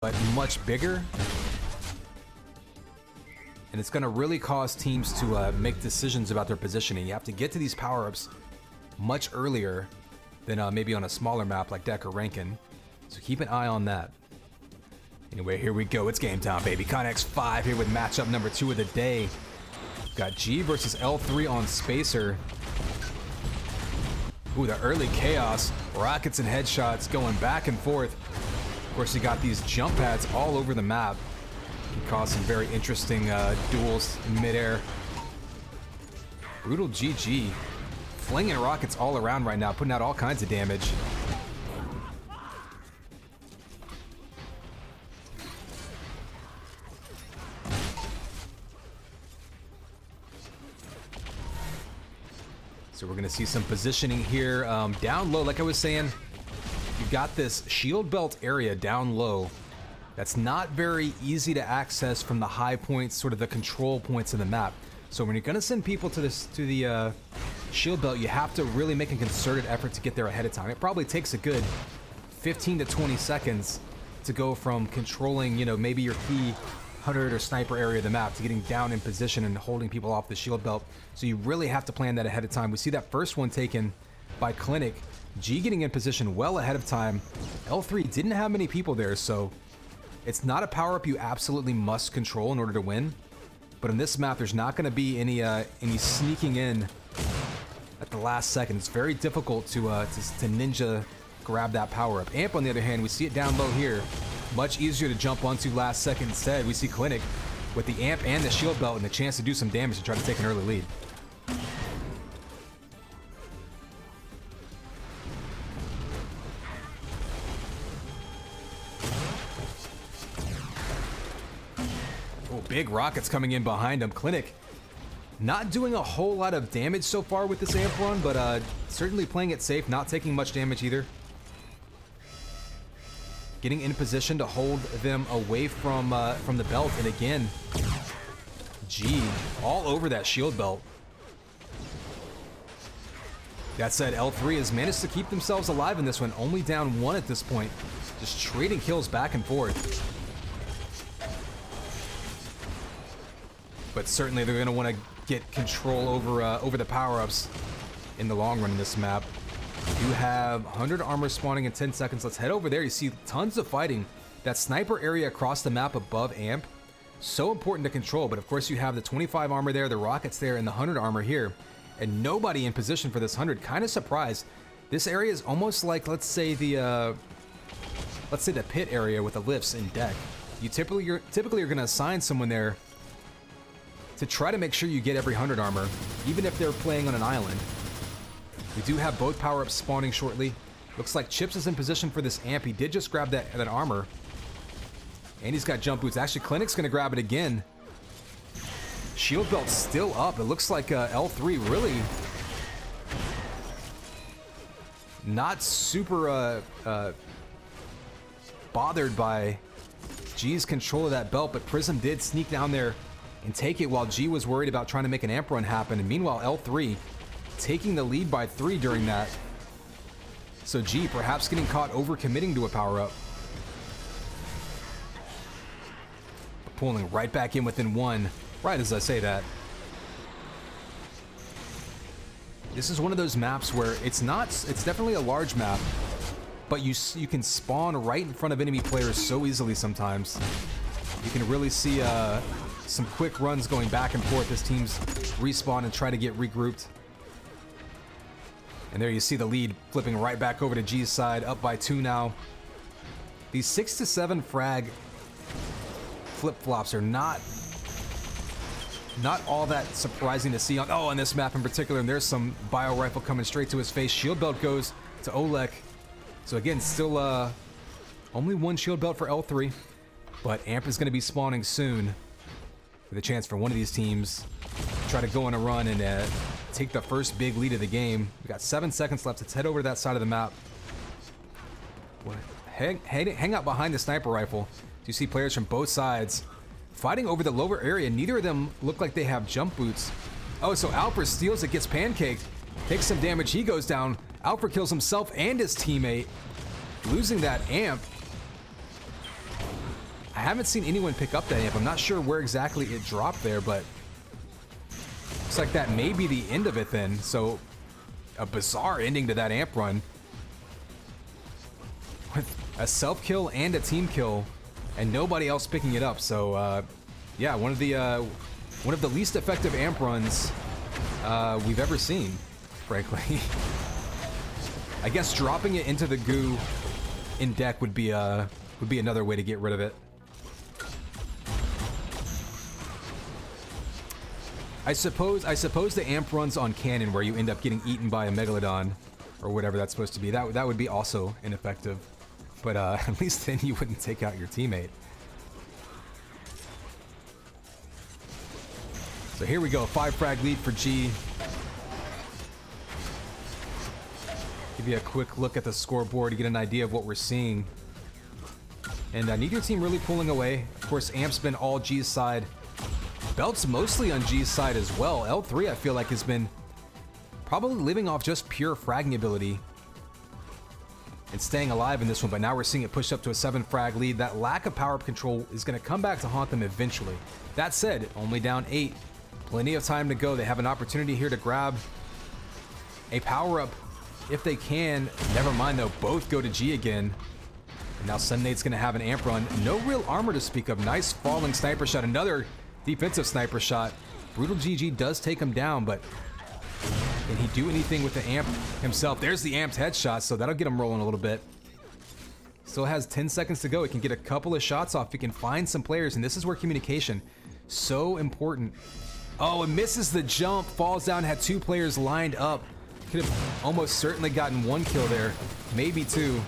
but much bigger. And it's going to really cause teams to make decisions about their positioning. You have to get to these power-ups much earlier than maybe on a smaller map like Deck or Rankin. So keep an eye on that. Anyway, here we go. It's game time, baby. Connex 5 here with matchup number 2 of the day. Got G versus L3 on Spacer. Ooh, the early chaos. Rockets and headshots going back and forth. Of course, you got these jump pads all over the map. Can cause some very interesting duels in midair. Brutal GG. Flinging rockets all around right now, putting out all kinds of damage. So we're going to see some positioning here down low. Like I was saying, you've got this shield belt area down low that's not very easy to access from the high points, sort of the control points in the map. So when you're going to send people to the shield belt, you have to really make a concerted effort to get there ahead of time. It probably takes a good 15 to 20 seconds to go from controlling, you know, maybe your key 100 or sniper area of the map to getting down in position and holding people off the shield belt. So you really have to plan that ahead of time. We see that first one taken by Clinic. G getting in position well ahead of time. L3 didn't have many people there, so it's not a power-up you absolutely must control in order to win. But in this map, there's not going to be any sneaking in at the last second. It's very difficult to ninja grab that power-up. Amp, on the other hand, we see it down low here. Much easier to jump onto last second instead. We see Clinic with the Amp and the shield belt and the chance to do some damage to try to take an early lead. Oh, big rockets coming in behind him. Clinic not doing a whole lot of damage so far with this Amp run, but certainly playing it safe, not taking much damage either. Getting in position to hold them away from the belt, and again, G all over that shield belt. That said, L3 has managed to keep themselves alive in this one, only down 1 at this point, just trading kills back and forth. But certainly they're going to want to get control over the power-ups in the long run in this map. You have 100 armor spawning in 10 seconds. Let's head over there. You see tons of fighting. That sniper area across the map above Amp, so important to control. But of course you have the 25 armor there, the rockets there, and the 100 armor here. And nobody in position for this 100. Kind of surprised. This area is almost like, let's say the pit area with the lifts in Deck. You typically are going to assign someone there to try to make sure you get every 100 armor, even if they're playing on an island. We do have both power-ups spawning shortly. Looks like Chips is in position for this Amp. He did just grab that armor. And he's got jump boots. Actually, Clinic's going to grab it again. Shield belt's still up. It looks like L3 really not super bothered by G's control of that belt, but Prism did sneak down there and take it while G was worried about trying to make an Amp run happen. And meanwhile, L3 taking the lead by 3 during that. So G perhaps getting caught overcommitting to a power-up. Pulling right back in within 1, right as I say that. This is one of those maps where it's definitely a large map, but you can spawn right in front of enemy players so easily sometimes. You can really see some quick runs going back and forth as teams respawn and try to get regrouped. And there you see the lead flipping right back over to G's side, up by 2 now. These 6 to 7 frag flip-flops are not all that surprising to see on this map in particular. And there's some bio rifle coming straight to his face. Shield belt goes to Oleg. So again, still only 1 shield belt for L3, but Amp is going to be spawning soon with a chance for one of these teams to try to go on a run and take the first big lead of the game. We got 7 seconds left. Let's head over to that side of the map. Hang out behind the sniper rifle. You see players from both sides fighting over the lower area. Neither of them look like they have jump boots. Oh, so Alfred steals it, gets pancaked, takes some damage. He goes down. Alfred kills himself and his teammate, losing that Amp. haven't seen anyone pick up that amp. I'm not sure where exactly it dropped there, but looks like that may be the end of it then. So a bizarre ending to that amp run. With a self-kill and a team kill, and nobody else picking it up. So yeah, one of the least effective amp runs we've ever seen, frankly. I guess dropping it into the goo in deck would be another way to get rid of it. I suppose the amp runs on cannon where you end up getting eaten by a megalodon or whatever that's supposed to be, that would be also ineffective. But at least then you wouldn't take out your teammate. So here we go, 5 frag lead for G. Give you a quick look at the scoreboard to get an idea of what we're seeing. And neither team really pulling away. Of course, Amp's been all G's side. Belt's mostly on G's side as well. L3, I feel like, has been probably living off just pure fragging ability and staying alive in this one, but now we're seeing it push up to a 7 frag lead. That lack of power-up control is going to come back to haunt them eventually. That said, only down 8. Plenty of time to go. They have an opportunity here to grab a power-up if they can. Never mind, though. Both go to G again. And now Sunnade's going to have an amp run. No real armor to speak of. Nice falling sniper shot. Another defensive sniper shot. Brutal GG does take him down, but can he do anything with the amp himself? There's the amped headshot, so that'll get him rolling a little bit. Still has 10 seconds to go. He can get a couple of shots off. He can find some players, and this is where communication, so important. Oh, it misses the jump. Falls down, had 2 players lined up. Could have almost certainly gotten 1 kill there. Maybe 2.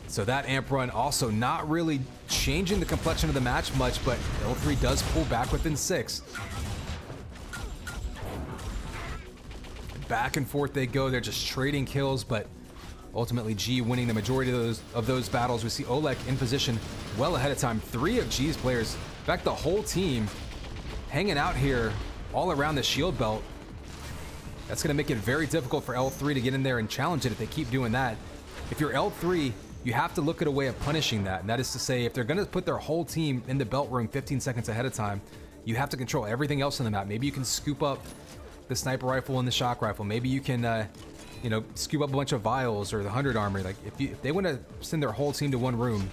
So that amp run also not really changing the complexion of the match much, but L3 does pull back within 6. Back and forth they go. They're just trading kills, but ultimately G winning the majority of those battles. We see Oleg in position well ahead of time. 3 of G's players, in fact, the whole team hanging out here all around the shield belt. That's going to make it very difficult for L3 to get in there and challenge it if they keep doing that. If you're L3, you have to look at a way of punishing that, and that is to say, if they're going to put their whole team in the belt room 15 seconds ahead of time, you have to control everything else on the map. Maybe you can scoop up the sniper rifle and the shock rifle. Maybe you can, you know, scoop up a bunch of vials or the 100 armor. Like, if they want to send their whole team to one room,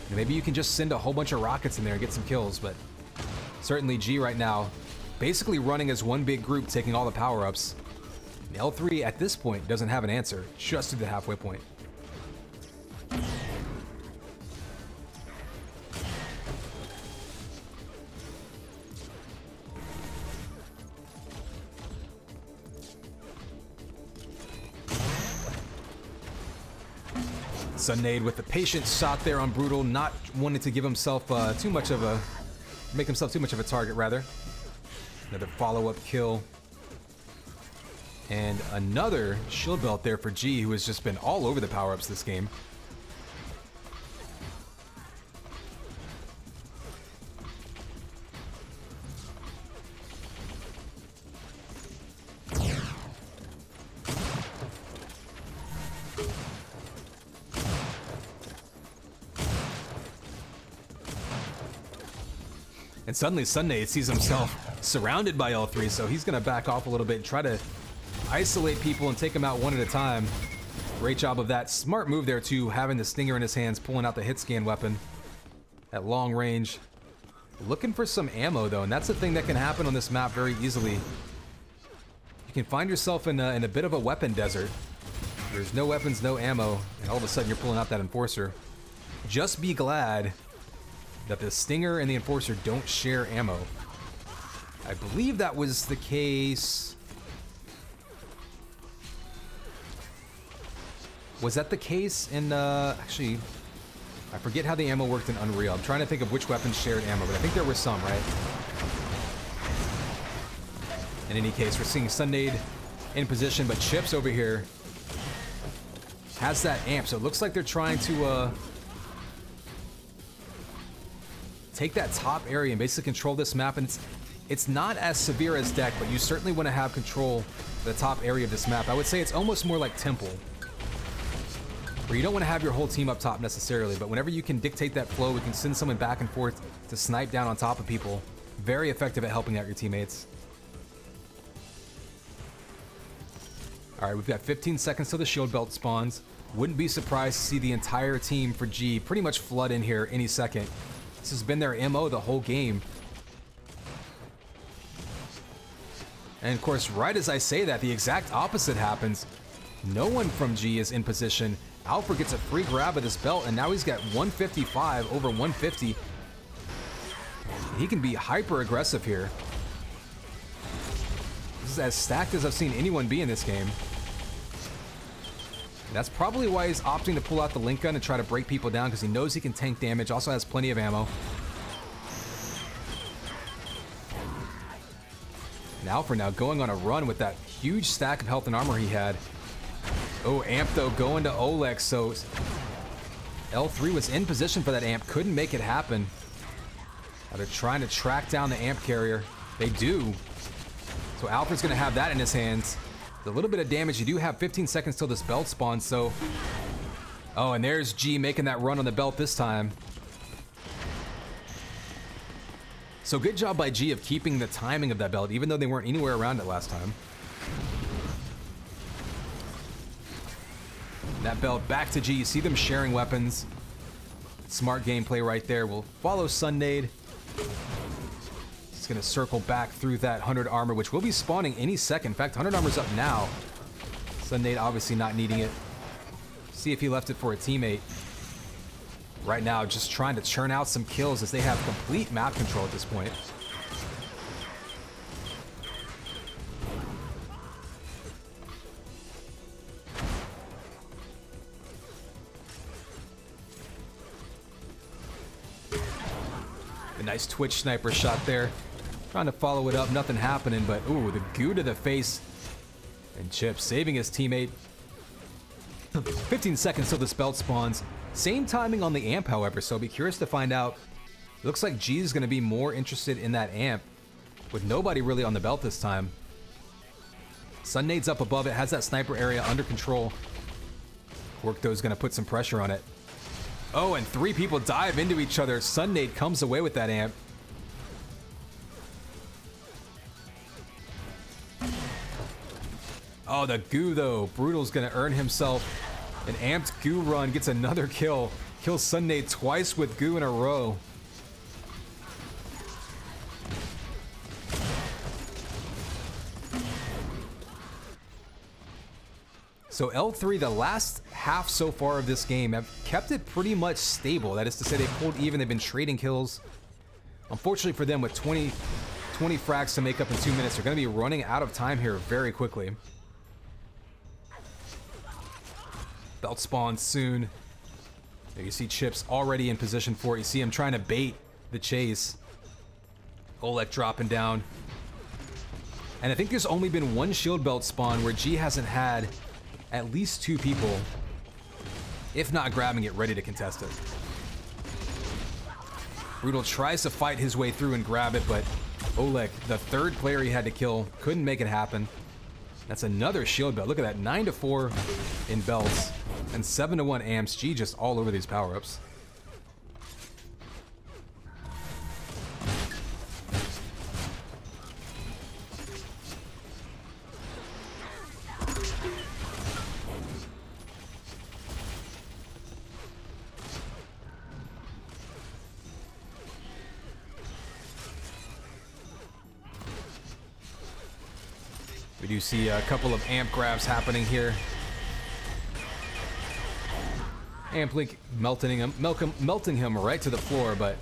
maybe you can just send a whole bunch of rockets in there and get some kills. But certainly G right now, basically running as one big group, taking all the power-ups. L3 at this point doesn't have an answer, just to the halfway point. Sunnade with the patient shot there on Brutal, not wanting to give himself too much of a target, rather. Another follow-up kill. And another shield belt there for G, who has just been all over the power-ups this game. And suddenly Sunnade sees himself surrounded by L3, so he's going to back off a little bit and try to isolate people and take them out one at a time. Great job of that. Smart move there too, having the stinger in his hands, pulling out the hit scan weapon at long range. Looking for some ammo though, and that's the thing that can happen on this map very easily. You can find yourself in a bit of a weapon desert. There's no weapons, no ammo, and all of a sudden you're pulling out that Enforcer. Just be glad that the Stinger and the Enforcer don't share ammo. I believe that was the case. Was that the case in, actually, I forget how the ammo worked in Unreal. I'm trying to think of which weapons shared ammo, but I think there was some, right? In any case, we're seeing Sunnade in position, but Chips over here has that amp, so it looks like they're trying to, take that top area and basically control this map, and it's not as severe as deck, but you certainly want to have control of the top area of this map. I would say it's almost more like Temple. where you don't want to have your whole team up top necessarily, but whenever you can dictate that flow, we can send someone back and forth to snipe down on top of people. Very effective at helping out your teammates. All right, we've got 15 seconds till the shield belt spawns. Wouldn't be surprised to see the entire team for G pretty much flood in here any second. This has been their MO the whole game. And of course, right as I say that, the exact opposite happens. No one from G is in position. Alfred gets a free grab of this belt, and now he's got 155 over 150. He can be hyper aggressive here. This is as stacked as I've seen anyone be in this game. And that's probably why he's opting to pull out the link gun and try to break people down, because he knows he can tank damage, also has plenty of ammo. And Alfred now going on a run with that huge stack of health and armor he had. Oh, Amp though going to Oleg, so L3 was in position for that Amp, couldn't make it happen. Now they're trying to track down the Amp carrier. They do. So Alfred's gonna have that in his hands. A little bit of damage. You do have 15 seconds till this belt spawns, so... Oh, and there's G making that run on the belt this time. So good job by G of keeping the timing of that belt, even though they weren't anywhere around it last time. That belt back to G. You see them sharing weapons. Smart gameplay right there. We'll follow Sunnade. He's going to circle back through that 100 armor, which will be spawning any second. In fact, 100 armor's up now. Sunnade obviously not needing it. See if he left it for a teammate. Right now, just trying to churn out some kills as they have complete map control at this point. A nice Twitch sniper shot there. Trying to follow it up, nothing happening, but ooh, the goo to the face. And Chip saving his teammate. 15 seconds till this belt spawns. Same timing on the Amp, however, so I'll be curious to find out. Looks like G is going to be more interested in that Amp, with nobody really on the belt this time. Sunnade's up above it, has that sniper area under control. Workdo's going to put some pressure on it. Oh, and three people dive into each other. Sunnade comes away with that Amp. Oh, the goo, though. Brutal's going to earn himself an amped goo run, gets another kill. Kills Sunnade twice with goo in a row. So L3, the last half so far of this game, have kept it pretty much stable. That is to say, they pulled even, they've been trading kills. Unfortunately for them, with 20 frags to make up in 2 minutes, they're going to be running out of time here very quickly. Belt spawns soon. There you see Chips already in position for it. You see him trying to bait the chase. Oleg dropping down. And I think there's only been one shield belt spawn where G hasn't had at least 2 people, if not grabbing it, ready to contest it. Brutal tries to fight his way through and grab it, but Oleg, the third player he had to kill, couldn't make it happen. That's another shield belt. Look at that, 9-4 in belts and 7-1 amps. G just all over these power-ups. We do see a couple of amp grabs happening here. Amp Link melting him right to the floor, but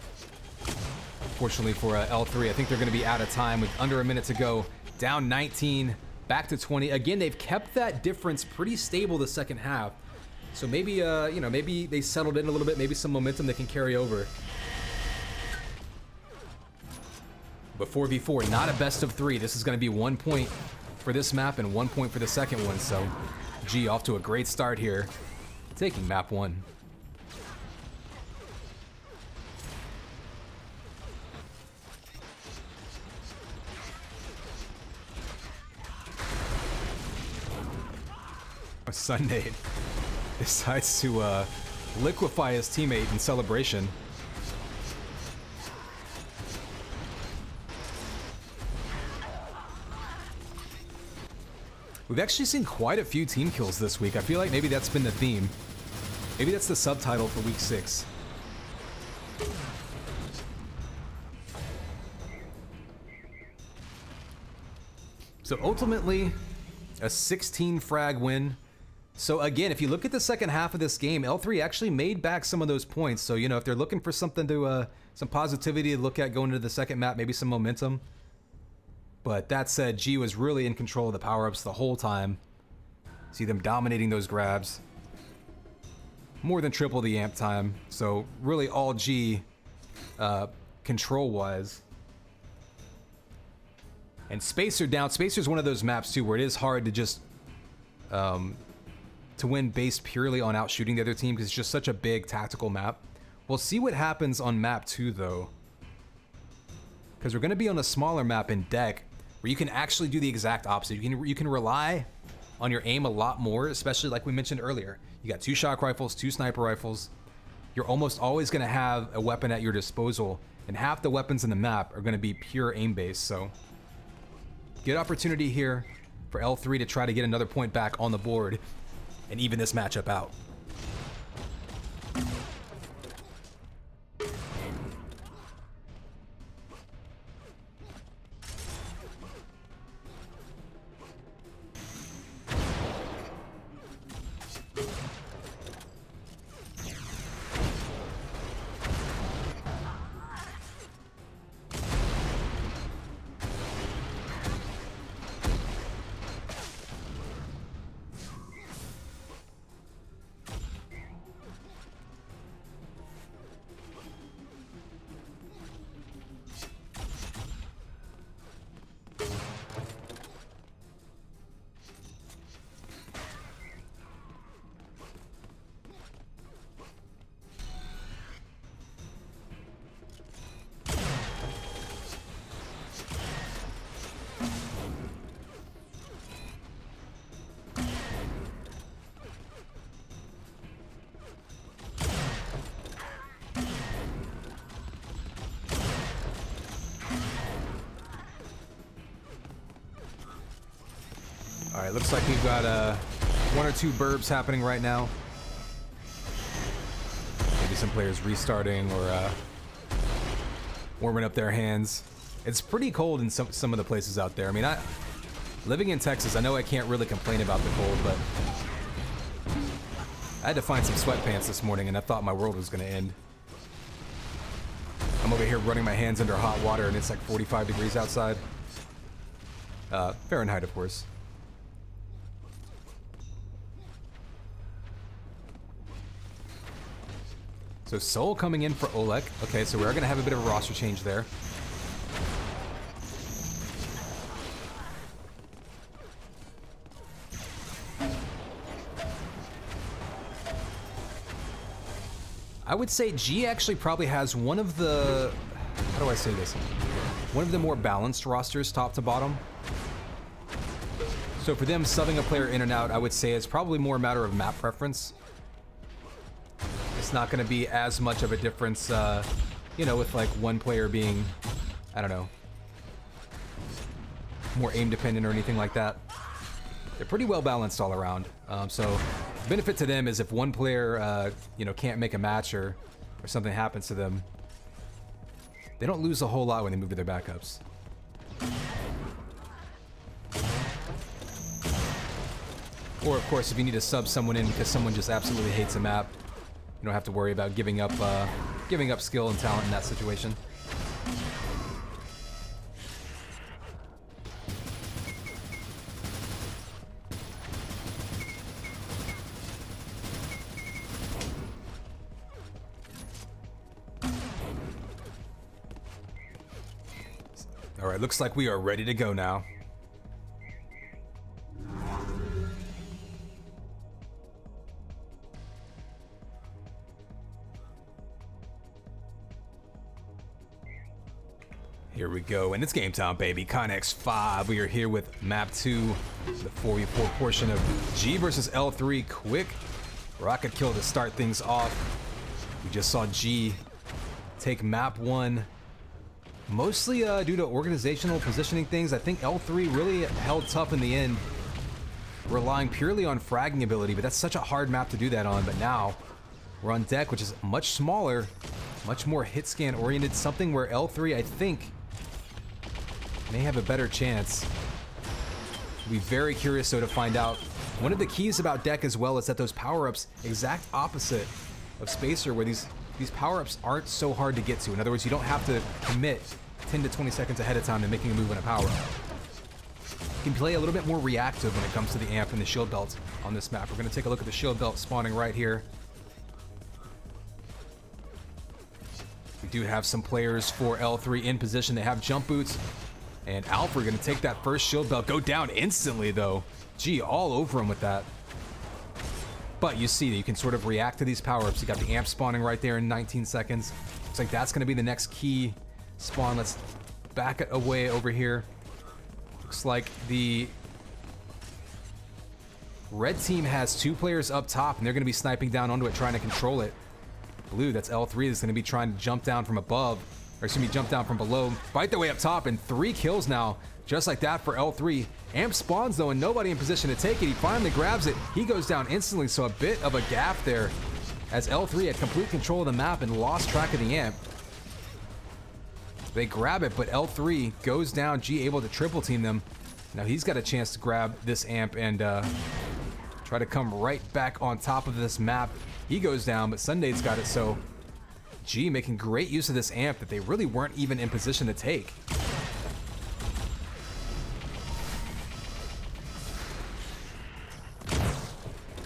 fortunately for L3, I think they're going to be out of time with under a minute to go. Down 19, back to 20. Again, they've kept that difference pretty stable the second half. So maybe, you know, maybe they settled in a little bit, maybe some momentum they can carry over. But 4v4, not a best of 3. This is going to be 1 point for this map and 1 point for the second one. So G off to a great start here, taking map 1. Sunnade decides to liquefy his teammate in celebration. We've actually seen quite a few team kills this week. I feel like maybe that's been the theme. Maybe that's the subtitle for week 6. So ultimately, a 16 frag win. So again, if you look at the second half of this game, L3 actually made back some of those points. So, you know, if they're looking for something to, some positivity to look at going into the second map, maybe some momentum. But that said, G was really in control of the power-ups the whole time. See them dominating those grabs. More than triple the amp time. So really all G control-wise. And Spacer down. Spacer's one of those maps too where it is hard to just to win based purely on outshooting the other team because it's just such a big tactical map. We'll see what happens on map 2 though. Because we're going to be on a smaller map in deck where you can actually do the exact opposite. You can rely on your aim a lot more, especially like we mentioned earlier. You got 2 shock rifles, 2 sniper rifles. You're almost always going to have a weapon at your disposal, and half the weapons in the map are going to be pure aim based. So good opportunity here for L3 to try to get another point back on the board and even this matchup out. All right, looks like we've got 1 or 2 burbs happening right now. Maybe some players restarting or warming up their hands. It's pretty cold in some of the places out there. I mean, living in Texas, I know I can't really complain about the cold, but I had to find some sweatpants this morning, and I thought my world was going to end. I'm over here running my hands under hot water, and it's like 45 degrees outside. Fahrenheit, of course. So Soul coming in for Oleg. Okay, so we're going to have a bit of a roster change there. I would say G actually probably has one of the... How do I say this? One of the more balanced rosters top to bottom. So for them, subbing a player in and out, I would say it's probably more a matter of map preference. It's not going to be as much of a difference, you know, with like one player being, I don't know, more aim dependent or anything like that. They're pretty well balanced all around. So the benefit to them is if one player, you know, can't make a match or something happens to them, they don't lose a whole lot when they move to their backups. Or of course, if you need to sub someone in because someone just absolutely hates a map, you don't have to worry about giving up skill and talent in that situation. All right, looks like we are ready to go now. Here we go, and it's game time, baby. Connex 5. We are here with map 2, the 4v4 portion of G versus L3 quick Rocket kill to start things off. We just saw G take map 1. Mostly due to organizational positioning things. I think L3 really held tough in the end, relying purely on fragging ability, but that's such a hard map to do that on. But now we're on deck, which is much smaller, much more hit scan oriented, something where L3, I think, may have a better chance. I'll be very curious though to find out. One of the keys about deck as well is that those power-ups, exact opposite of Spacer, where these power-ups aren't so hard to get to. In other words, you don't have to commit 10 to 20 seconds ahead of time to making a move on a power-up. You can play a little bit more reactive when it comes to the amp and the shield belt on this map. We're going to take a look at the shield belt spawning right here. We do have some players for L3 in position. They have jump boots. And Alpha going to take that first shield belt. Go down instantly, though. Gee, all over him with that. But you see that you can sort of react to these power-ups. You got the amp spawning right there in 19 seconds. Looks like that's going to be the next key spawn. Let's back it away over here. Looks like the red team has 2 players up top, and they're going to be sniping down onto it, trying to control it. Blue, that's L3, is going to be trying to jump down from above. Or excuse me, jump down from below. Fight their way up top, and 3 kills now. Just like that for L3. Amp spawns though, and nobody in position to take it. He finally grabs it. He goes down instantly, so a bit of a gap there as L3 had complete control of the map and lost track of the amp. They grab it, but L3 goes down. G able to triple team them. Now he's got a chance to grab this amp and try to come right back on top of this map. He goes down, but Sunday's got it, so G making great use of this amp that they really weren't even in position to take.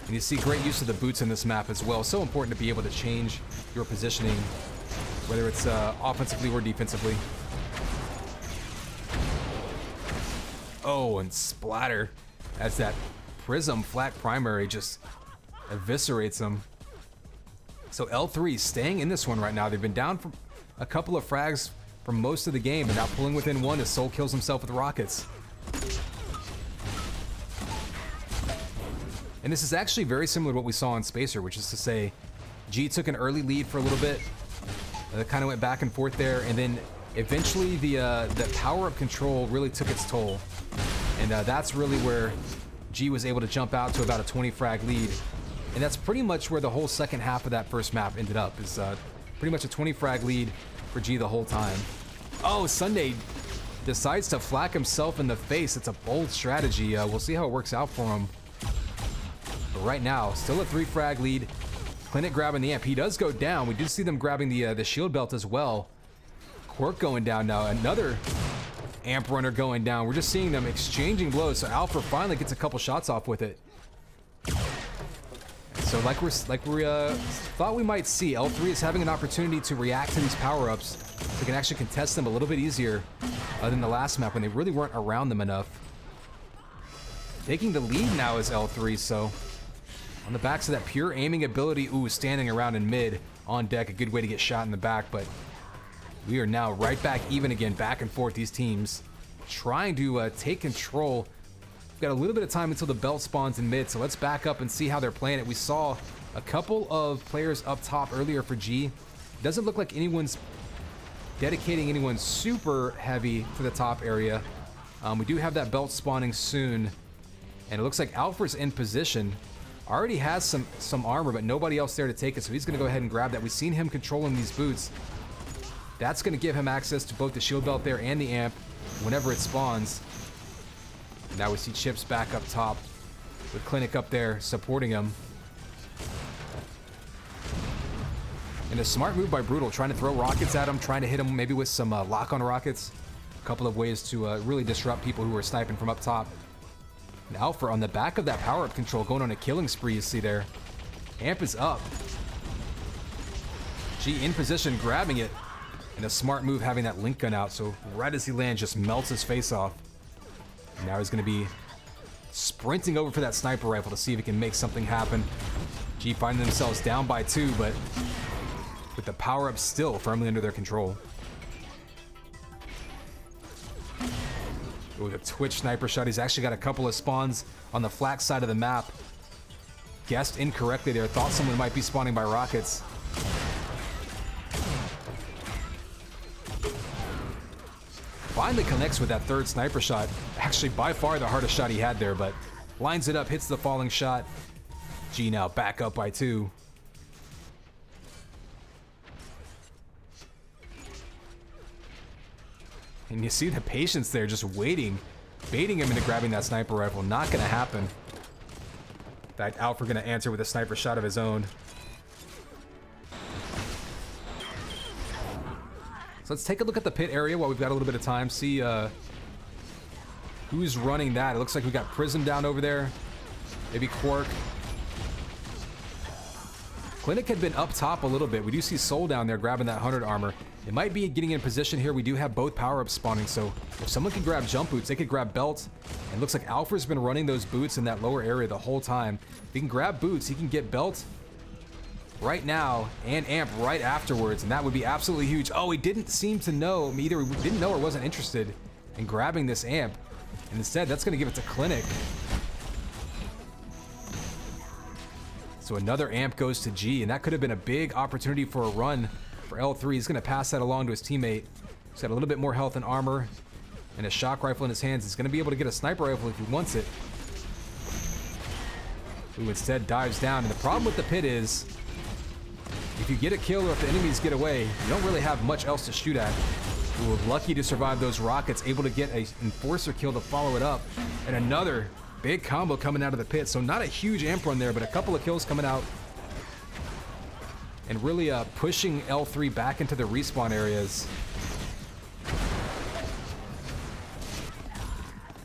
And you see great use of the boots in this map as well. So important to be able to change your positioning, whether it's offensively or defensively. Oh, and splatter as that Prism flat primary just eviscerates them. So L3 staying in this one right now. They've been down for a couple of frags for most of the game, but now pulling within 1 as Soul kills himself with rockets. And this is actually very similar to what we saw on Spacer, which is to say, G took an early lead for a little bit. Kind of went back and forth there, and then eventually the power-up control really took its toll. And that's really where G was able to jump out to about a 20 frag lead. And that's pretty much where the whole second half of that first map ended up, is pretty much a 20 frag lead for G the whole time. Oh, Sunday decides to flak himself in the face. It's a bold strategy. We'll see how it works out for him. But right now, still a 3 frag lead. Clinic grabbing the amp. He does go down. We do see them grabbing the shield belt as well. Quirk going down now. Another amp runner going down. We're just seeing them exchanging blows. So Alpha finally gets a couple shots off with it. So like we thought we might see, L3 is having an opportunity to react to these power-ups. So they can actually contest them a little bit easier than the last map when they really weren't around them enough. Taking the lead now is L3, so on the backs of that pure aiming ability, ooh, standing around in mid on deck, a good way to get shot in the back, but we are now right back even again, back and forth, these teams trying to take control. We've got a little bit of time until the belt spawns in mid, so let's back up and see how they're playing it. We saw a couple of players up top earlier for G. Doesn't look like anyone's dedicating anyone super heavy to the top area. We do have that belt spawning soon, and it looks like Alpha's in position. Already has some armor, but nobody else there to take it, so he's going to go ahead and grab that. We've seen him controlling these boots. That's going to give him access to both the shield belt there and the amp whenever it spawns. Now we see Chips back up top with Clinic up there supporting him. And a smart move by Brutal, trying to throw rockets at him, trying to hit him maybe with some lock-on rockets. A couple of ways to really disrupt people who are sniping from up top. And Alpha on the back of that power-up control going on a killing spree, you see there. Amp is up. G in position, grabbing it. And a smart move having that link gun out, so right as he lands, just melts his face off. And now he's going to be sprinting over for that sniper rifle to see if he can make something happen. G finding themselves down by 2, but with the power-up still firmly under their control. With a Twitch sniper shot, he's actually got a couple of spawns on the flat side of the map. guessed incorrectly there. Thought someone might be spawning by rockets. Finally connects with that third sniper shot. Actually, by far the hardest shot he had there, but lines it up, hits the falling shot. G now back up by 2. And you see the patience there, just waiting, baiting him into grabbing that sniper rifle. Not gonna happen. In fact, Alfred gonna answer with a sniper shot of his own. So let's take a look at the pit area while we've got a little bit of time. See who's running that. It looks like we got Prism down over there. Maybe Quark. Clinic had been up top a little bit. We do see Soul down there grabbing that 100 armor. It might be getting in position here. We do have both power-ups spawning, so if someone can grab jump boots, they could grab belt. And it looks like Alfred's been running those boots in that lower area the whole time. If he can grab boots, he can get belt right now and amp right afterwards, and that would be absolutely huge. Oh, he didn't seem to know. Either he didn't know or wasn't interested in grabbing this amp. And instead, that's going to give it to Clinic. So another amp goes to G, and that could have been a big opportunity for a run for L3. He's going to pass that along to his teammate. He's got a little bit more health and armor and a shock rifle in his hands. He's going to be able to get a sniper rifle if he wants it. Who instead dives down. And the problem with the pit is, if you get a kill or if the enemies get away, you don't really have much else to shoot at. We were lucky to survive those rockets, able to get an enforcer kill to follow it up. And another big combo coming out of the pit. So not a huge amp run there, but a couple of kills coming out. And really pushing L3 back into the respawn areas.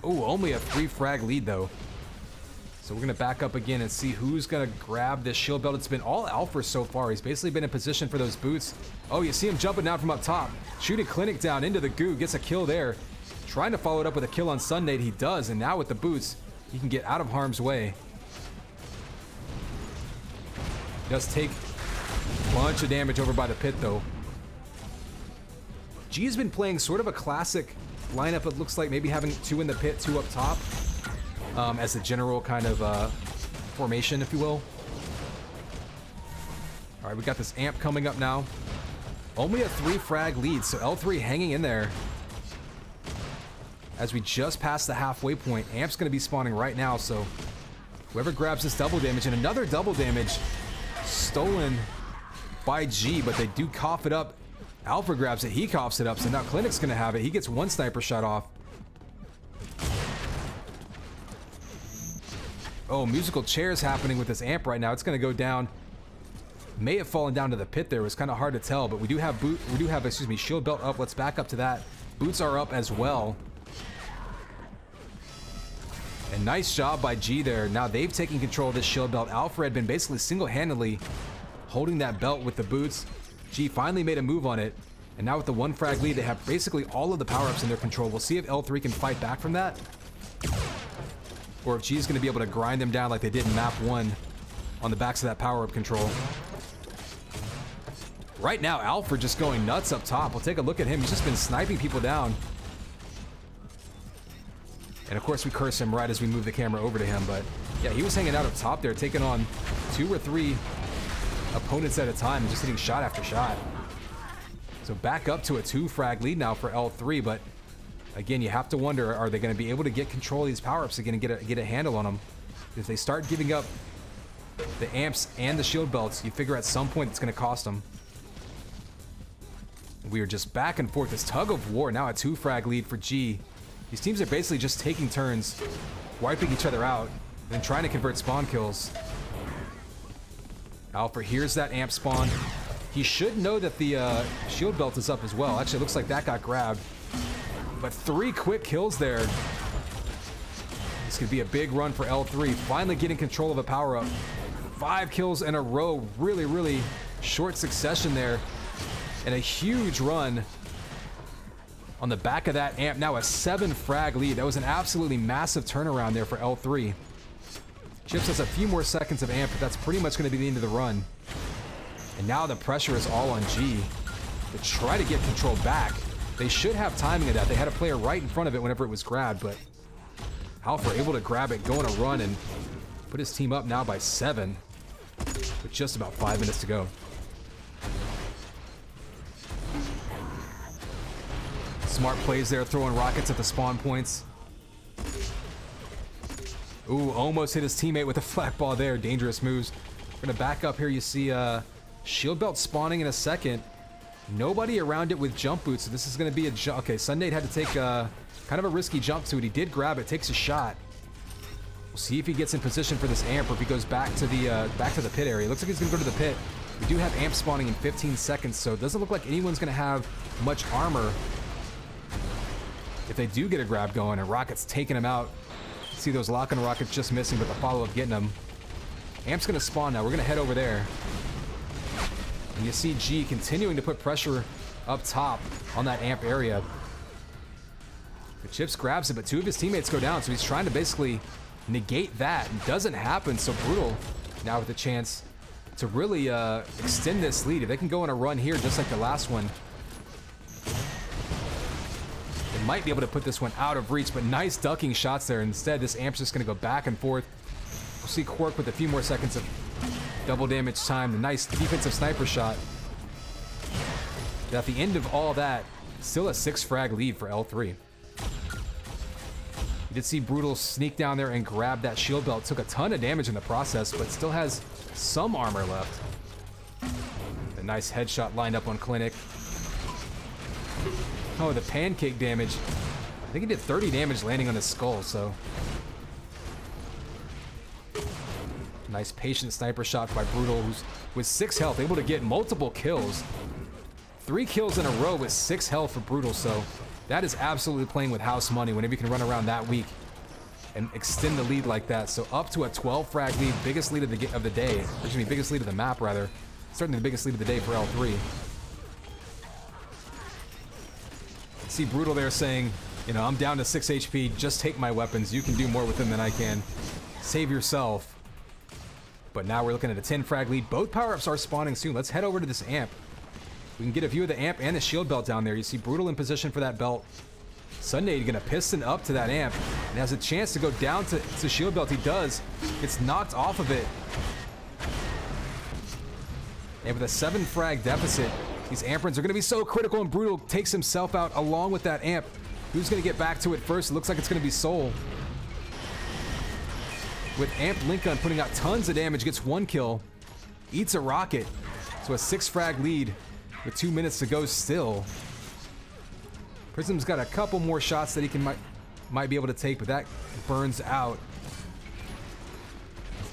Oh, only a 3 frag lead though. So we're gonna back up again and see who's gonna grab this shield belt. It's been all Alpha so far. He's basically been in position for those boots. Oh, you see him jumping down from up top. Shooting Clinic down into the goo, gets a kill there. Trying to follow it up with a kill on Sunday, he does, and now with the boots, he can get out of harm's way. Does take a bunch of damage over by the pit though. G's been playing sort of a classic lineup. It looks like maybe having 2 in the pit, 2 up top. As a general kind of formation, if you will. All right, we got this amp coming up now. Only a 3 frag lead, so L3 hanging in there. As we just passed the halfway point, amp's going to be spawning right now, so whoever grabs this double damage, and another double damage stolen by G, but they do cough it up. Alpha grabs it, he coughs it up, so now Clinic's going to have it. He gets 1 sniper shot off. Oh, musical chairs happening with this amp right now. It's going to go down. May have fallen down to the pit there. It was kind of hard to tell, but we do have shield belt up. Let's back up to that. Boots are up as well. And nice job by G there. Now they've taken control of this shield belt. Alfred had been basically single-handedly holding that belt with the boots. G finally made a move on it. And now with the 1 frag lead, they have basically all of the power-ups in their control. We'll see if L3 can fight back from that, or if G's going to be able to grind them down like they did in map 1 on the backs of that power-up control. Right now, Alfred just going nuts up top. We'll take a look at him. He's just been sniping people down. And of course, we curse him right as we move the camera over to him. But yeah, he was hanging out up top there, taking on 2 or 3 opponents at a time, just hitting shot after shot. So back up to a 2 frag lead now for L3, but again, you have to wonder, are they going to be able to get control of these power-ups again and get a handle on them? If they start giving up the amps and the shield belts, you figure at some point it's going to cost them. We are just back and forth, this tug of war. Now a 2 frag lead for G. These teams are basically just taking turns, wiping each other out, and trying to convert spawn kills. Alpha hears that amp spawn. He should know that the shield belt is up as well. Actually, it looks like that got grabbed. But 3 quick kills there. This could be a big run for L3. Finally getting control of a power-up. 5 kills in a row. Really, really short succession there. And a huge run on the back of that amp. Now a 7 frag lead. That was an absolutely massive turnaround there for L3. Chips has a few more seconds of amp, but that's pretty much going to be the end of the run. And now the pressure is all on G to try to get control back. They should have timing of that. They had a player right in front of it whenever it was grabbed, but Alpha able to grab it, go on a run, and Put his team up now by 7 with just about 5 minutes to go. Smart plays there, throwing rockets at the spawn points. Ooh, almost hit his teammate with a flak ball there. Dangerous moves. We're gonna back up here. You see shield belt spawning in a second. Nobody around it with jump boots, so this is gonna be a jump. Okay, Sunday had to take kind of a risky jump to it. He did grab it, takes a shot. We'll see if he gets in position for this amp or if he goes back to the pit area. Looks like he's gonna go to the pit. We do have amp spawning in 15 seconds, so it doesn't look like anyone's gonna have much armor if they do get a grab going, and Rocket's taking him out. See those lock-on rockets just missing, but the follow-up getting them. Amp's gonna spawn now. We're gonna head over there. And you see G continuing to put pressure up top on that amp area. The Chips grabs it, but 2 of his teammates go down, so he's trying to basically negate that. It doesn't happen, so Brutal now with a chance to really extend this lead. If they can go on a run here just like the last one, they might be able to put this one out of reach, but nice ducking shots there. Instead, this amp's just going to go back and forth. We'll see Quirk with a few more seconds of double damage time. A nice defensive sniper shot. But at the end of all that, still a 6 frag lead for L3. You did see Brutal sneak down there and grab that shield belt. Took a ton of damage in the process, but still has some armor left. A nice headshot lined up on Clinic. Oh, the pancake damage. I think he did 30 damage landing on his skull, so. Nice patient sniper shot by Brutal, who's with 6 health, able to get multiple kills. 3 kills in a row with 6 health for Brutal, so that is absolutely playing with house money whenever you can run around that weak and extend the lead like that. So up to a 12 frag lead, biggest lead of the day. Or excuse me, biggest lead of the map, rather. Certainly the biggest lead of the day for L3. See Brutal there saying, you know, I'm down to 6 HP, just take my weapons. You can do more with them than I can. Save yourself. But now we're looking at a 10 frag lead. Both power-ups are spawning soon. Let's head over to this amp. We can get a view of the amp and the shield belt down there. You see Brutal in position for that belt. Sunday gonna piston up to that amp and has a chance to go down to shield belt. He does. Gets knocked off of it. And with a 7 frag deficit, these amp runs are gonna be so critical, and Brutal takes himself out along with that amp. Who's gonna get back to it first? It looks like it's gonna be Soul. With Amp Lincoln putting out tons of damage, gets 1 kill, eats a rocket. So a 6 frag lead with 2 minutes to go still. Prism's got a couple more shots that he might be able to take, but that burns out.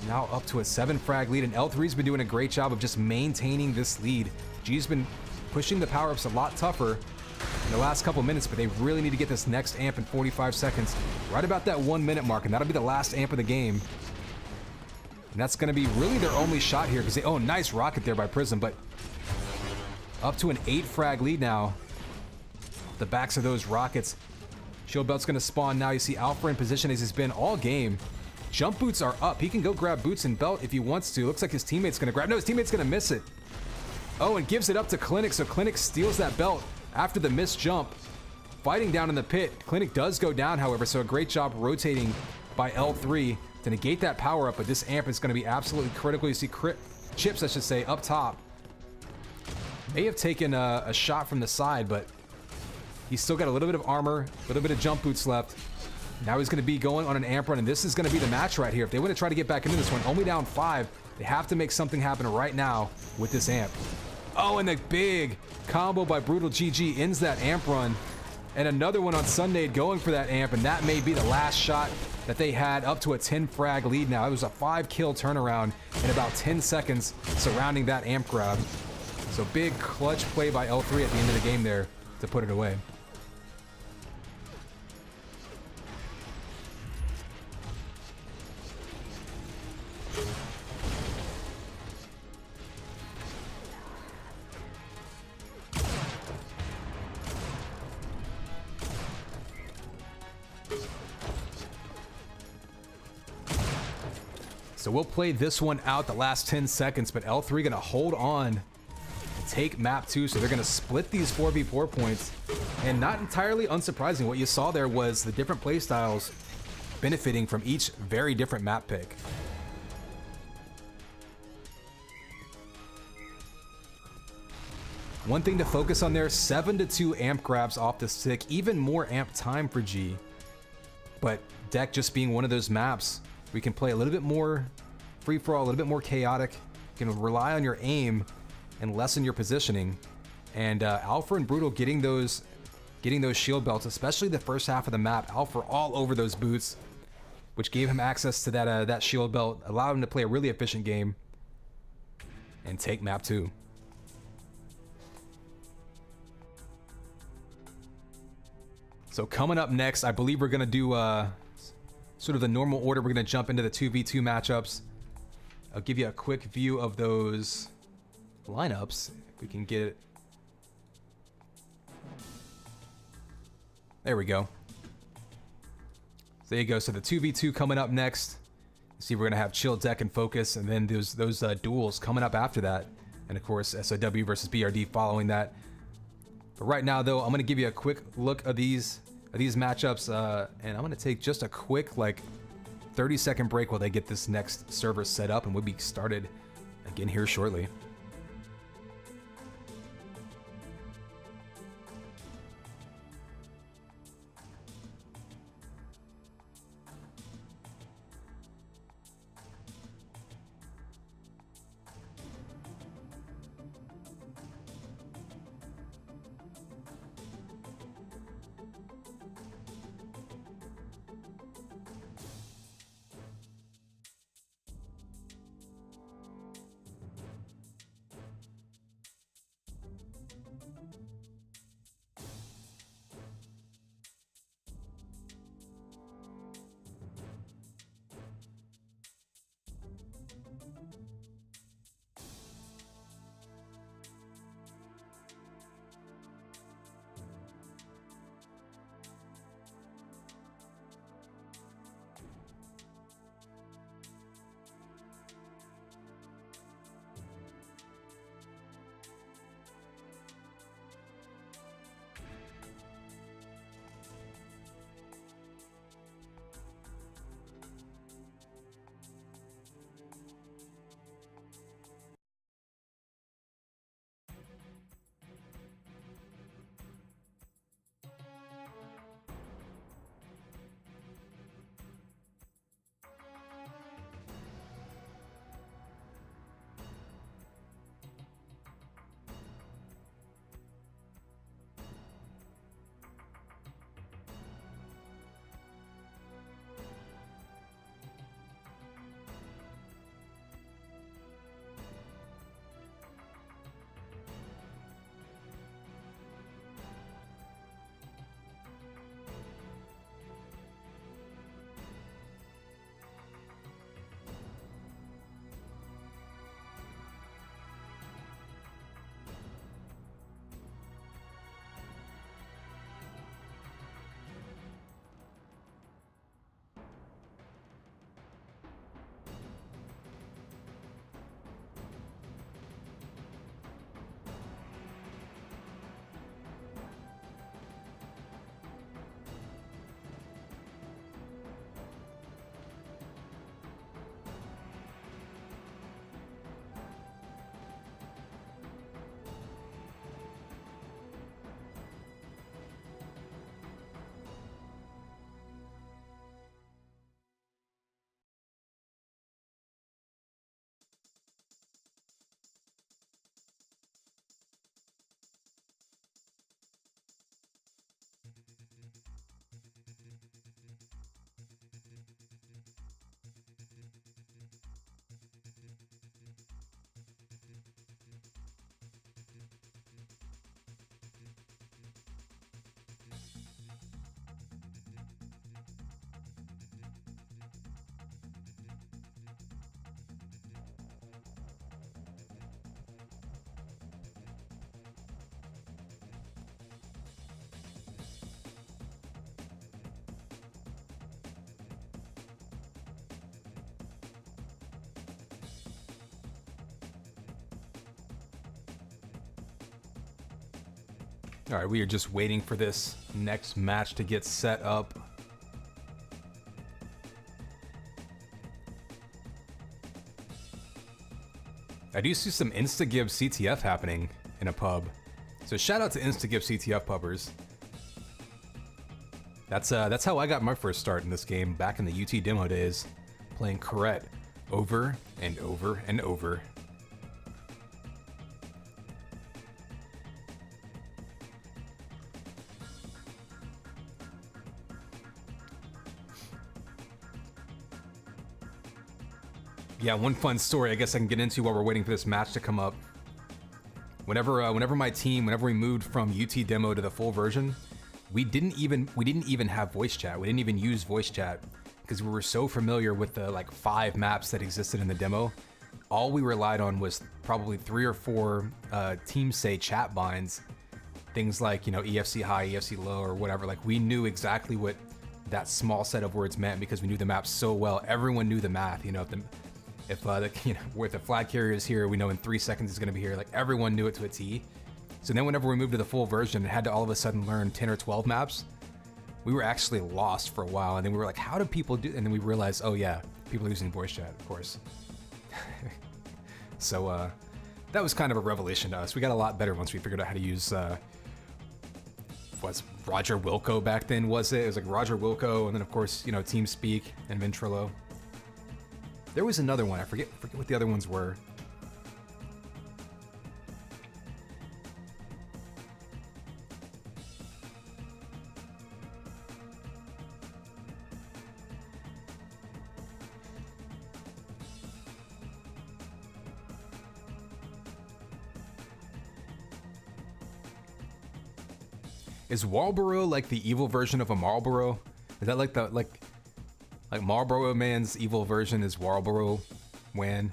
Now up to a 7 frag lead, and L3's been doing a great job of just maintaining this lead. G's been pushing the power-ups a lot tougher in the last couple minutes, but they really need to get this next amp in 45 seconds. Right about that 1 minute mark, and that'll be the last amp of the game. And that's going to be really their only shot here, because they, oh, nice rocket there by Prism, but up to an 8 frag lead now. The backs of those rockets. Shield belt's going to spawn now. You see Alpha in position as he's been all game. Jump boots are up. He can go grab boots and belt if he wants to. Looks like his teammate's going to grab. No, his teammate's going to miss it. Oh, and gives it up to Clinic, so Clinic steals that belt after the missed jump. Fighting down in the pit. Clinic does go down, however, so a great job rotating by L3 to negate that power-up, but this amp is going to be absolutely critical. You see Chips, I should say, up top. May have taken a shot from the side, but he's still got a little bit of armor, a little bit of jump boots left. Now he's going to be going on an amp run, and this is going to be the match right here. If they want to try to get back into this one, only down 5, they have to make something happen right now with this amp. Oh, and the big combo by Brutal GG ends that amp run. And another one on Sunday going for that amp, and that may be the last shot that they had, up to a 10 frag lead now. It was a 5 kill turnaround in about 10 seconds surrounding that amp grab. So big clutch play by L3 at the end of the game there to put it away. So we'll play this one out the last 10 seconds, but L3 gonna hold on and take map 2, so they're gonna split these 4v4 points. And not entirely unsurprising, what you saw there was the different playstyles benefiting from each very different map pick. One thing to focus on there, 7-2 amp grabs off the stick, even more amp time for G. But deck just being one of those maps, we can play a little bit more free-for-all, a little bit more chaotic. You can rely on your aim and lessen your positioning. And Alpha and Brutal getting those shield belts, especially the first half of the map. Alpha all over those boots, which gave him access to that shield belt, allowed him to play a really efficient game and take map 2. So coming up next, I believe we're gonna do sort of the normal order. We're gonna jump into the 2v2 matchups. I'll give you a quick view of those lineups, if we can get it. There we go. So there you go. So the 2v2 coming up next. See, we're gonna have Chill, Deck, and Focus, and then those duels coming up after that, and of course SOW versus BRD following that. But right now, though, I'm gonna give you a quick look of these matchups, and I'm gonna take just a quick, like, 30-second break while they get this next server set up, and we'll be started again here shortly. All right, we are just waiting for this next match to get set up. I do see some insta-give CTF happening in a pub. So shout out to InstaGip CTF pubbers. That's how I got my first start in this game back in the UT demo days, playing Corette over and over and over. Yeah, one fun story I guess I can get into while we're waiting for this match to come up. Whenever we moved from UT demo to the full version, we didn't even have voice chat. We didn't even use voice chat because we were so familiar with the like 5 maps that existed in the demo. All we relied on was probably 3 or 4 team say chat binds, things like, you know, EFC high, EFC low, or whatever. Like we knew exactly what that small set of words meant because we knew the map so well. Everyone knew the math. You know, if the flag carrier is here, we know in 3 seconds it's going to be here. Like everyone knew it to a T. So then whenever we moved to the full version and had to all of a sudden learn 10 or 12 maps, we were actually lost for a while. And then we were like, how do people do? And then we realized, oh yeah, people are using voice chat, of course. So that was kind of a revelation to us. We got a lot better once we figured out how to use, what's Roger Wilco back then, was it? It was like Roger Wilco, and then of course, you know, TeamSpeak and Ventrilo. There was another one, I forget what the other ones were. Is Marlboro like the evil version of a Marlboro? Is that like the like Marlboro Man's evil version is Marlboro Man?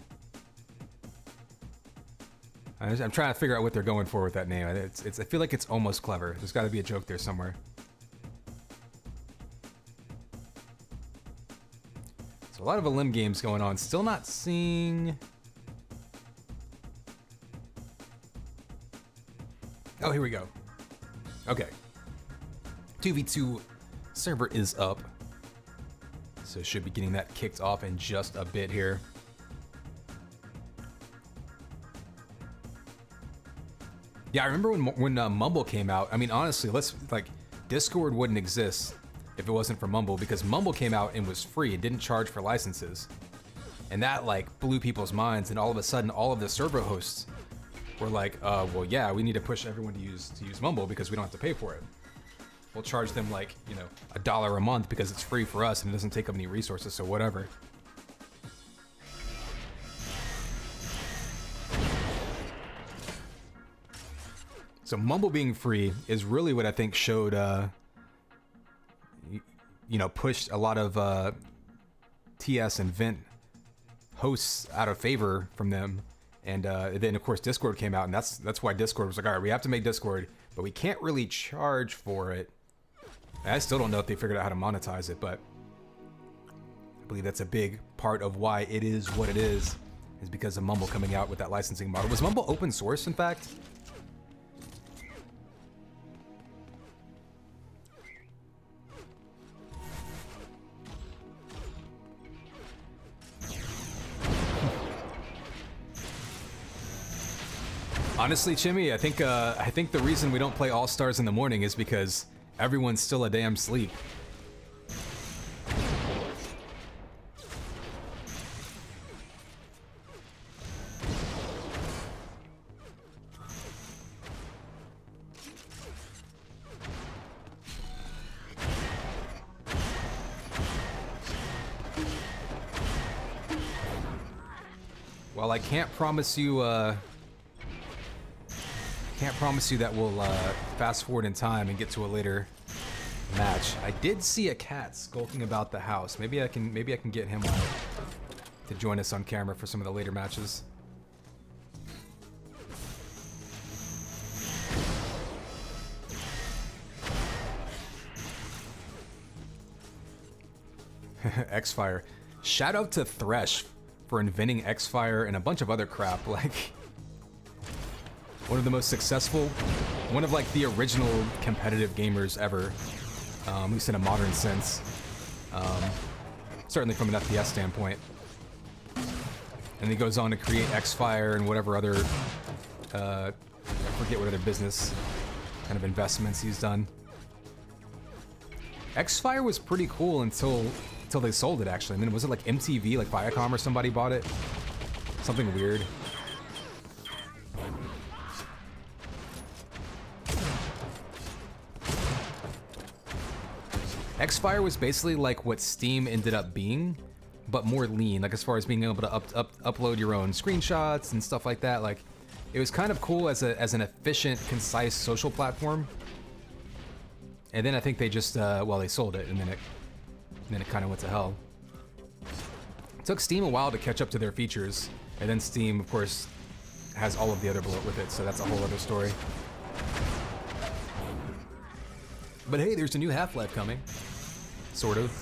I'm trying to figure out what they're going for with that name. I feel like it's almost clever. There's got to be a joke there somewhere. So a lot of Elim games going on. Still not seeing. Oh, here we go. Okay. 2v2 server is up. So should be getting that kicked off in just a bit here. Yeah, I remember when Mumble came out. I mean, honestly, Discord wouldn't exist if it wasn't for Mumble, because Mumble came out and was free and didn't charge for licenses. And that like blew people's minds, and all of a sudden all of the server hosts were like, well, yeah, we need to push everyone to use Mumble because we don't have to pay for it. We'll charge them like, you know, $1 a month because it's free for us and it doesn't take up any resources, so whatever. So Mumble being free is really what I think showed, you know, pushed a lot of TS and Vent hosts out of favor from them. And then of course Discord came out, and that's why Discord was like, all right, we have to make Discord, but we can't really charge for it. And I still don't know if they figured out how to monetize it, but I believe that's a big part of why it is what it is because of Mumble coming out with that licensing model. Was Mumble open source, in fact? Honestly, Chimmy, I think the reason we don't play All Stars in the morning is because everyone's still a damn sleep. Well, I can't promise you that we'll fast forward in time and get to a later match. I did see a cat skulking about the house. Maybe I can get him to join us on camera for some of the later matches. X-Fire. Shout out to Thresh for inventing X-Fire and a bunch of other crap. Like, one of the most successful, one of like the original competitive gamers ever, at least in a modern sense. Certainly from an FPS standpoint. And he goes on to create X-Fire and whatever other forget what other business kind of investments he's done. Xfire was pretty cool until they sold it, actually. And then was it like MTV, like Viacom or somebody bought it? Something weird. Xfire was basically like what Steam ended up being, but more lean, like as far as being able to upload your own screenshots and stuff like that. Like, it was kind of cool as an efficient, concise social platform. And then I think they just, well, they sold it, and then it kind of went to hell. It took Steam a while to catch up to their features, and then Steam, of course, has all of the other bloat with it, so that's a whole other story. But hey, there's a new Half-Life coming. Sort of.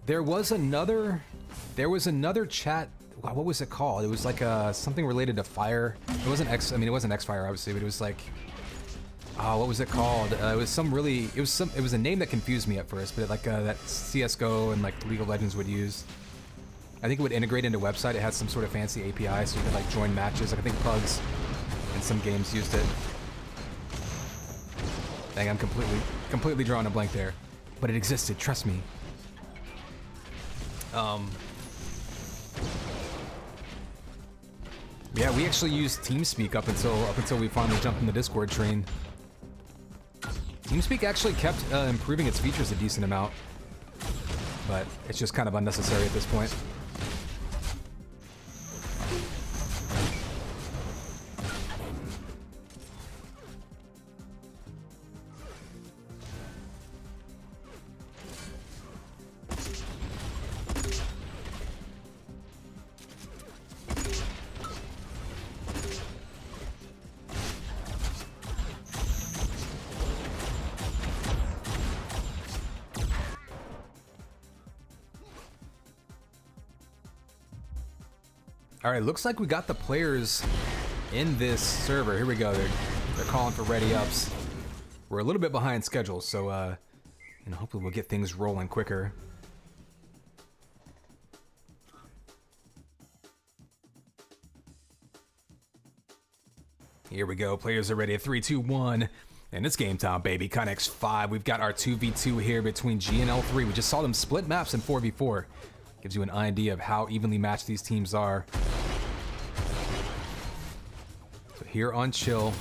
There was another chat. Wow, what was it called? It was like something related to fire. It wasn't it wasn't X-Fire, obviously, but it was like, oh, what was it called? It was a name that confused me at first, but like that CS:GO and like League of Legends would use. I think it would integrate into website. It had some sort of fancy API, so you could like join matches. Like I think Pugs and some games used it. Dang, I'm completely drawing a blank there, but it existed. Trust me. Yeah, we actually used TeamSpeak up until we finally jumped in the Discord train. TeamSpeak actually kept improving its features a decent amount, but it's just kind of unnecessary at this point. All right, looks like we got the players in this server. Here we go. They're calling for ready ups. We're a little bit behind schedule, so you know, hopefully we'll get things rolling quicker. Here we go. Players are ready. 3, 2, 1. And it's game time, baby. Connex 5. We've got our 2v2 here between G and L3. We just saw them split maps in 4v4. Gives you an idea of how evenly matched these teams are. So here on Chill,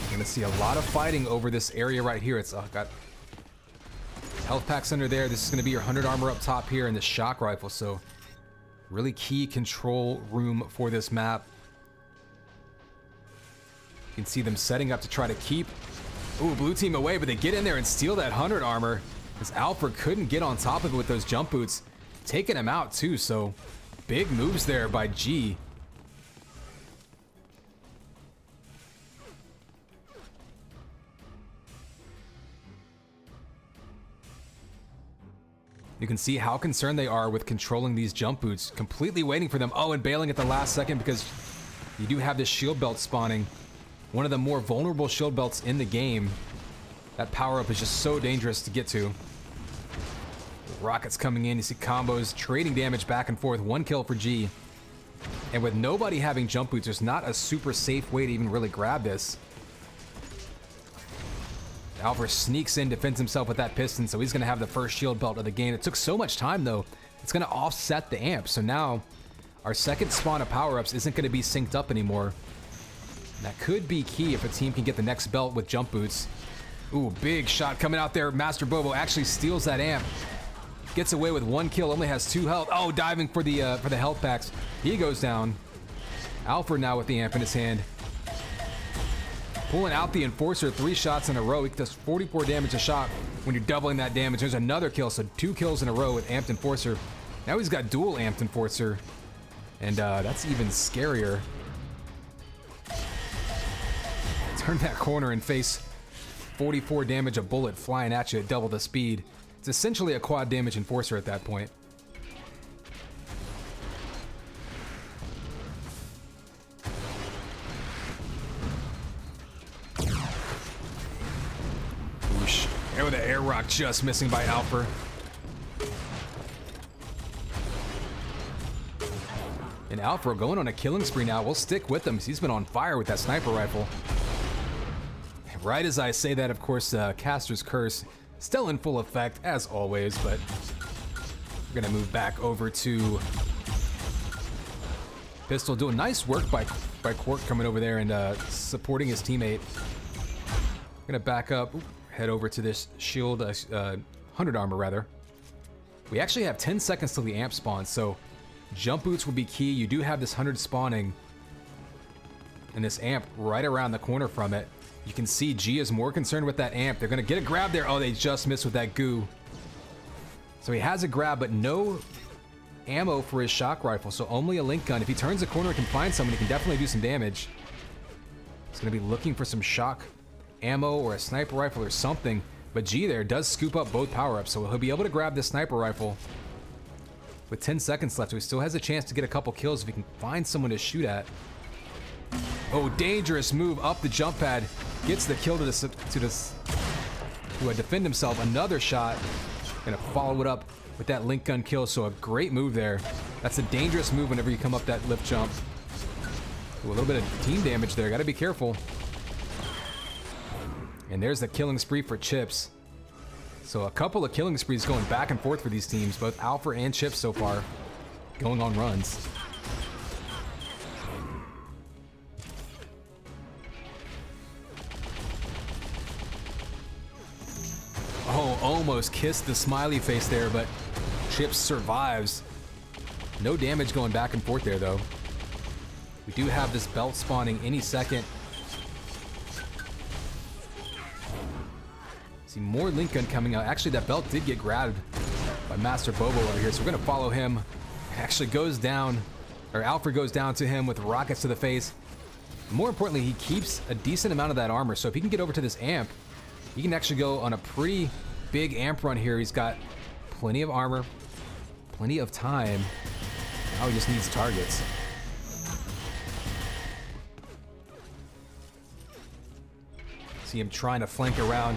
you're gonna see a lot of fighting over this area right here. It's got health packs under there. This is gonna be your 100 armor up top here and the shock rifle. So really key control room for this map. You can see them setting up to try to keep blue team away, but they get in there and steal that 100 armor. Because Alfred couldn't get on top of it with those jump boots, taking him out too, so big moves there by G. You can see how concerned they are with controlling these jump boots, completely waiting for them. Oh, and bailing at the last second because you do have this shield belt spawning. One of the more vulnerable shield belts in the game. That power-up is just so dangerous to get to. Rockets coming in, you see combos, trading damage back and forth. 1 kill for G. And with nobody having jump boots, there's not a super safe way to even really grab this. Alfred sneaks in, defends himself with that piston, so he's going to have the first shield belt of the game. It took so much time, though. It's going to offset the amp. So now, our second spawn of power-ups isn't going to be synced up anymore. And that could be key if a team can get the next belt with jump boots. Ooh, big shot coming out there. Master Bobo actually steals that amp. Gets away with 1 kill, only has 2 health. Oh, diving for the health packs. He goes down. Alfred now with the amp in his hand. Pulling out the Enforcer 3 shots in a row. He does 44 damage a shot when you're doubling that damage. There's another kill, so 2 kills in a row with amped Enforcer. Now he's got dual amped Enforcer. And that's even scarier. Turn that corner and face 44 damage a bullet flying at you at double the speed. It's essentially a quad damage Enforcer at that point. the air rock just missing by Alpha. And Alpha going on a killing spree now. We'll stick with him. He's been on fire with that sniper rifle. Right as I say that, of course, Caster's Curse still in full effect, as always, but we're going to move back over to Pistol. Doing nice work by Quark coming over there and supporting his teammate. Going to back up, head over to this shield, 100 armor, rather. We actually have 10 seconds till the amp spawns, so jump boots will be key. You do have this 100 spawning and this amp right around the corner from it. You can see G is more concerned with that amp. They're going to get a grab there. Oh, they just missed with that goo. So he has a grab, but no ammo for his shock rifle, so only a link gun. If he turns the corner and can find someone, he can definitely do some damage. He's going to be looking for some shock ammo or a sniper rifle or something, but G there does scoop up both power-ups, so he'll be able to grab the sniper rifle with 10 seconds left, so he still has a chance to get a couple kills if he can find someone to shoot at. Oh, dangerous move up the jump pad. Gets the kill to defend himself. Another shot. Gonna follow it up with that link gun kill, so a great move there. That's a dangerous move whenever you come up that lift jump. Ooh, a little bit of team damage there. Gotta be careful. And there's the killing spree for Chips. So a couple of killing sprees going back and forth for these teams, both Alpha and Chips so far, going on runs. Oh, almost kissed the smiley face there, but Chips survives. No damage going back and forth there, though. We do have this belt spawning any second. See more link gun coming out. Actually, that belt did get grabbed by Master Bobo over here, so we're going to follow him. Actually goes down, or Alfred goes down to him with rockets to the face. More importantly, he keeps a decent amount of that armor, so if he can get over to this amp, he can actually go on a pretty big amp run here. He's got plenty of armor, plenty of time. Now he just needs targets. See him trying to flank around.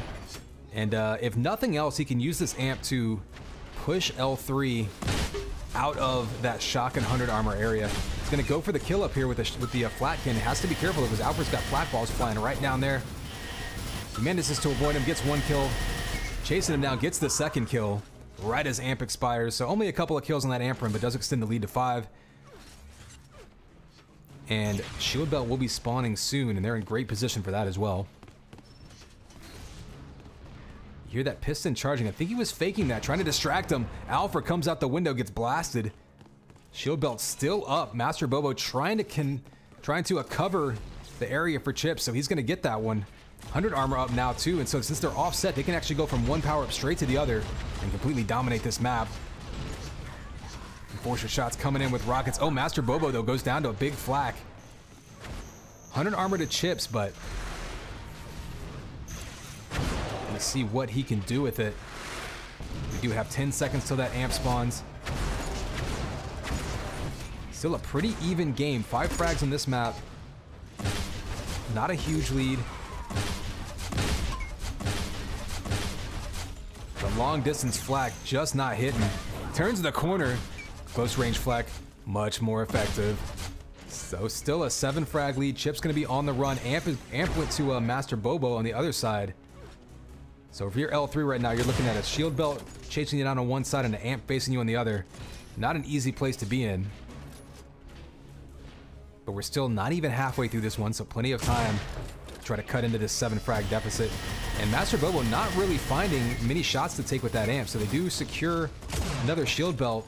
And if nothing else, he can use this amp to push L3 out of that shock and 100 armor area. He's going to go for the kill up here with the flat cannon. Has to be careful because Alfred's got flat balls flying right down there. He manages to avoid him, gets one kill. Chasing him down, gets the second kill right as amp expires. So only a couple of kills on that amp run, but does extend the lead to 5. And Shield Belt will be spawning soon, and they're in great position for that as well. You hear that piston charging. I think he was faking that, trying to distract him. Alpha comes out the window, gets blasted. Shield Belt still up. Master Bobo trying to cover the area for Chips, so he's going to get that one. 100 armor up now too, and so since they're offset, they can actually go from one power up straight to the other and completely dominate this map. Enforcer shots coming in with rockets. Oh, Master Bobo though goes down to a big flak. 100 armor to Chips, but let's see what he can do with it. We do have 10 seconds till that amp spawns. Still a pretty even game. 5 frags on this map. Not a huge lead. The long distance flak just not hitting. Turns the corner. Close range flak, much more effective. So still a 7 frag lead. Chip's gonna be on the run. Amp went to Master Bobo on the other side. So if you're L3 right now, you're looking at a Shield Belt chasing you down on one side and an amp facing you on the other. Not an easy place to be in. But we're still not even halfway through this one, so plenty of time to try to cut into this 7 frag deficit. And Master Bobo not really finding many shots to take with that amp, so they do secure another Shield Belt.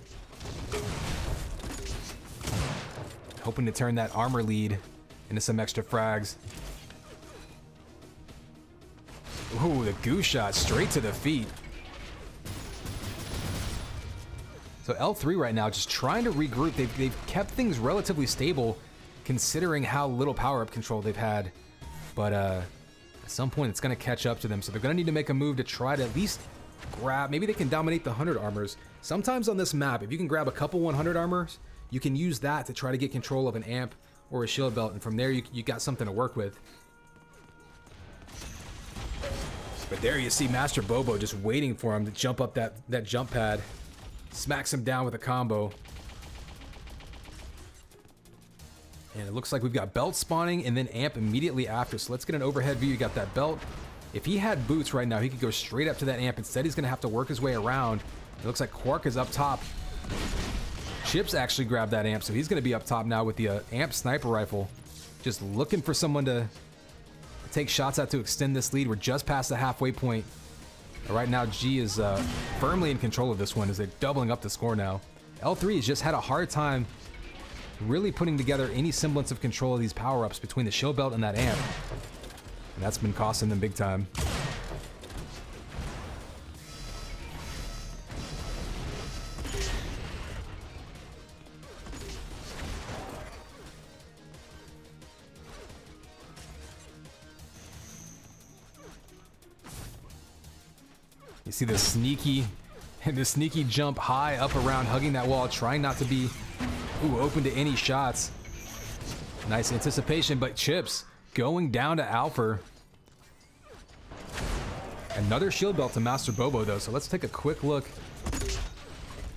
Hoping to turn that armor lead into some extra frags. Ooh, the goo shot straight to the feet. So L3 right now just trying to regroup. They've kept things relatively stable considering how little power-up control they've had. But at some point it's going to catch up to them. So they're going to need to make a move to try to at least grab. Maybe they can dominate the 100 armors. Sometimes on this map, if you can grab a couple 100 armors, you can use that to try to get control of an amp or a Shield Belt. And from there, you got something to work with. But there you see Master Bobo just waiting for him to jump up that jump pad. Smacks him down with a combo. And it looks like we've got belt spawning and then amp immediately after. So let's get an overhead view. You got that belt. If he had boots right now, he could go straight up to that amp. Instead, he's going to have to work his way around. It looks like Quark is up top. Chips actually grabbed that amp, so he's going to be up top now with the amp sniper rifle. Just looking for someone to take shots at to extend this lead. We're just past the halfway point. Right now, G is firmly in control of this one as they're doubling up the score now. L3 has just had a hard time really putting together any semblance of control of these power-ups between the shield belt and that amp. And that's been costing them big time. You see the sneaky jump high up around, hugging that wall, trying not to be open to any shots. Nice anticipation, but Chips going down to Alpha. Another shield belt to Master Bobo though, so let's take a quick look.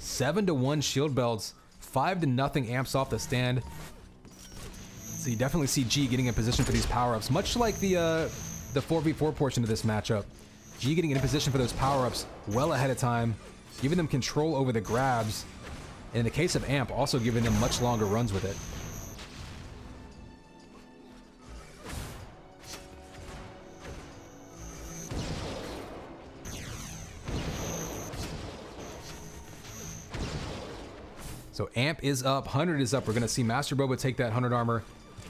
7-1 shield belts, 5-0 amps off the stand. So you definitely see G getting in position for these power-ups, much like the 4v4 portion of this matchup. G getting in position for those power-ups well ahead of time, giving them control over the grabs. And in the case of Amp, also giving them much longer runs with it. So Amp is up, 100 is up. We're going to see Master Bobo take that 100 armor.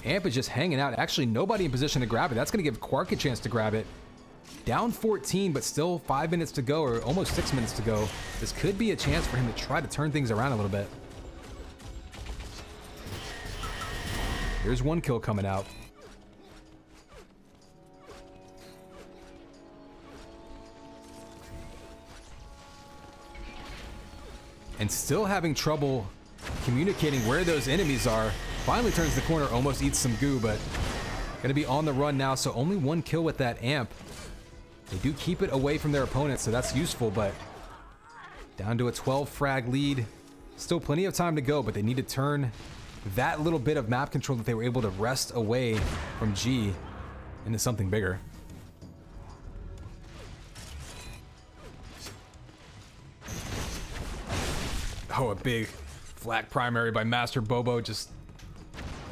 Amp is just hanging out. Actually, nobody in position to grab it. That's going to give Quark a chance to grab it. Down 14, but still 5 minutes to go, or almost 6 minutes to go. This could be a chance for him to try to turn things around a little bit. Here's one kill coming out. And still having trouble communicating where those enemies are. Finally turns the corner, almost eats some goo, but gonna be on the run now, so only one kill with that amp. They do keep it away from their opponents, so that's useful, but down to a 12 frag lead. Still plenty of time to go, but they need to turn that little bit of map control that they were able to wrest away from G into something bigger. Oh, a big flak primary by Master Bobo just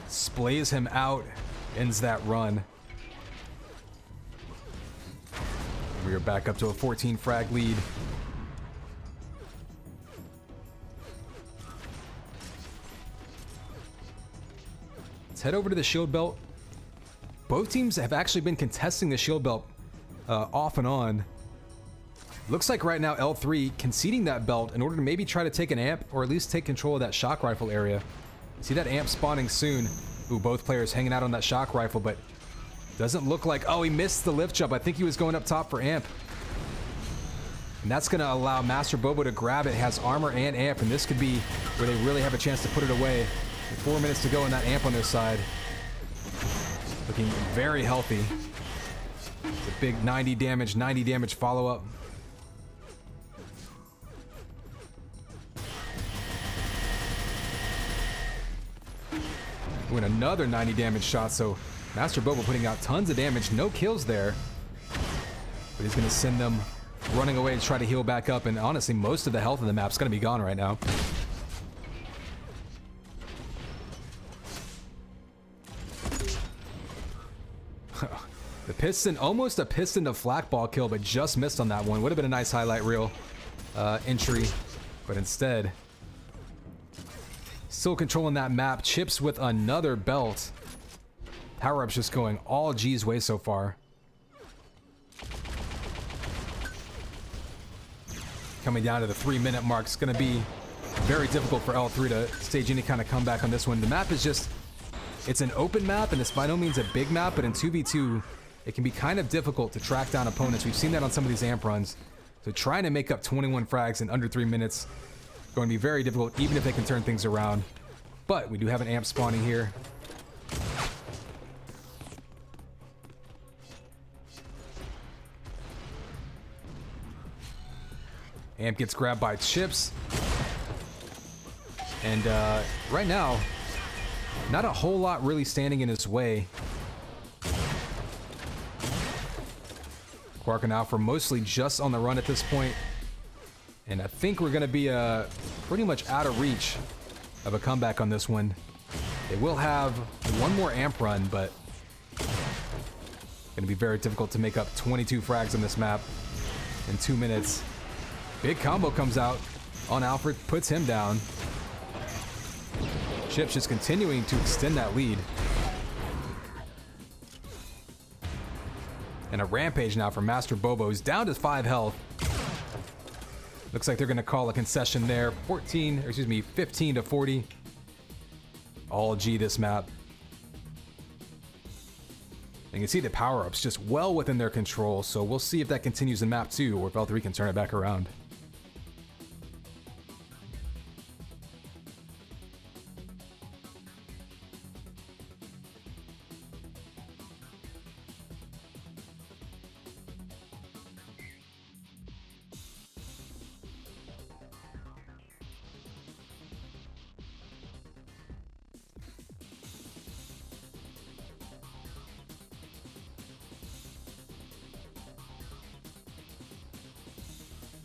splays him out, ends that run. We are back up to a 14 frag lead. Let's head over to the shield belt. Both teams have actually been contesting the shield belt off and on. Looks like right now L3 conceding that belt in order to maybe try to take an amp or at least take control of that shock rifle area. See that amp spawning soon. Ooh, both players hanging out on that shock rifle, but doesn't look like... Oh, he missed the lift jump. I think he was going up top for amp. And that's going to allow Master Bobo to grab it. It has armor and amp, and this could be where they really have a chance to put it away. 4 minutes to go in that amp on their side. Looking very healthy. It's a big 90 damage follow-up. Doing another 90 damage shot, so Master Bobo putting out tons of damage, no kills there. But he's gonna send them running away to try to heal back up, and honestly, most of the health of the map's gonna be gone right now. The piston, almost a piston to flak ball kill, but just missed on that one. Would have been a nice highlight reel entry, but instead... Still controlling that map. Chips with another belt. Power-up's just going all G's way so far. Coming down to the 3-minute mark. It's going to be very difficult for L3 to stage any kind of comeback on this one. The map is just... It's an open map, and it's by no means a big map, but in 2v2, it can be kind of difficult to track down opponents. We've seen that on some of these amp runs. So trying to make up 21 frags in under 3 minutes... Going to be very difficult, even if they can turn things around. But we do have an amp spawning here. Amp gets grabbed by Chips. And right now, not a whole lot really standing in his way. Quark and Alpha mostly just on the run at this point. And I think we're going to be pretty much out of reach of a comeback on this one. They will have one more amp run, but going to be very difficult to make up 22 frags on this map in 2 minutes. Big combo comes out on Alfred, puts him down. Chips just continuing to extend that lead. And a rampage now for Master Bobo, who's down to 5 health. Looks like they're going to call a concession there. 15 to 40. All G this map. And you can see the power-ups just well within their control, so we'll see if that continues in map 2 or if L3 can turn it back around.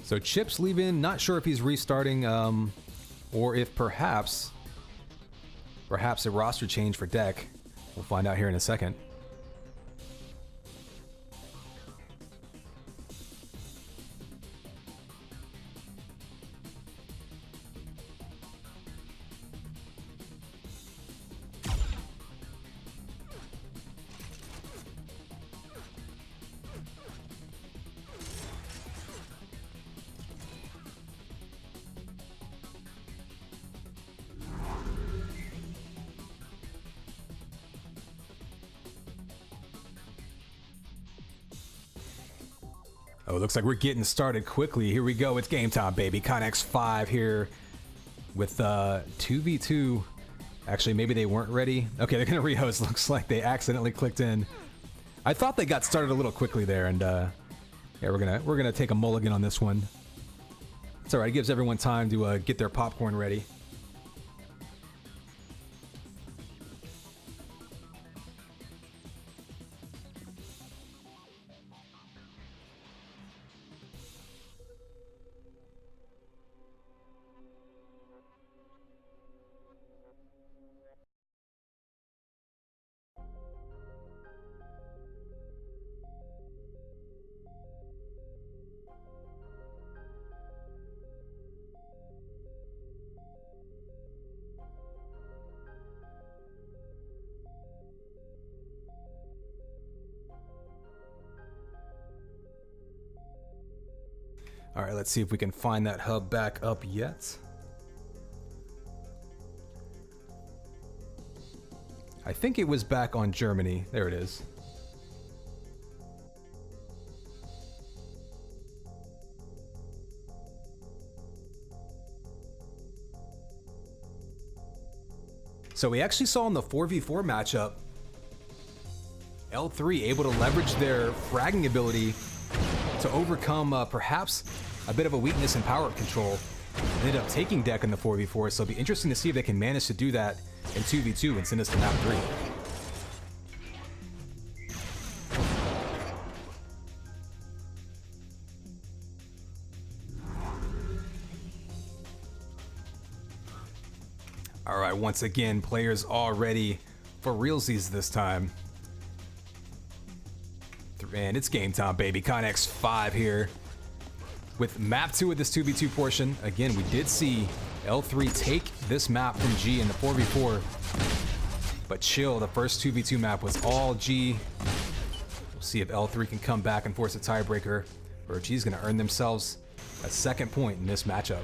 So Chips leaving, not sure if he's restarting, or if perhaps a roster change for Deck. We'll find out here in a second. Oh, looks like we're getting started quickly. Here we go. It's game time, baby. Connex 5 here with 2v2. Actually, maybe they weren't ready. Okay, they're going to rehost. Looks like they accidentally clicked in. I thought they got started a little quickly there, and yeah, we're gonna take a mulligan on this one. It's all right. It gives everyone time to get their popcorn ready. All right, let's see if we can find that hub back up yet. I think it was back on Germany. There it is. So we actually saw in the 4v4 matchup, L3 able to leverage their fragging ability to overcome perhaps a bit of a weakness in power control. They ended up taking Deck in the 4v4, so it'll be interesting to see if they can manage to do that in 2v2 and send us to map 3. All right, once again, players all ready for realsies this time. And it's game time, baby. Connex 5 here with map 2 of this 2v2 portion. Again, we did see L3 take this map from G in the 4v4, but chill, the first 2v2 map was all G. We'll see if L3 can come back and force a tiebreaker, or G's gonna earn themselves a second point in this matchup.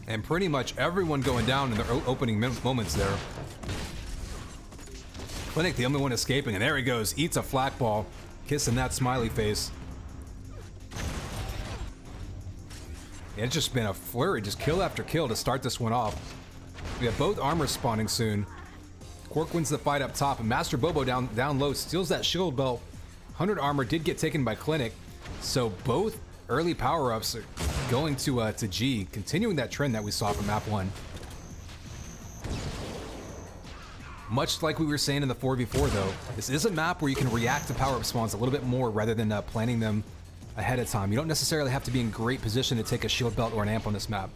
And pretty much everyone going down in their opening moments there. Clinic, the only one escaping, and there he goes, eats a flak ball. kissing that smiley face. And it's just been a flurry, just kill after kill to start this one off. We have both armors spawning soon. Quark wins the fight up top, and Master Bobo down low steals that shield belt. 100 armor did get taken by Clinic, so both early power-ups are going to G, continuing that trend that we saw from map 1. Much like we were saying in the 4v4 though, this is a map where you can react to power-up spawns a little bit more rather than planning them ahead of time. You don't necessarily have to be in great position to take a shield belt or an amp on this map.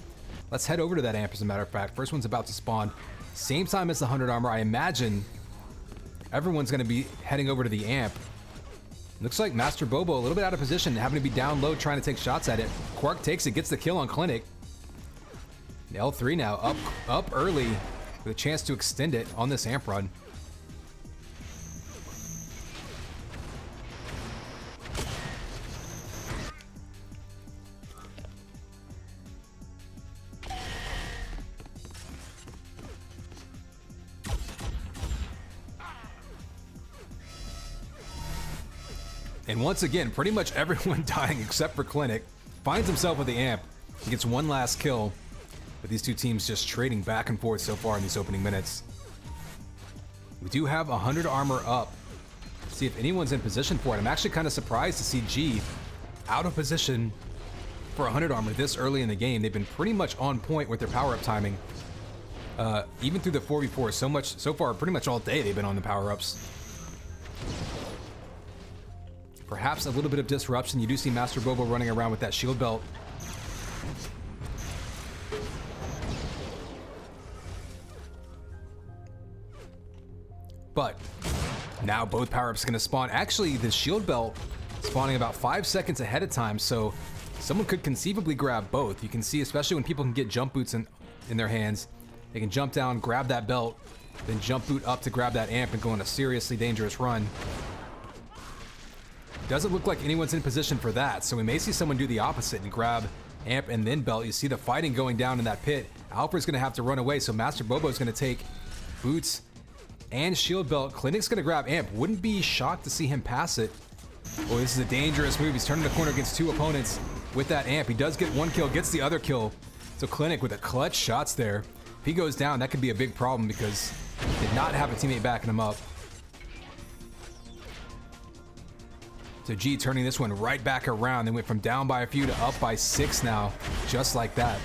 Let's head over to that amp as a matter of fact. First one's about to spawn. Same time as the 100 armor. I imagine everyone's going to be heading over to the amp. Looks like Master Bobo a little bit out of position, having to be down low trying to take shots at it. Quark takes it, gets the kill on Clinic. L3 now up early with a chance to extend it on this amp run. And once again, pretty much everyone dying except for Clinic. Finds himself with the amp. He gets one last kill. But these two teams just trading back and forth so far in these opening minutes. We do have 100 armor up. See if anyone's in position for it. I'm actually kind of surprised to see G out of position for 100 armor this early in the game. They've been pretty much on point with their power-up timing. Even through the 4v4, so far, pretty much all day they've been on the power-ups. Perhaps a little bit of disruption. You do see Master Bobo running around with that shield belt. But now both power-ups are going to spawn. Actually, the shield belt spawning about 5 seconds ahead of time, so someone could conceivably grab both. You can see, especially when people can get jump boots in their hands, they can jump down, grab that belt, then jump boot up to grab that amp and go on a seriously dangerous run. Doesn't look like anyone's in position for that, so we may see someone do the opposite and grab amp and then belt. You see the fighting going down in that pit. Alfred's going to have to run away, so Master Bobo's going to take boots and shield belt. Clinic's going to grab amp. Wouldn't be shocked to see him pass it. Boy, this is a dangerous move. He's turning the corner against two opponents with that amp. He does get one kill, gets the other kill. So Clinic with a clutch shots there. If he goes down, that could be a big problem because he did not have a teammate backing him up. So G turning this one right back around. They went from down by a few to up by 6 now, just like that.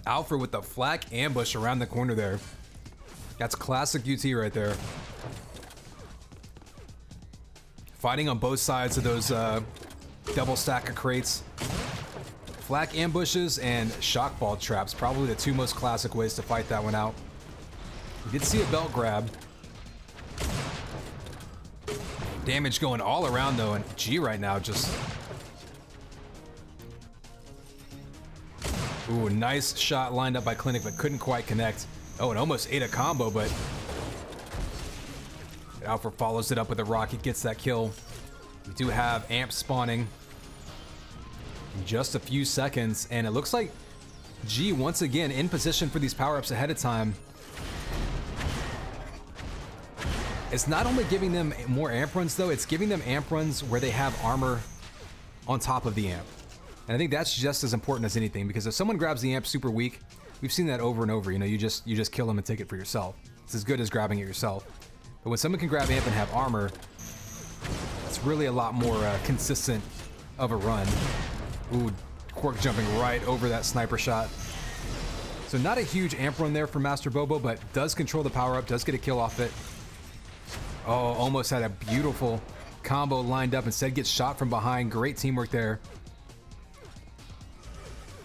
Alfred with the flak ambush around the corner there. That's classic UT right there. Fighting on both sides of those double stack of crates. Flak ambushes and shock ball traps, probably the two most classic ways to fight that one out. We did see a belt grab. Damage going all around though, and G right now just... Ooh, nice shot lined up by Clinic, but couldn't quite connect. Oh, and almost ate a combo, but Alfred follows it up with a rocket, gets that kill. We do have amp spawning in just a few seconds, and it looks like G once again in position for these power-ups ahead of time. It's not only giving them more amp runs though, it's giving them amp runs where they have armor on top of the amp. And I think that's just as important as anything, because if someone grabs the amp super weak, we've seen that over and over, you know, you just kill them and take it for yourself. It's as good as grabbing it yourself. But when someone can grab amp and have armor, it's really a lot more consistent of a run. Ooh, Quark jumping right over that sniper shot. So not a huge amp run there for Master Bobo, but does control the power up, does get a kill off it. Oh, almost had a beautiful combo lined up, instead gets shot from behind. Great teamwork there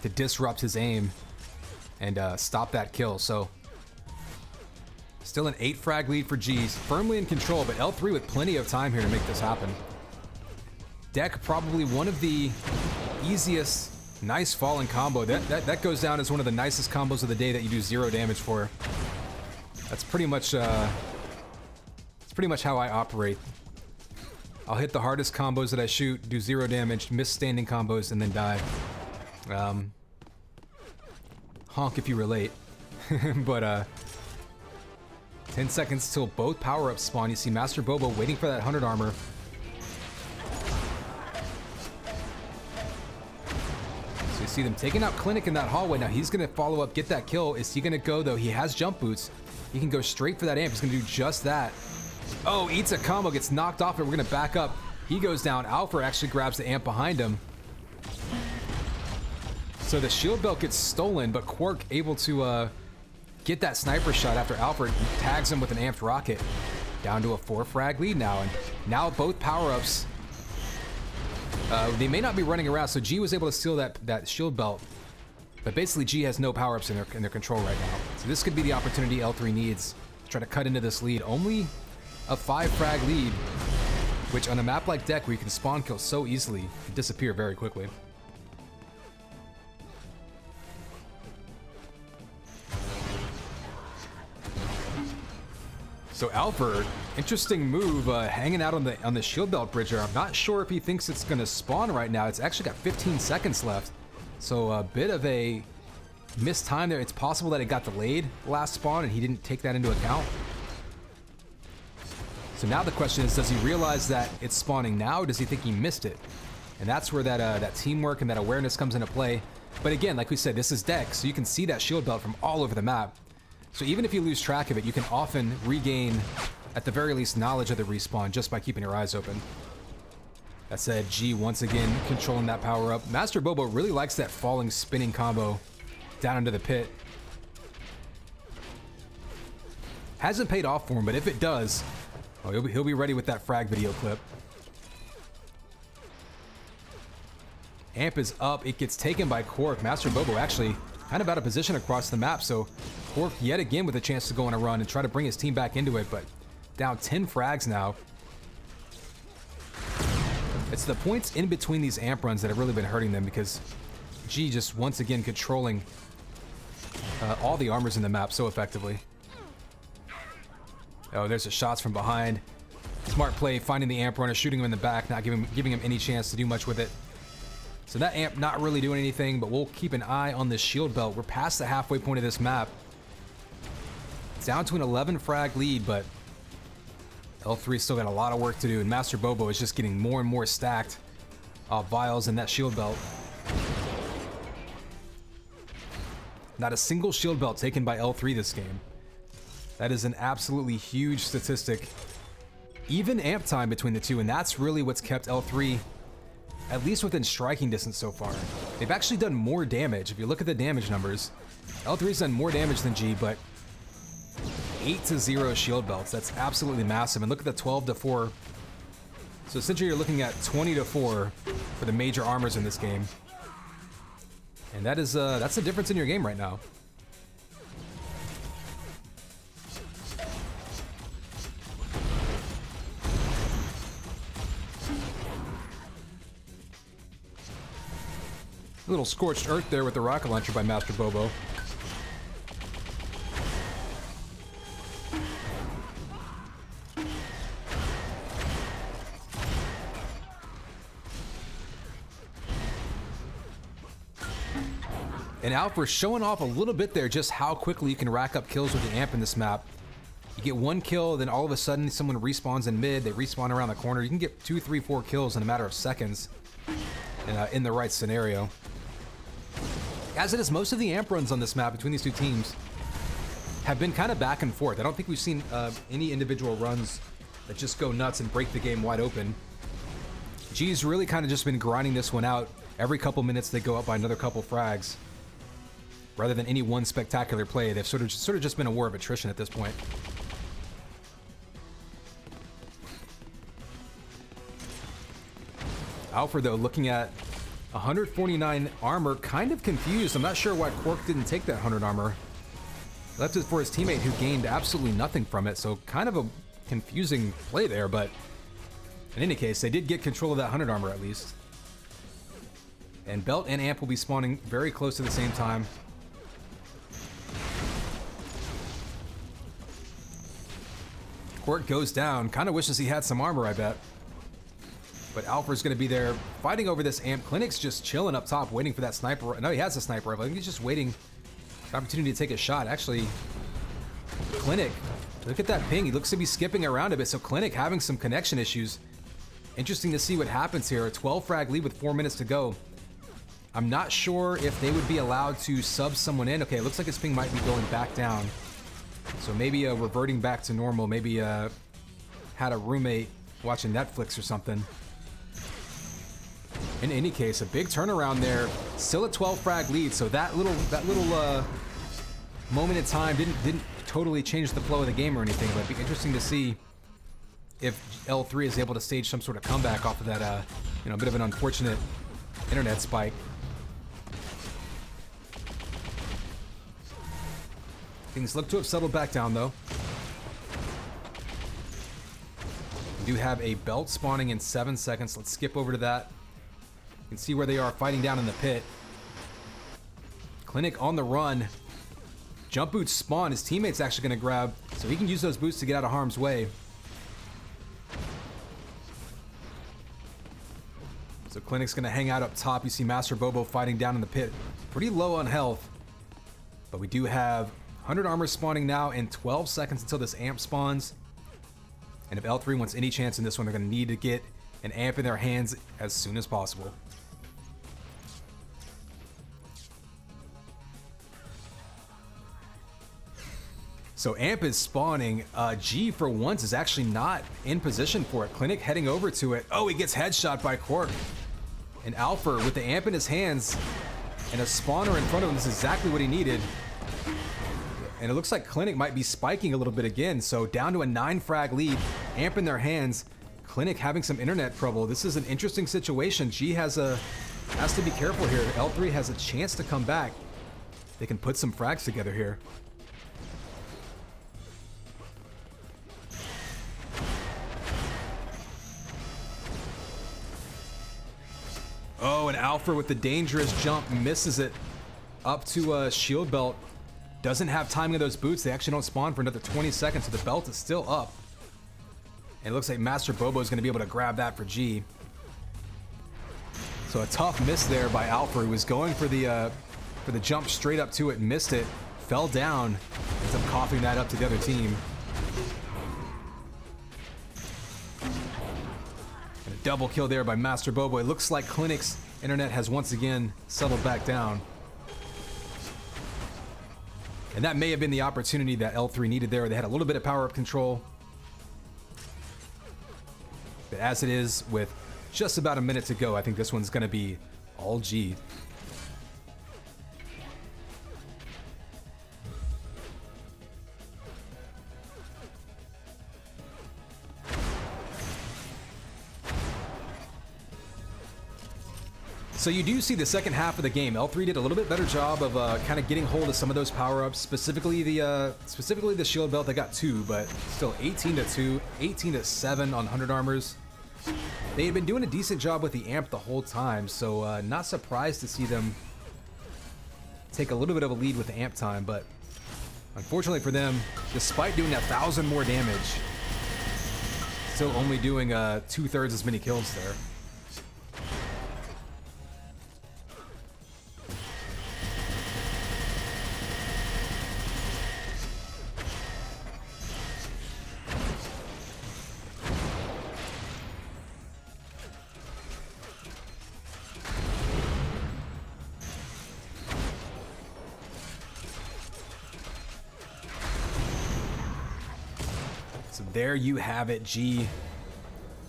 to disrupt his aim and stop that kill. So still an 8 frag lead for G, firmly in control, but L3 with plenty of time here to make this happen. Deck probably one of the easiest, nice falling combo. That goes down as one of the nicest combos of the day that you do 0 damage for. That's pretty much pretty much how I operate. I'll hit the hardest combos that I shoot, do 0 damage, miss standing combos, and then die. Honk if you relate. But 10 seconds till both power-ups spawn. You see Master Bobo waiting for that 100 armor. So you see them taking out Clinic in that hallway. Now he's going to follow up, get that kill. Is he going to go, though? He has jump boots. He can go straight for that amp. He's going to do just that. Oh, eats a combo, gets knocked off, and we're going to back up. He goes down. Alpha actually grabs the amp behind him. So the shield belt gets stolen, but Quark able to get that sniper shot after Alfred tags him with an amped rocket. Down to a 4-frag lead now, and now both power-ups. They may not be running around, so G was able to steal that shield belt, but basically G has no power-ups in their control right now. So this could be the opportunity L3 needs to try to cut into this lead. Only a 5-frag lead, which on a map like Deck, where you can spawn kill so easily, can disappear very quickly. So Alfred, interesting move, hanging out on the shield belt bridge there. I'm not sure if he thinks it's going to spawn right now. It's actually got 15 seconds left, so a bit of a missed time there. It's possible that it got delayed last spawn and he didn't take that into account. So now the question is, does he realize that it's spawning now, or does he think he missed it? And that's where that teamwork and that awareness comes into play. But again, like we said, this is Deck, so you can see that shield belt from all over the map. So even if you lose track of it, you can often regain, at the very least, knowledge of the respawn just by keeping your eyes open. That said, G once again controlling that power up. Master Bobo really likes that falling spinning combo down into the pit. Hasn't paid off for him, but if it does, oh, he'll be ready with that frag video clip. Amp is up. It gets taken by Quark. Master Bobo actually kind of out of position across the map, so Quark yet again with a chance to go on a run and try to bring his team back into it, but down 10 frags now. It's the points in between these amp runs that have really been hurting them, because G just once again controlling all the armors in the map so effectively. Oh, there's the shots from behind. Smart play, finding the amp runner, shooting him in the back, not giving him any chance to do much with it. So that amp not really doing anything, but we'll keep an eye on this shield belt. We're past the halfway point of this map. It's down to an 11 frag lead, but L3 still got a lot of work to do, and Master Bobo is just getting more and more stacked off vials in that shield belt. Not a single shield belt taken by L3 this game. That is an absolutely huge statistic. Even amp time between the two, and that's really what's kept L3 at least within striking distance so far. They've actually done more damage. If you look at the damage numbers, L3's done more damage than G, but 8-0 shield belts. That's absolutely massive. And look at the 12-4. So essentially you're looking at 20-4 for the major armors in this game. And that is that's the difference in your game right now. A little scorched earth there with the rocket launcher by Master Bobo. And Alpha showing off a little bit there just how quickly you can rack up kills with the amp in this map. You get one kill, then all of a sudden someone respawns in mid, they respawn around the corner. You can get 2, 3, 4 kills in a matter of seconds in the right scenario. As it is, most of the amp runs on this map between these two teams have been kind of back and forth. I don't think we've seen any individual runs that just go nuts and break the game wide open. G's really kind of just been grinding this one out. Every couple minutes they go up by another couple frags. Rather than any one spectacular play, they've sort of just been a war of attrition at this point. Alfred, though, looking at 149 armor, kind of confused. I'm not sure why Quark didn't take that 100 armor. Left it for his teammate, who gained absolutely nothing from it, so kind of a confusing play there, but in any case, they did get control of that 100 armor at least. And Belt and Amp will be spawning very close to the same time. Court goes down. Kind of wishes he had some armor, I bet. But Alpha's going to be there fighting over this amp. Clinic's just chilling up top, waiting for that sniper. No, he has a sniper rifle. I think he's just waiting for an opportunity to take a shot. Actually, Clinic, look at that ping. He looks to be skipping around a bit. So Clinic having some connection issues. Interesting to see what happens here. A 12 frag lead with 4 minutes to go. I'm not sure if they would be allowed to sub someone in. Okay, it looks like his ping might be going back down. So maybe reverting back to normal. Maybe had a roommate watching Netflix or something. In any case, a big turnaround there. Still a 12 frag lead. So that little moment in time didn't totally change the flow of the game or anything. But it'd be interesting to see if L3 is able to stage some sort of comeback off of that, a bit of an unfortunate internet spike. Things look to have settled back down, though. We do have a belt spawning in 7 seconds. Let's skip over to that. You can see where they are fighting down in the pit. Clinic on the run. Jump boots spawn. His teammate's actually going to grab, so he can use those boots to get out of harm's way. So Clinic's going to hang out up top. You see Master Bobo fighting down in the pit. Pretty low on health. But we do have 100 armor spawning now in 12 seconds until this amp spawns. And if L3 wants any chance in this one, they're going to need to get an amp in their hands as soon as possible. So amp is spawning. G for once is actually not in position for it. Clinic heading over to it. Oh, he gets headshot by Quark. And Alpha with the amp in his hands and a spawner in front of him. This is exactly what he needed. And it looks like Clinic might be spiking a little bit again. So down to a 9 frag lead. Amp in their hands. Clinic having some internet trouble. This is an interesting situation. G has to be careful here. L3 has a chance to come back. They can put some frags together here. Oh, and Alpha with the dangerous jump misses it up to a shield belt. Doesn't have timing of those boots. They actually don't spawn for another 20 seconds, so the belt is still up. And it looks like Master Bobo is going to be able to grab that for G. So a tough miss there by Alpha, who was going for the jump straight up to it, missed it, fell down, ends up coughing that up to the other team. Double kill there by Master Bobo. It looks like Clinic's internet has once again settled back down. And that may have been the opportunity that L3 needed there. They had a little bit of power-up control. But as it is, with just about a minute to go, I think this one's going to be all G. So you do see the second half of the game. L3 did a little bit better job of kind of getting hold of some of those power-ups, specifically the shield belt. They got 2, but still 18-2, 18-7 on 100 armors. They had been doing a decent job with the amp the whole time, so not surprised to see them take a little bit of a lead with the amp time, but unfortunately for them, despite doing 1,000 more damage, still only doing 2/3 as many kills there. So there you have it, G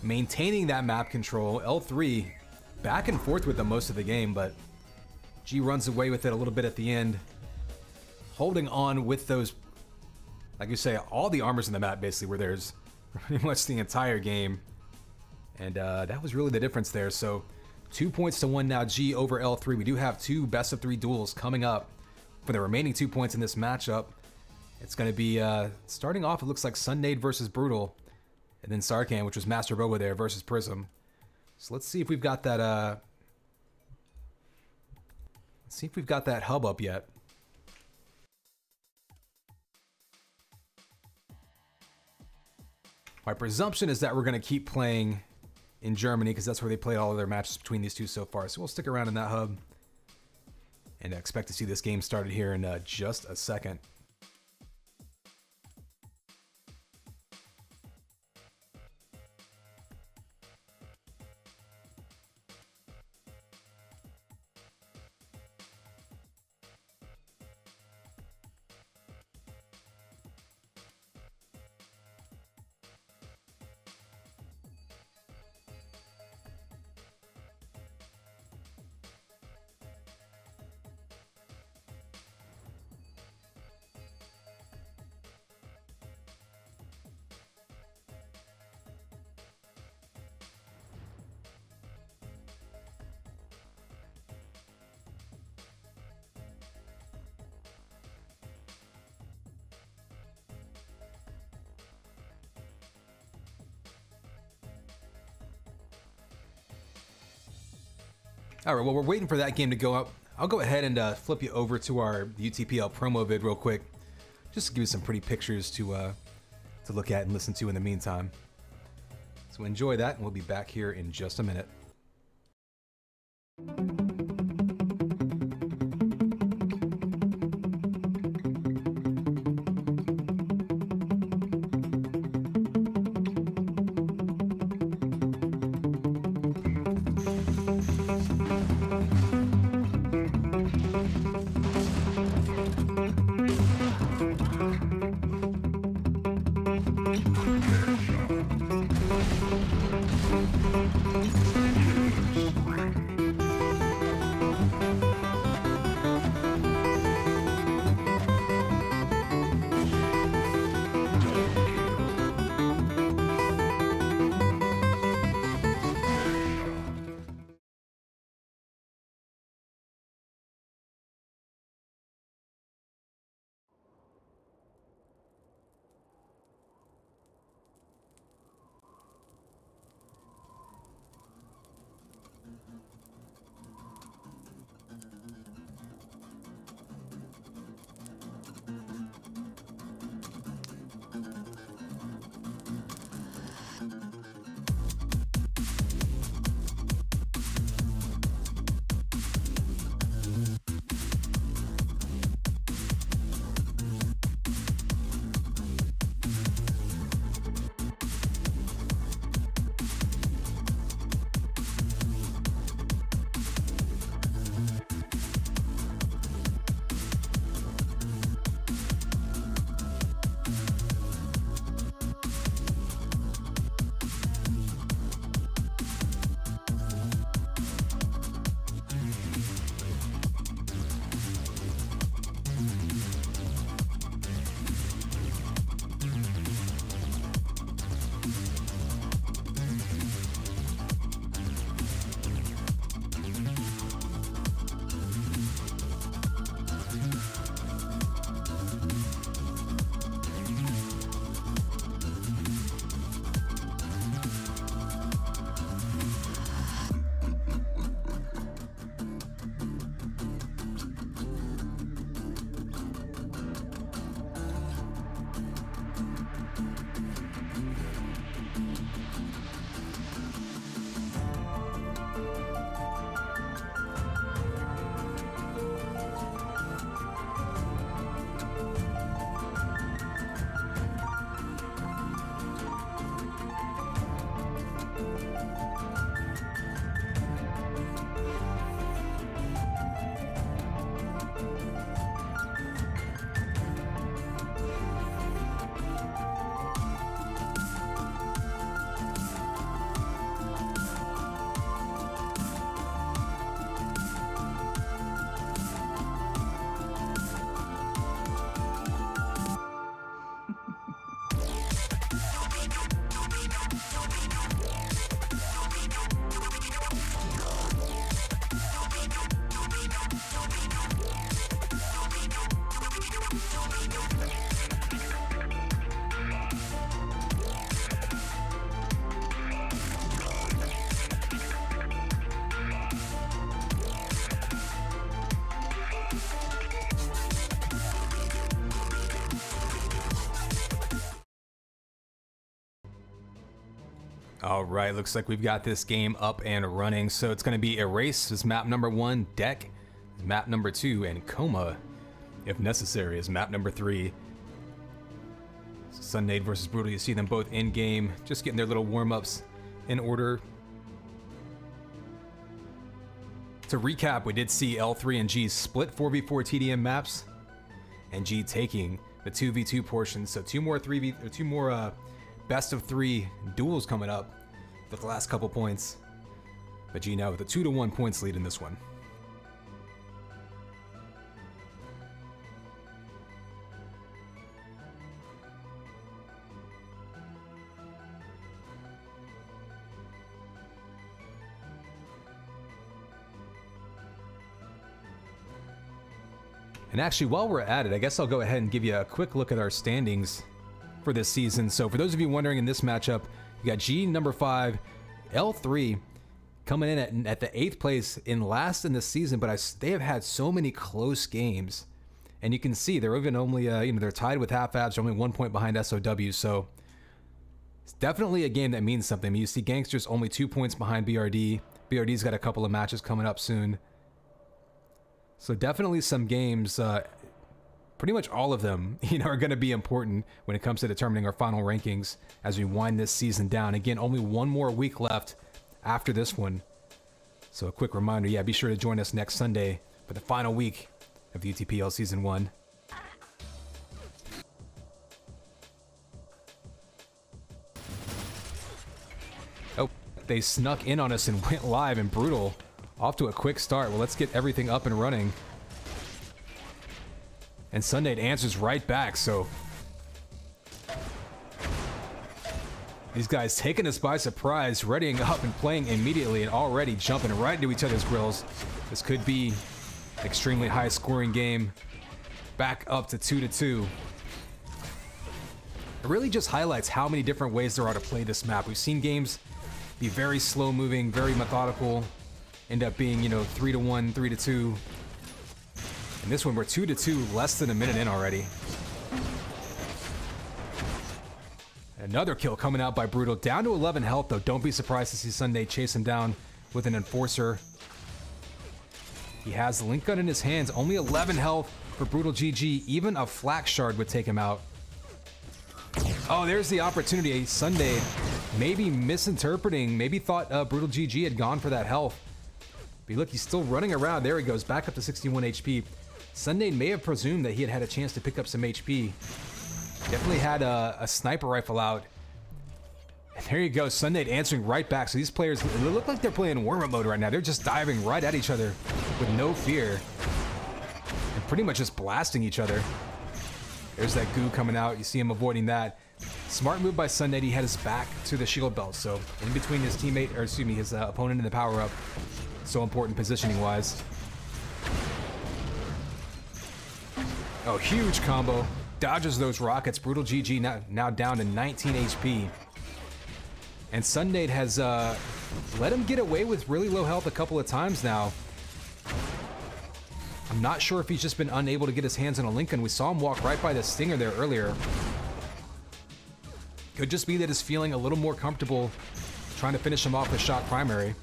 maintaining that map control. L3 back and forth with them most of the game, but G runs away with it a little bit at the end, holding on with those, like you say, all the armors in the map basically were theirs pretty much the entire game. And that was really the difference there. So 2 points to 1 now, G over L3. We do have 2 best-of-3 duels coming up for the remaining 2 points in this matchup. It's going to be, starting off, it looks like Sunnade versus Brutal, and then Sarkhan, which was Master Boba there, versus Prism. So let's see if we've got that, hub up yet. My presumption is that we're going to keep playing in Germany because that's where they played all of their matches between these two so far. So we'll stick around in that hub and expect to see this game started here in just a second. All right, well, we're waiting for that game to go up. I'll go ahead and flip you over to our UTPL promo vid real quick, just to give you some pretty pictures to look at and listen to in the meantime. So enjoy that, and we'll be back here in just a minute. All right, looks like we've got this game up and running. So it's going to be Erase is map number 1, Deck is map number 2, and Coma, if necessary, is map number 3. Sunday versus Brutal, you see them both in game, just getting their little warm-ups in order. To recap, we did see L3 and G split 4v4 TDM maps, and G taking the 2v2 portion. So two more best of 3 duels coming up with the last couple points. But G now with a 2-1 points lead in this one. And actually, while we're at it, I guess I'll go ahead and give you a quick look at our standings for this season. So for those of you wondering, in this matchup, you got G number 5, L3 coming in at the 8th place in last in the season, but they have had so many close games. And you can see they're even only, they're tied with Half Abs, they're only 1 point behind SOW. So it's definitely a game that means something. You see Gangsters only 2 points behind BRD. BRD's got a couple of matches coming up soon. So definitely some games, pretty much all of them, are going to be important when it comes to determining our final rankings as we wind this season down. Again, only 1 more week left after this one. So a quick reminder, yeah, be sure to join us next Sunday for the final week of the UTPL Season 1. Oh, they snuck in on us and went live, and Brutal off to a quick start. Well, let's get everything up and running. And Sunday answers right back, so these guys taking us by surprise, readying up and playing immediately, and already jumping right into each other's grills. This could be an extremely high scoring game. Back up to 2-2. It really just highlights how many different ways there are to play this map. We've seen games be very slow moving, very methodical, end up being, 3-1, 3-2. And this one, we're 2-2, less than a minute in already. Another kill coming out by Brutal. Down to 11 health, though. Don't be surprised to see Sunday chase him down with an Enforcer. He has the Link Gun in his hands. Only 11 health for Brutal GG. Even a Flak Shard would take him out. Oh, there's the opportunity. Sunday maybe misinterpreting. Maybe thought Brutal GG had gone for that health. But look, he's still running around. There he goes, back up to 61 HP. Sunday may have presumed that he had a chance to pick up some HP. Definitely had a sniper rifle out. And there you go, Sunday answering right back. So these players, they look like they're playing warm-up mode right now. They're just diving right at each other with no fear. And pretty much just blasting each other. There's that goo coming out. You see him avoiding that. Smart move by Sunday. He had his back to the shield belt. So in between his teammate, or excuse me, his opponent and the power-up. So important positioning-wise. Oh, huge combo. Dodges those rockets. Brutal GG now down to 19 HP. And Sunday has let him get away with really low health a couple of times now. I'm not sure if he's just been unable to get his hands on a Lincoln. We saw him walk right by the Stinger there earlier. Could just be that he's feeling a little more comfortable trying to finish him off with Shock Primary.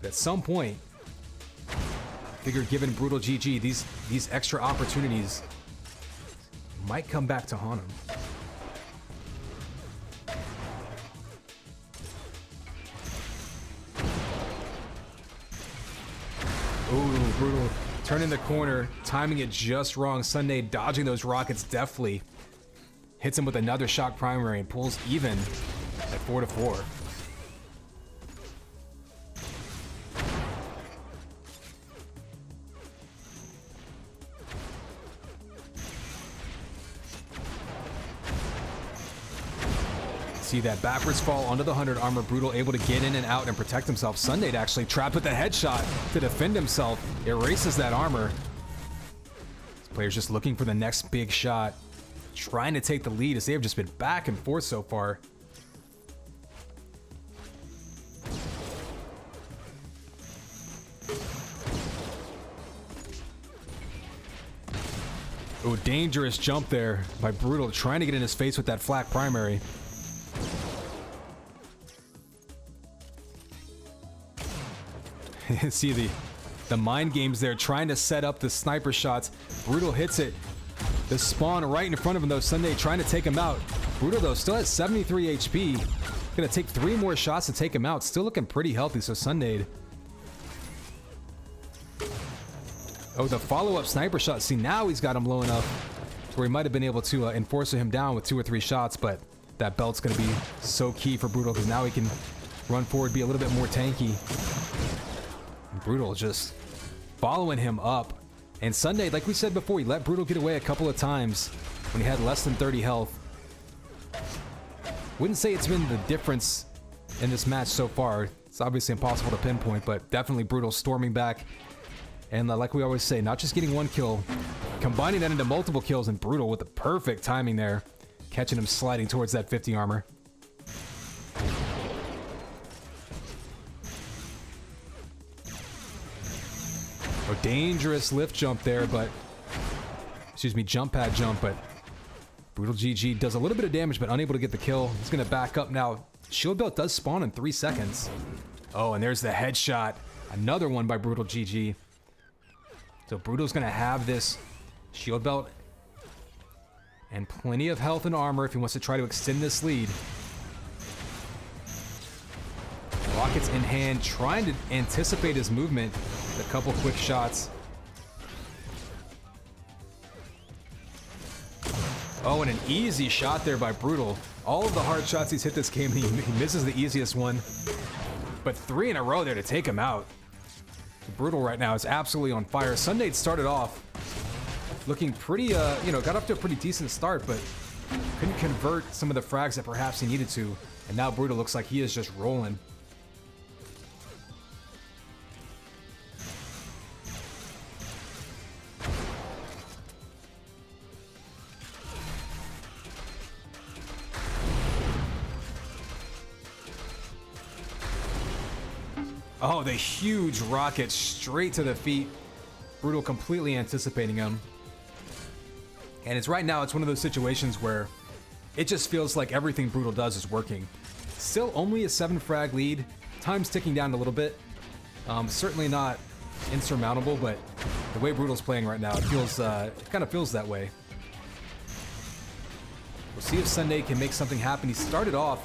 But at some point, I figure given Brutal GG, these extra opportunities might come back to haunt him. Ooh, Brutal turning the corner, timing it just wrong. Sunday dodging those rockets deftly. Hits him with another Shock Primary and pulls even at 4-4. See that backwards fall onto the 100 armor. Brutal able to get in and out and protect himself. Sunday actually trapped with a headshot to defend himself. Erases that armor. This player's just looking for the next big shot. Trying to take the lead as they have just been back and forth so far. Oh, dangerous jump there by Brutal, trying to get in his face with that Flak Primary. See the mind games there, trying to set up the sniper shots. Brutal hits it. The spawn right in front of him, though. Sunday trying to take him out. Brutal, though, still has 73 HP. Gonna take 3 more shots to take him out. Still looking pretty healthy, so Sunday. Oh, the follow-up sniper shot. See, now he's got him low enough to where he might have been able to enforce him down with 2 or 3 shots, but that belt's gonna be so key for Brutal because now he can run forward, be a little bit more tanky. Brutal just following him up. And Sunday, like we said before, he let Brutal get away a couple of times when he had less than 30 health. Wouldn't say it's been the difference in this match so far. It's obviously impossible to pinpoint, but definitely Brutal storming back. And like we always say, not just getting 1 kill, combining that into multiple kills, and Brutal with the perfect timing there, catching him sliding towards that 50 armor. A dangerous lift jump there, but excuse me, jump pad jump, but Brutal GG does a little bit of damage, but unable to get the kill. He's gonna back up now. Shield belt does spawn in 3 seconds. Oh, and there's the headshot. Another one by Brutal GG. So Brutal's gonna have this shield belt and plenty of health and armor if he wants to try to extend this lead. Rockets in hand, trying to anticipate his movement. A couple quick shots. Oh, and an easy shot there by Brutal. All of the hard shots he's hit this game, he misses the easiest one. But 3 in a row there to take him out. Brutal right now is absolutely on fire. Sunday started off looking pretty, you know, got up to a pretty decent start, but couldn't convert some of the frags that perhaps he needed to. And now Brutal looks like he is just rolling. Oh, the huge rocket straight to the feet. Brutal completely anticipating him. And it's right now, it's one of those situations where it just feels like everything Brutal does is working. Still only a 7 frag lead. Time's ticking down a little bit. Certainly not insurmountable, but the way Brutal's playing right now, it feels, it kind of feels that way. We'll see if Sunday can make something happen. He started off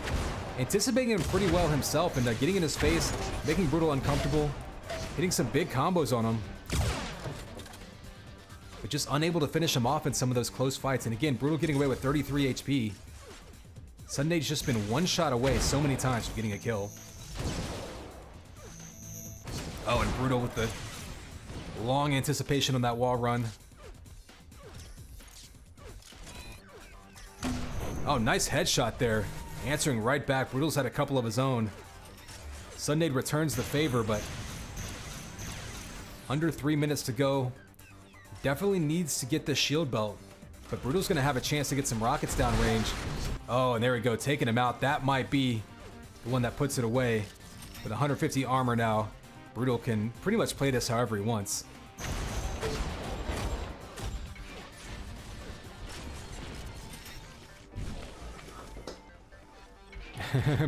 anticipating him pretty well himself and getting in his face, making Brutal uncomfortable, hitting some big combos on him, but just unable to finish him off in some of those close fights. And again, Brutal getting away with 33 HP. Sunday's just been 1 shot away so many times from getting a kill. Oh, and Brutal with the long anticipation on that wall run. Oh, nice headshot there. Answering right back. Brutal's had a couple of his own. Sunday returns the favor, but under 3 minutes to go. Definitely needs to get the shield belt, but Brutal's gonna have a chance to get some rockets down range. Oh, and there we go, taking him out. That might be the one that puts it away. With 150 armor now, Brutal can pretty much play this however he wants.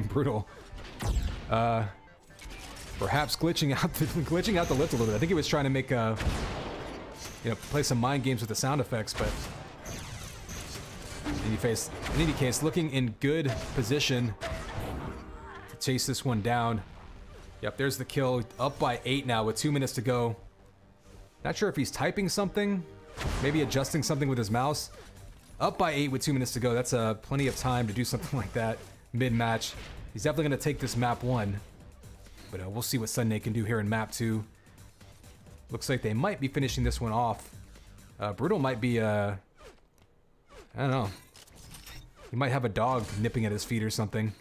Brutal. Perhaps glitching out the lift a little bit. I think he was trying to make play some mind games with the sound effects, but in any case, looking in good position to chase this one down. Yep, there's the kill. Up by 8 now with 2 minutes to go. Not sure if he's typing something, maybe adjusting something with his mouse. Up by 8 with 2 minutes to go. That's plenty of time to do something like that mid-match. He's definitely going to take this map 1, but we'll see what Sunday can do here in map 2. Looks like they might be finishing this one off. Brutal might be, I don't know. He might have a dog nipping at his feet or something.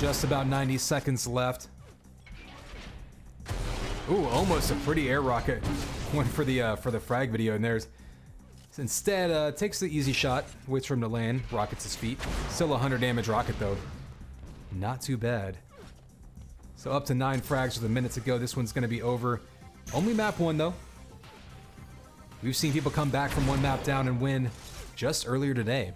Just about 90 seconds left. Ooh, almost a pretty air rocket. One for the frag video, and there's Instead, takes the easy shot, waits for him to land, rockets his feet. Still 100 damage rocket though. Not too bad. So up to 9 frags with a minute to go. This one's going to be over. Only map 1 though. We've seen people come back from 1 map down and win just earlier today.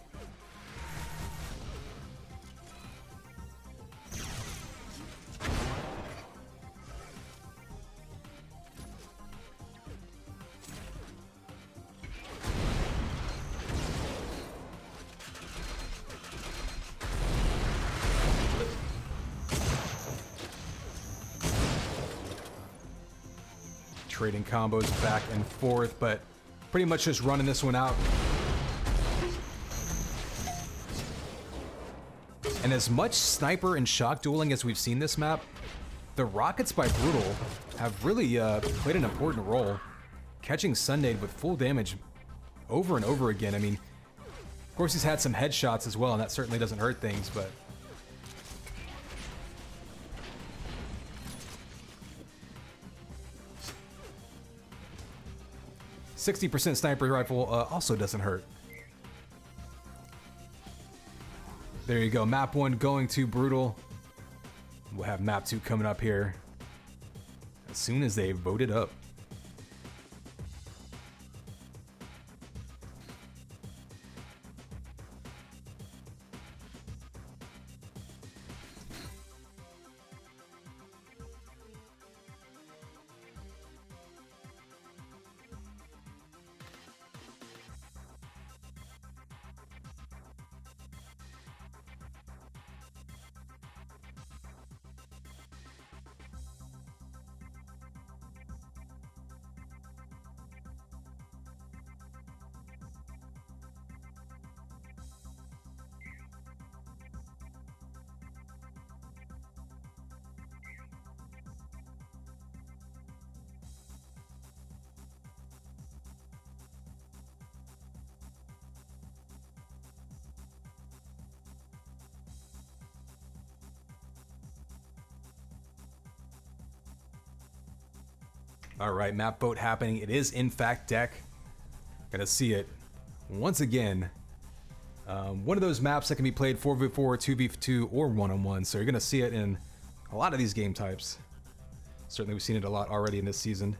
Trading combos back and forth, but pretty much just running this one out. And as much sniper and shock dueling as we've seen this map, the rockets by Brutal have really played an important role, catching Sunday with full damage over and over again. I mean, of course he's had some headshots as well, and that certainly doesn't hurt things, but 60% sniper rifle also doesn't hurt. There you go, map 1 going to Brutal. We'll have map 2 coming up here as soon as they vote it up. All right, map vote happening. It is in fact deck. Gonna see it once again. One of those maps that can be played 4v4, 2v2, or 1-on-1. So you're gonna see it in a lot of these game types. Certainly we've seen it a lot already in this season.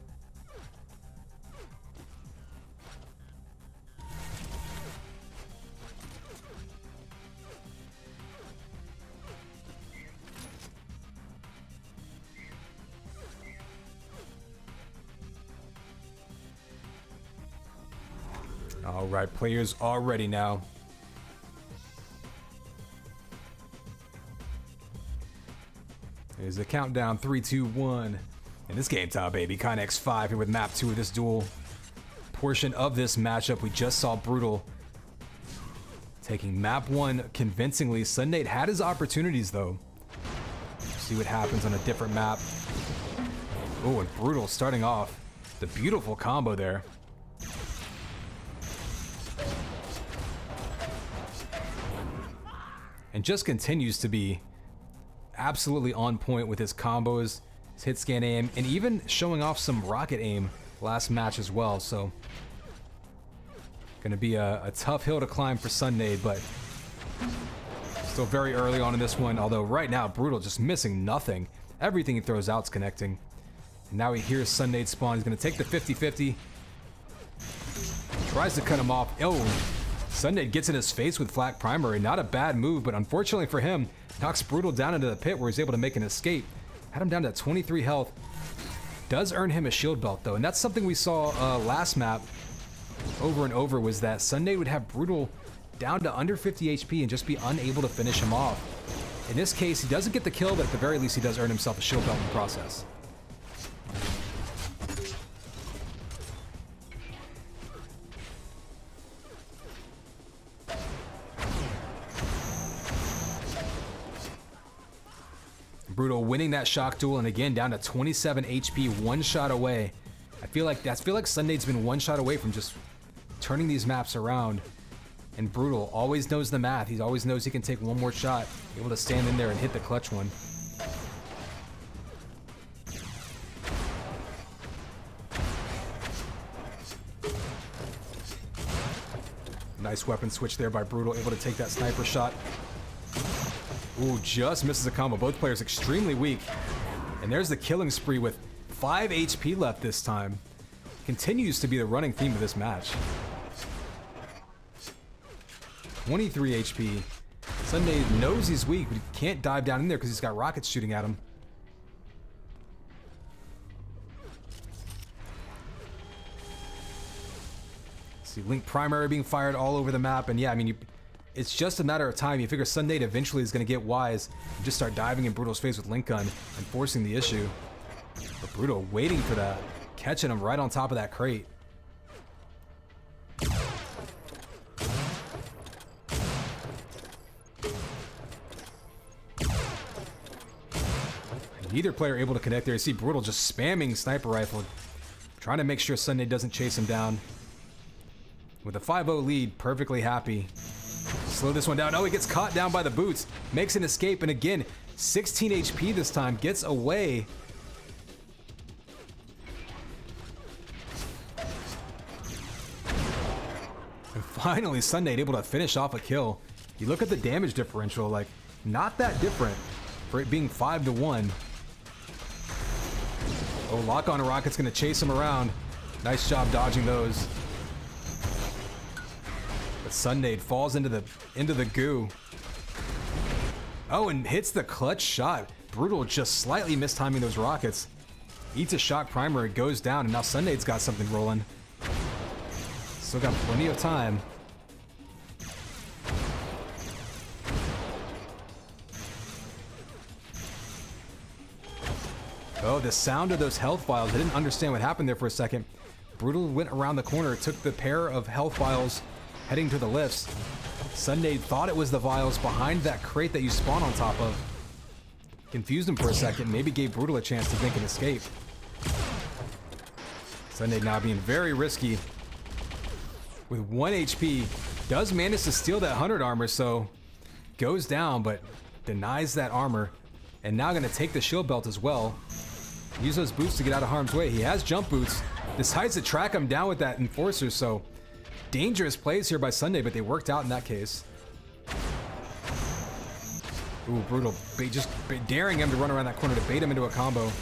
All right, players are ready now. Here's the countdown, 3, 2, 1. And this game time, baby. Kinex 5 here with map 2 of this duel. Portion of this matchup, we just saw Brutal taking map 1 convincingly. Sunday had his opportunities though. See what happens on a different map. Oh, and Brutal starting off. The beautiful combo there. And just continues to be absolutely on point with his combos, his hit scan aim, and even showing off some rocket aim last match as well. So gonna be a tough hill to climb for Sunday, but still very early on in this one. Although right now Brutal just missing nothing. Everything he throws out's connecting. And now he hears Sunday spawn. He's gonna take the 50-50. Tries to cut him off. Oh, Sunday gets in his face with Flak Primary. Not a bad move, but unfortunately for him, knocks Brutal down into the pit where he's able to make an escape. Had him down to 23 health. Does earn him a shield belt though, and that's something we saw last map over and over, was that Sunday would have Brutal down to under 50 HP and just be unable to finish him off. In this case, he doesn't get the kill, but at the very least he does earn himself a shield belt in the process. Brutal winning that shock duel, and again down to 27 HP, one shot away. I feel like Sunday's been one shot away from just turning these maps around. And Brutal always knows the math. He always knows he can take one more shot, able to stand in there and hit the clutch one. Nice weapon switch there by Brutal, able to take that sniper shot. Ooh, just misses a combo. Both players extremely weak. And there's the killing spree with 5 HP left this time. Continues to be the running theme of this match. 23 HP. Sunday knows he's weak, but he can't dive down in there because he's got rockets shooting at him. See, Link primary being fired all over the map, and yeah, I mean, it's just a matter of time. You figure Sunday eventually is going to get wise and just start diving in Brutal's face with Link Gun and forcing the issue. But Brutal waiting for that, catching him right on top of that crate. Neither player able to connect there. You see Brutal just spamming sniper rifle, trying to make sure Sunday doesn't chase him down. With a 5-0 lead, perfectly happy. Slow this one down. Oh, he gets caught down by the boots. Makes an escape, and again, 16 HP this time. Gets away. And finally, Sunday able to finish off a kill. You look at the damage differential, like, not that different for it being 5-1. Oh, lock-on rocket's gonna chase him around. Nice job dodging those. But Sunday falls into the goo. Oh, and hits the clutch shot. Brutal just slightly mistiming those rockets. Eats a shock primer, it goes down, and now Sunday's got something rolling. Still got plenty of time. Oh, the sound of those health vials. I didn't understand what happened there for a second. Brutal went around the corner, took the pair of health vials heading to the lifts. Sunday thought it was the vials behind that crate that you spawn on top of. Confused him for a second, maybe gave Brutal a chance to make an escape. Sunday now being very risky. With 1 HP, does manage to steal that 100 armor, so goes down, but denies that armor. And now gonna take the shield belt as well. Use those boots to get out of harm's way. He has jump boots. Decides to track him down with that enforcer, so dangerous plays here by Sunday, but they worked out in that case. Ooh, Brutal. Just daring him to run around that corner to bait him into a combo.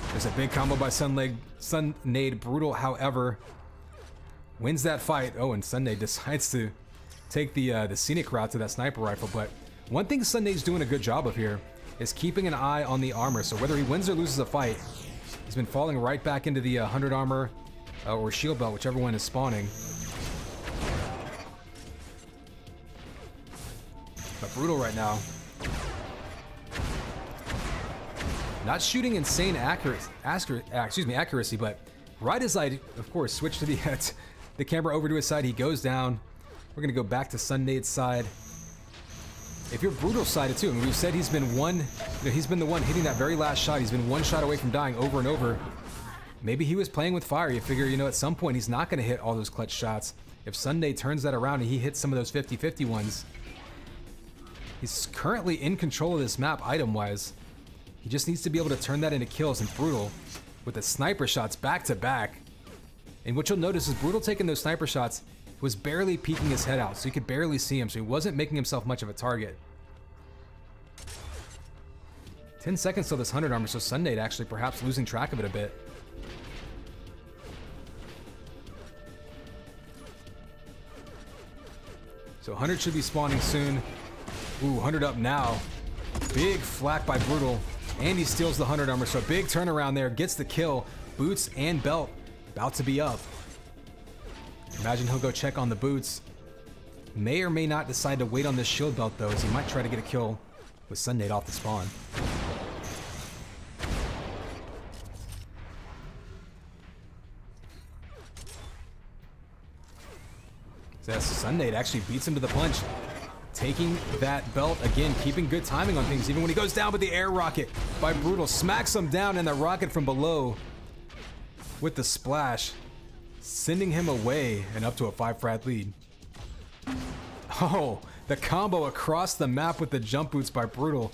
There's a big combo by Sunnade. Brutal, however, wins that fight. Oh, and Sunday decides to take the scenic route to that sniper rifle, but one thing Sunday's doing a good job of here is keeping an eye on the armor. So whether he wins or loses a fight, he's been falling right back into the 100 armor or shield belt, whichever one is spawning. But Brutal right now, not shooting insane accuracy, but right as I, of course, switch to the camera over to his side, he goes down. We're gonna go back to Sundade's side. If you're Brutal sided too, and we've said he's been he's been the one hitting that very last shot. He's been one shot away from dying over and over. Maybe he was playing with fire. You figure, at some point he's not going to hit all those clutch shots. If Sunday turns that around and he hits some of those 50-50 ones, he's currently in control of this map item-wise. He just needs to be able to turn that into kills, and Brutal, with the sniper shots back-to-back. And what you'll notice is Brutal taking those sniper shots was barely peeking his head out, so you could barely see him, so he wasn't making himself much of a target. 10 seconds till this 100 armor, so Sunday actually perhaps losing track of it a bit. So 100 should be spawning soon. Ooh, 100 up now. Big flak by Brutal, and he steals the 100 armor, so big turnaround there, gets the kill. Boots and belt about to be up. Imagine he'll go check on the boots. May or may not decide to wait on this shield belt though, as he might try to get a kill with Sunday off the spawn. So that's Sunday actually beats him to the punch. Taking that belt again, keeping good timing on things even when he goes down, but the air rocket by Brutal smacks him down, and the rocket from below with the splash, sending him away and up to a 5-frat lead. Oh, the combo across the map with the jump boots by Brutal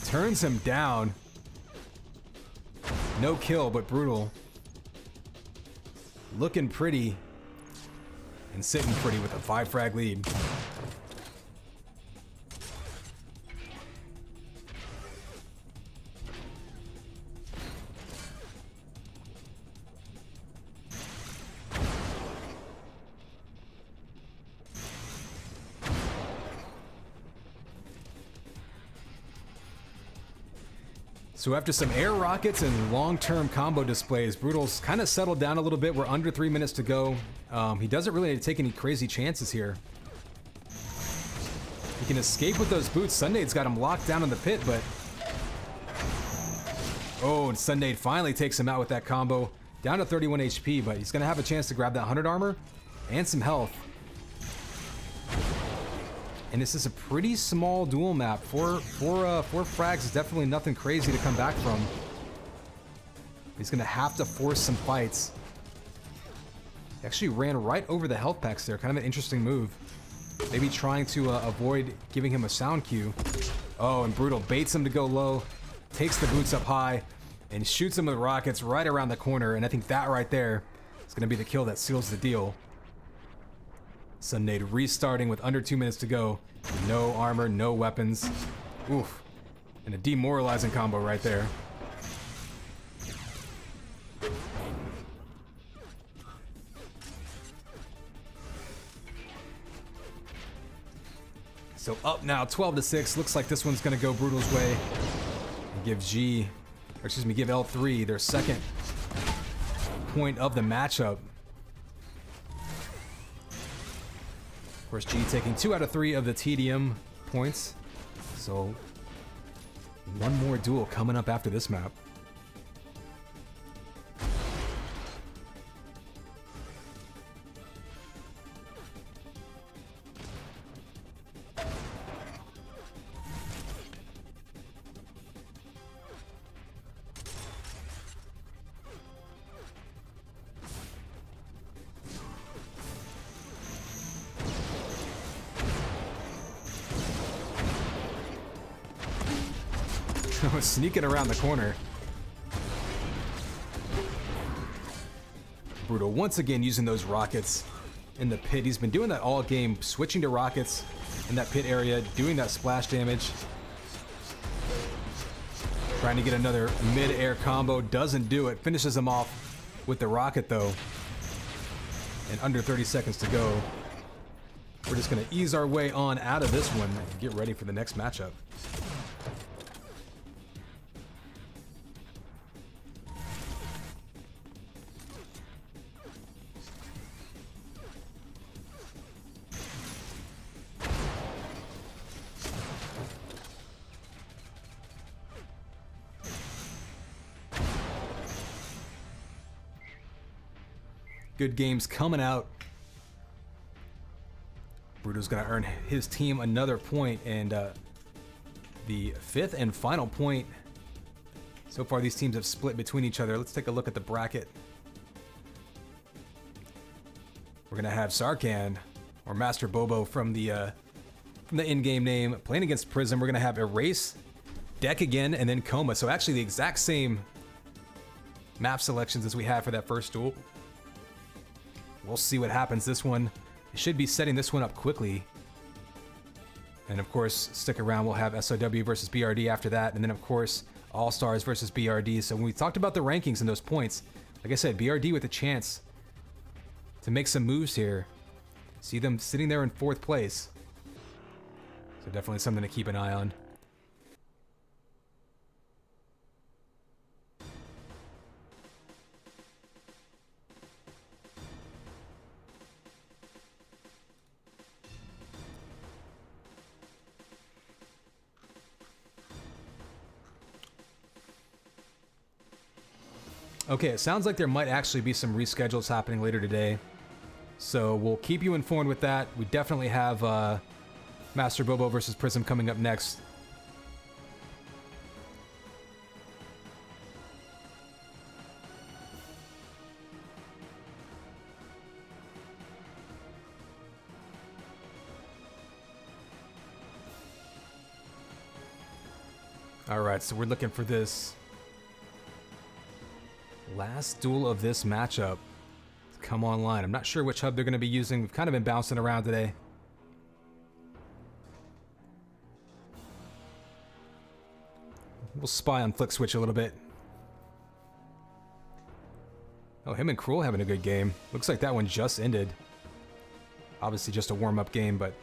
turns him down. No kill, but Brutal looking pretty. and sitting pretty with a 5 frag lead. So after some air rockets and long-term combo displays, Brutal's kind of settled down a little bit. We're under 3 minutes to go. He doesn't really need to take any crazy chances here. He can escape with those boots. Sundade's got him locked down in the pit, but... Oh, and Sundade finally takes him out with that combo. Down to 31 HP, but he's going to have a chance to grab that 100 armor and some health. And this is a pretty small duel map. Four frags is definitely nothing crazy to come back from. He's going to have to force some fights. He actually ran right over the health packs there. Kind of an interesting move. Maybe trying to avoid giving him a sound cue. Oh, and Brutal baits him to go low. Takes the boots up high. And shoots him with rockets right around the corner. And I think that right there is going to be the kill that seals the deal. Sunday restarting with under 2 minutes to go. No armor, no weapons. Oof. And a demoralizing combo right there. So up now, 12-6. Looks like this one's gonna go Brutal's way. And give give L3 their second point of the matchup. Of course, G taking 2 out of 3 of the TDM points. So, one more duel coming up after this map. Sneaking around the corner. Brutal once again using those rockets in the pit. He's been doing that all game, switching to rockets in that pit area, doing that splash damage. Trying to get another mid-air combo, doesn't do it. Finishes him off with the rocket though. And under 30 seconds to go. We're just gonna ease our way on out of this one and get ready for the next matchup. Good games coming out. Bruto's gonna earn his team another point, and the 5th and final point. So far these teams have split between each other. Let's take a look at the bracket. We're gonna have Sarkhan, or Master Bobo from the in-game name, playing against Prism. We're gonna have Erase, Deck again, and then Coma. So actually the exact same map selections as we had for that first duel. We'll see what happens. This one, it should be setting this one up quickly. And of course, stick around. We'll have SOW versus BRD after that. And then of course, All-Stars versus BRD. So when we talked about the rankings and those points, like I said, BRD with a chance to make some moves here. See them sitting there in 4th place. So definitely something to keep an eye on. Okay, it sounds like there might actually be some reschedules happening later today. So we'll keep you informed with that. We definitely have Master Bobo versus Prism coming up next. All right, so we're looking for this last duel of this matchup. come online. I'm not sure which hub they're going to be using. We've kind of been bouncing around today. We'll spy on Flick Switch a little bit. Oh, him and Cruel having a good game. Looks like that one just ended. Obviously just a warm-up game, but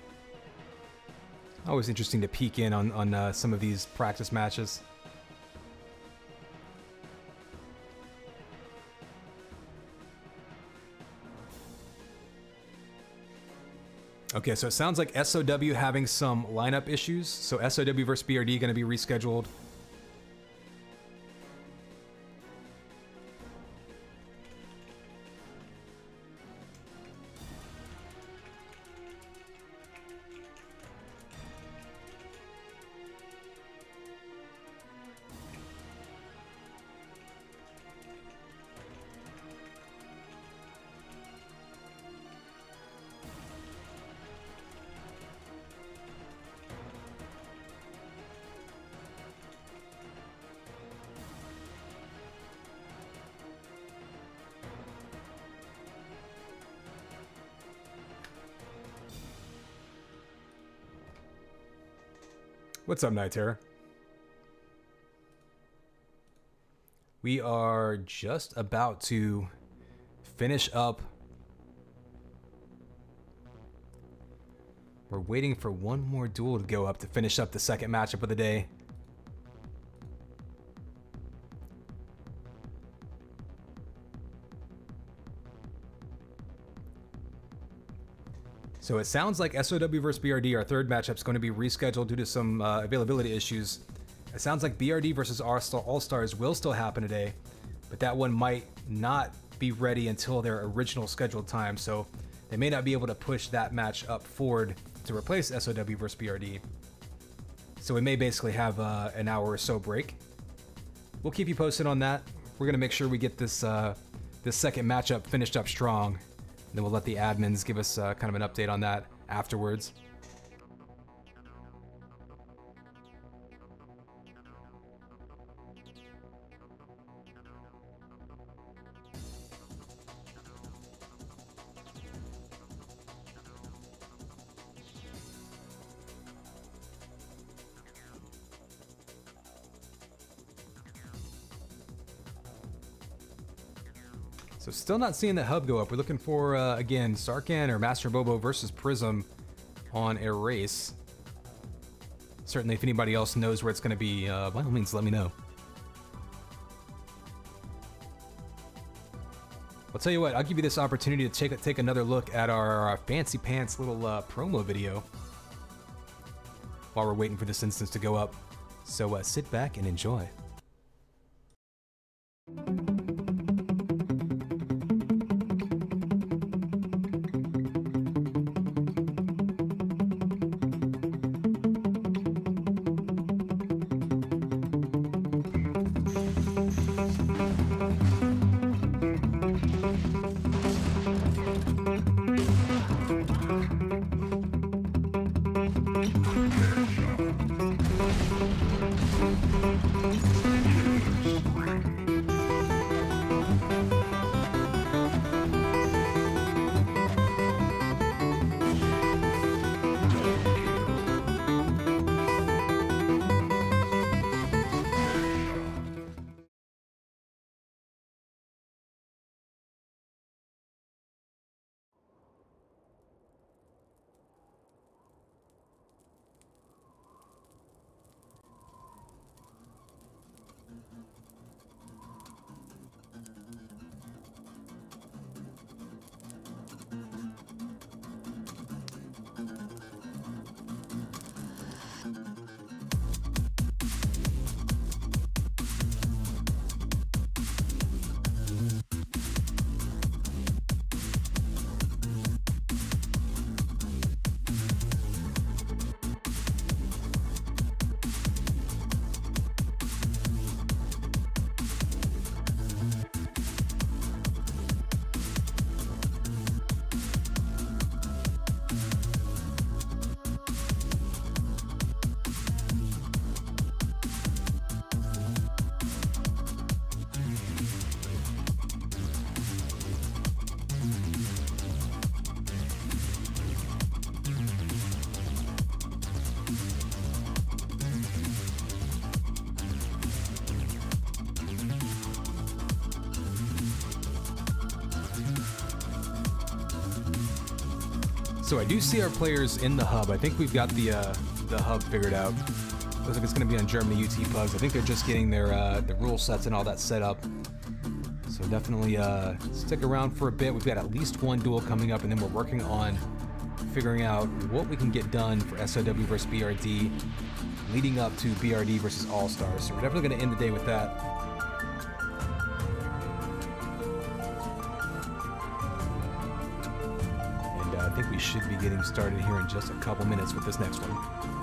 always interesting to peek in on some of these practice matches. Okay, so it sounds like SOW having some lineup issues. So SOW versus BRD going to be rescheduled. What's up, Night Terror? We are just about to finish up. We're waiting for one more duel to go up to finish up the second matchup of the day. So it sounds like SOW versus BRD, our third matchup, is going to be rescheduled due to some availability issues. It sounds like BRD versus All-Stars will still happen today, but that one might not be ready until their original scheduled time, so they may not be able to push that match up forward to replace SOW versus BRD. So we may basically have an hour or so break. We'll keep you posted on that. We're going to make sure we get this, this second matchup finished up strong. Then we'll let the admins give us kind of an update on that afterwards. So still not seeing the hub go up. We're looking for, again, Sarkhan or Master Bobo versus Prism on a race. Certainly, if anybody else knows where it's going to be, by all means, let me know. I'll tell you what, I'll give you this opportunity to take another look at our Fancy Pants little promo video while we're waiting for this instance to go up. So sit back and enjoy. So I do see our players in the hub. I think we've got the hub figured out. Looks like it's going to be on Germany UTProLeague. I think they're just getting their the rule sets and all that set up. So definitely stick around for a bit. We've got at least one duel coming up, and then we're working on figuring out what we can get done for SOW versus BRD, leading up to BRD versus All-Stars. So we're definitely going to end the day with that. And I think we should be getting started here in just a couple minutes with this next one.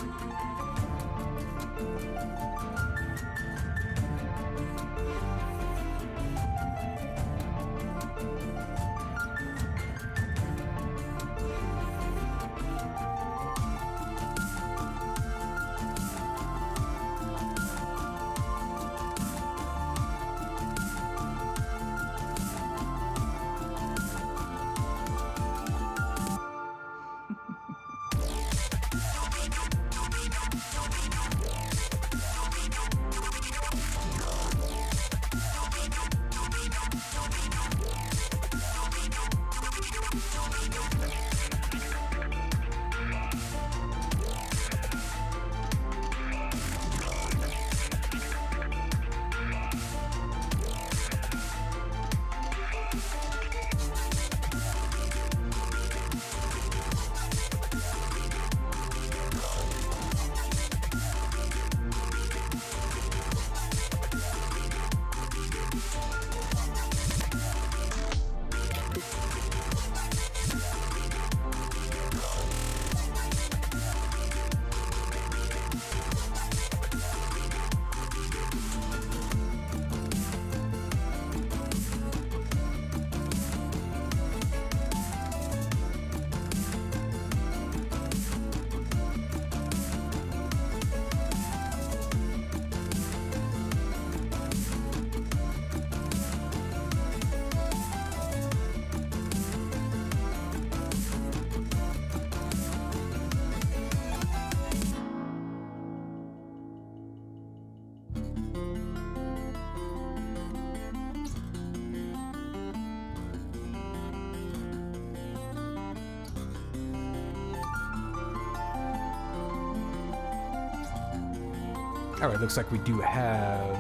All right, looks like we do have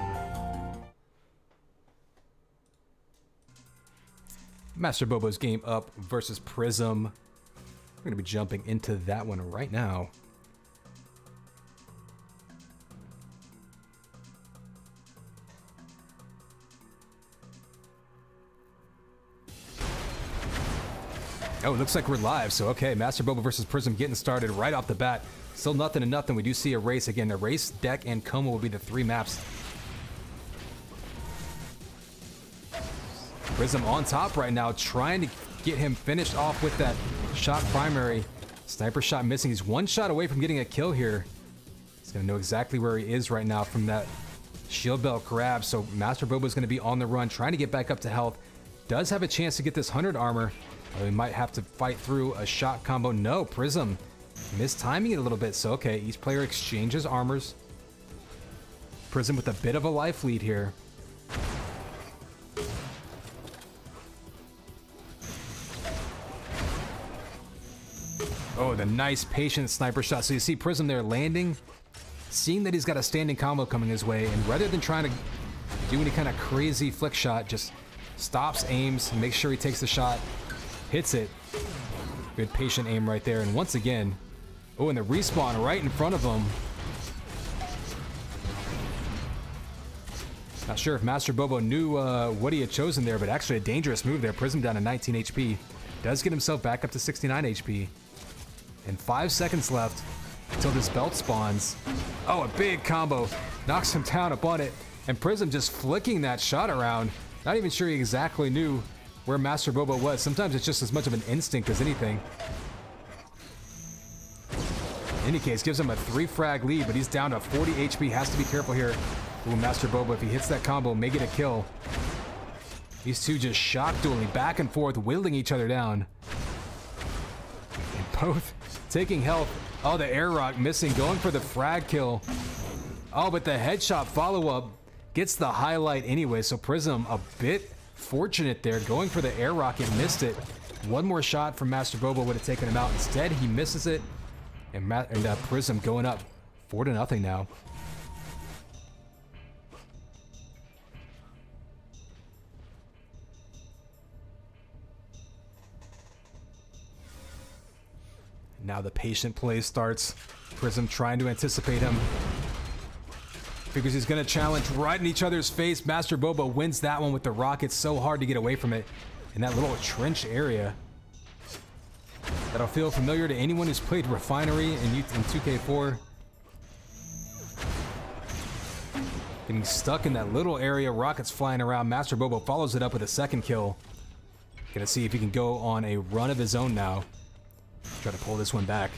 Master Bobo's game up versus Prism. We're going to be jumping into that one right now. Oh, it looks like we're live. So, okay, Master Bobo versus Prism getting started right off the bat. Still nothing to nothing. We do see a race again. The race, deck, and Como will be the three maps. Prism on top right now, trying to get him finished off with that shot primary. Sniper shot missing. He's one shot away from getting a kill here. He's going to know exactly where he is right now from that shield belt grab. So Master Bobo is going to be on the run, trying to get back up to health. Does have a chance to get this 100 armor. We might have to fight through a shot combo. No, Prism mistiming it a little bit. So, okay, each player exchanges armors. Prism with a bit of a life lead here. Oh, the nice patient sniper shot. So you see Prism there landing, seeing that he's got a standing combo coming his way, and rather than trying to do any kind of crazy flick shot, just stops, aims, makes sure he takes the shot, hits it. Good patient aim right there. And once again, oh, and the respawn right in front of him. Not sure if Master Bobo knew what he had chosen there, but actually a dangerous move there. Prism down to 19 HP. Does get himself back up to 69 HP. And 5 seconds left until this belt spawns. Oh, a big combo. Knocks him down upon it. And Prism just flicking that shot around. Not even sure he exactly knew where Master Bobo was. Sometimes it's just as much of an instinct as anything. In any case, gives him a 3 frag lead, but he's down to 40 HP. Has to be careful here. Ooh, Master Bobo, if he hits that combo, may get a kill. These two just shock dueling back and forth, whittling each other down. And both taking health. Oh, the air rock missing, going for the frag kill. Oh, but the headshot follow-up gets the highlight anyway. So Prism a bit fortunate there, going for the air rocket, missed it. One more shot from Master Bobo would have taken him out. Instead, he misses it. And Prism going up 4-0 now. Now the patient play starts. Prism trying to anticipate him. Figures he's going to challenge right in each other's face. Master Bobo wins that one with the rocket. So hard to get away from it in that little trench area. That'll feel familiar to anyone who's played Refinery in 2K4. Getting stuck in that little area. Rockets flying around. Master Bobo follows it up with a second kill. Gonna see if he can go on a run of his own now. Try to pull this one back.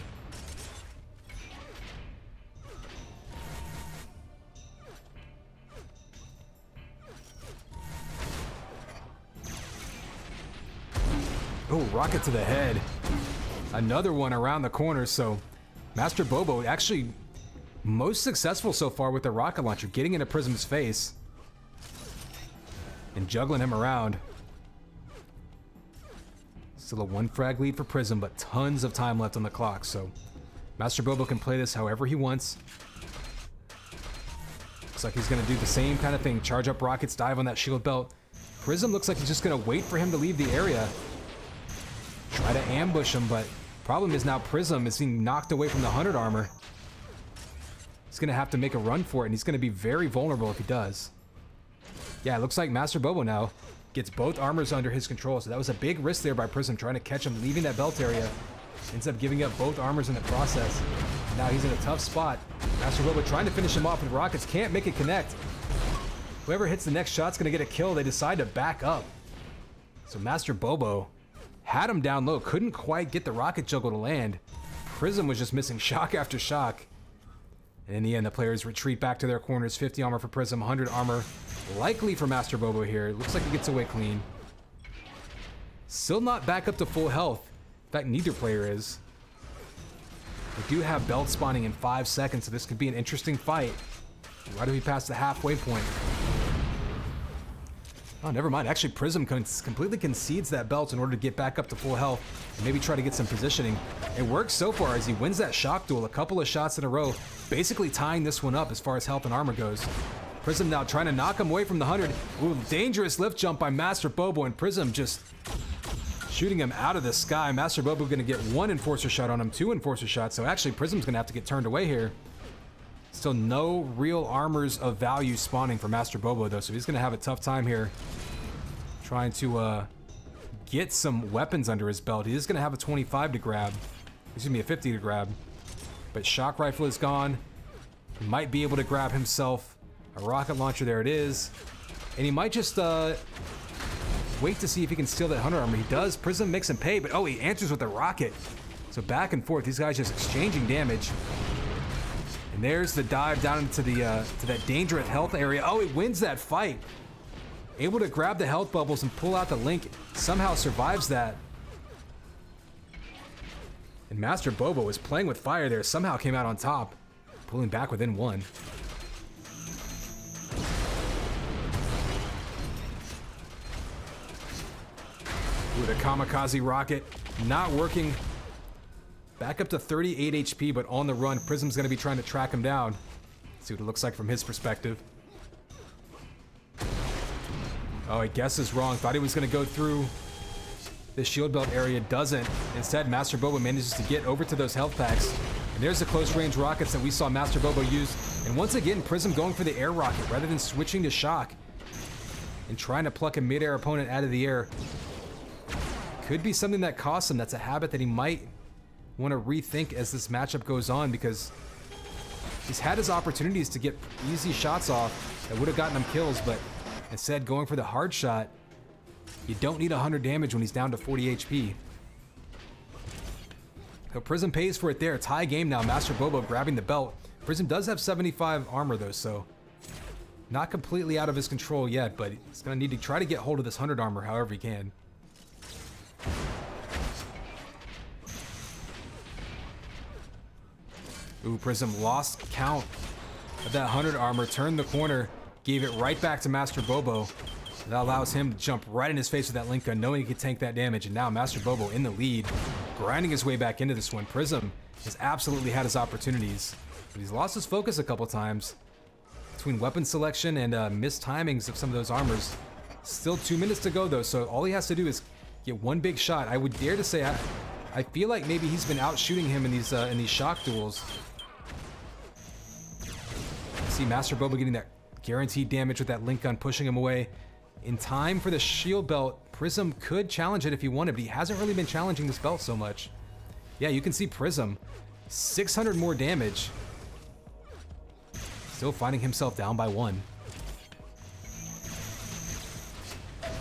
Oh, rocket to the head. Another one around the corner, so Master Bobo actually most successful so far with the rocket launcher, getting into Prism's face and juggling him around. Still a 1 frag lead for Prism, but tons of time left on the clock, so Master Bobo can play this however he wants. Looks like he's gonna do the same kind of thing, charge up rockets, dive on that shield belt. Prism looks like he's just gonna wait for him to leave the area. Try to ambush him, but problem is now Prism is being knocked away from the 100 armor. He's gonna have to make a run for it, and he's gonna be very vulnerable if he does. Yeah, it looks like Master Bobo now gets both armors under his control, so that was a big risk there by Prism, trying to catch him leaving that belt area. Ends up giving up both armors in the process. Now he's in a tough spot. Master Bobo trying to finish him off with rockets, can't make it connect. Whoever hits the next shot's gonna get a kill. They decide to back up. So Master Bobo had him down low, couldn't quite get the rocket juggle to land. Prism was just missing shock after shock. And in the end, the players retreat back to their corners. 50 armor for Prism, 100 armor likely for Master Bobo here. Looks like he gets away clean. Still not back up to full health. In fact, neither player is. We do have belt spawning in 5 seconds, so this could be an interesting fight. Why do we pass the halfway point? Oh, never mind. Actually, Prism completely concedes that belt in order to get back up to full health and maybe try to get some positioning. It works so far as he wins that shock duel, a couple of shots in a row, basically tying this one up as far as health and armor goes. Prism now trying to knock him away from the 100. Ooh, dangerous lift jump by Master Bobo, and Prism just shooting him out of the sky. Master Bobo going to get 1 enforcer shot on him, 2 enforcer shots, so actually Prism's going to have to get turned away here. Still no real armors of value spawning for Master Bobo, though, so he's going to have a tough time here trying to get some weapons under his belt. He is going to have a 25 to grab. He's going to be a 50 to grab. But shock rifle is gone. He might be able to grab himself a rocket launcher. There it is. And he might just wait to see if he can steal that 100 armor. He does. Prism makes him pay, but oh, he answers with a rocket. So back and forth. These guys just exchanging damage. And there's the dive down into the to that dangerous health area. Oh, he wins that fight. Able to grab the health bubbles and pull out the link. Somehow survives that. And Master Bobo was playing with fire there. Somehow came out on top. Pulling back within 1. Ooh, the kamikaze rocket not working. Back up to 38 HP, but on the run. Prism's going to be trying to track him down. See what it looks like from his perspective. Oh, I guess is wrong. Thought he was going to go through the shield belt area. Doesn't. Instead, Master Bobo manages to get over to those health packs. And there's the close range rockets that we saw Master Bobo use. And once again, Prism going for the air rocket rather than switching to shock and trying to pluck a mid-air opponent out of the air. Could be something that costs him. That's a habit that he might want to rethink as this matchup goes on, because he's had his opportunities to get easy shots off that would have gotten him kills, but instead going for the hard shot. You don't need 100 damage when he's down to 40 HP. So Prism pays for it there. Tie game now. Master Bobo grabbing the belt. Prism does have 75 armor though, so not completely out of his control yet, but he's going to need to try to get hold of this 100 armor however he can. Ooh, Prism lost count of that 100 armor, turned the corner, gave it right back to Master Bobo. That allows him to jump right in his face with that link gun, knowing he could tank that damage. And now Master Bobo in the lead, grinding his way back into this one. Prism has absolutely had his opportunities, but he's lost his focus a couple times between weapon selection and missed timings of some of those armors. Still 2 minutes to go though, so all he has to do is get one big shot. I would dare to say I feel like maybe he's been out shooting him in these shock duels. See Master Bobo getting that guaranteed damage with that link gun, pushing him away. In time for the shield belt, Prism could challenge it if he wanted, but he hasn't really been challenging this belt so much. Yeah, you can see Prism, 600 more damage. Still finding himself down by 1.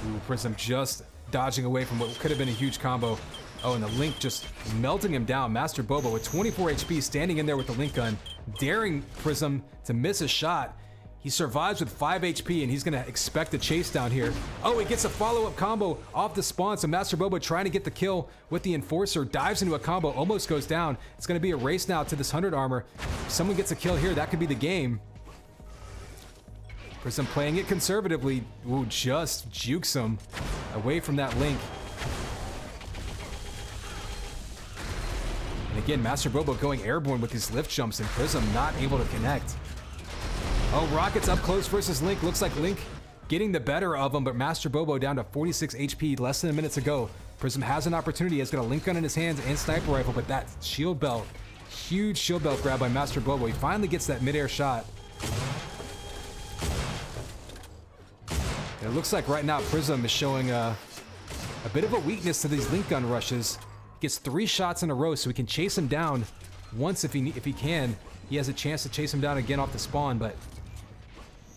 Ooh, Prism just dodging away from what could have been a huge combo. Oh, and the link just melting him down. Master Bobo with 24 HP standing in there with the link gun, daring Prism to miss a shot. He survives with 5 HP, and he's going to expect a chase down here. Oh, he gets a follow-up combo off the spawn, so Master Bobo trying to get the kill with the Enforcer, dives into a combo, almost goes down. It's going to be a race now to this 100 armor. If someone gets a kill here, that could be the game. Prism playing it conservatively. Ooh, just jukes him away from that link. And again, Master Bobo going airborne with these lift jumps, and Prism not able to connect. Oh, Rockets up close versus Link. Looks like Link getting the better of him, but Master Bobo down to 46 HP, less than a minute to go. Prism has an opportunity. He's got a link gun in his hands and sniper rifle, but that shield belt, huge shield belt grab by Master Bobo. He finally gets that midair shot. And it looks like right now Prism is showing a bit of a weakness to these link gun rushes. He gets 3 shots in a row, so he can chase him down once if he can. He has a chance to chase him down again off the spawn, but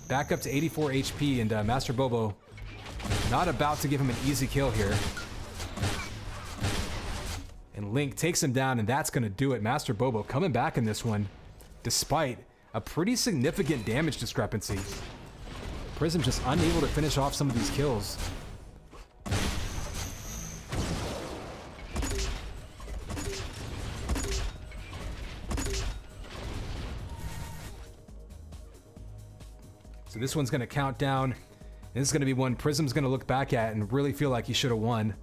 back up to 84 HP, and Master Bobo not about to give him an easy kill here. And Link takes him down, and that's going to do it. Master Bobo coming back in this one, despite a pretty significant damage discrepancy. Prism just unable to finish off some of these kills. So this one's going to count down. And this is going to be one Prism's going to look back at and really feel like he should have won.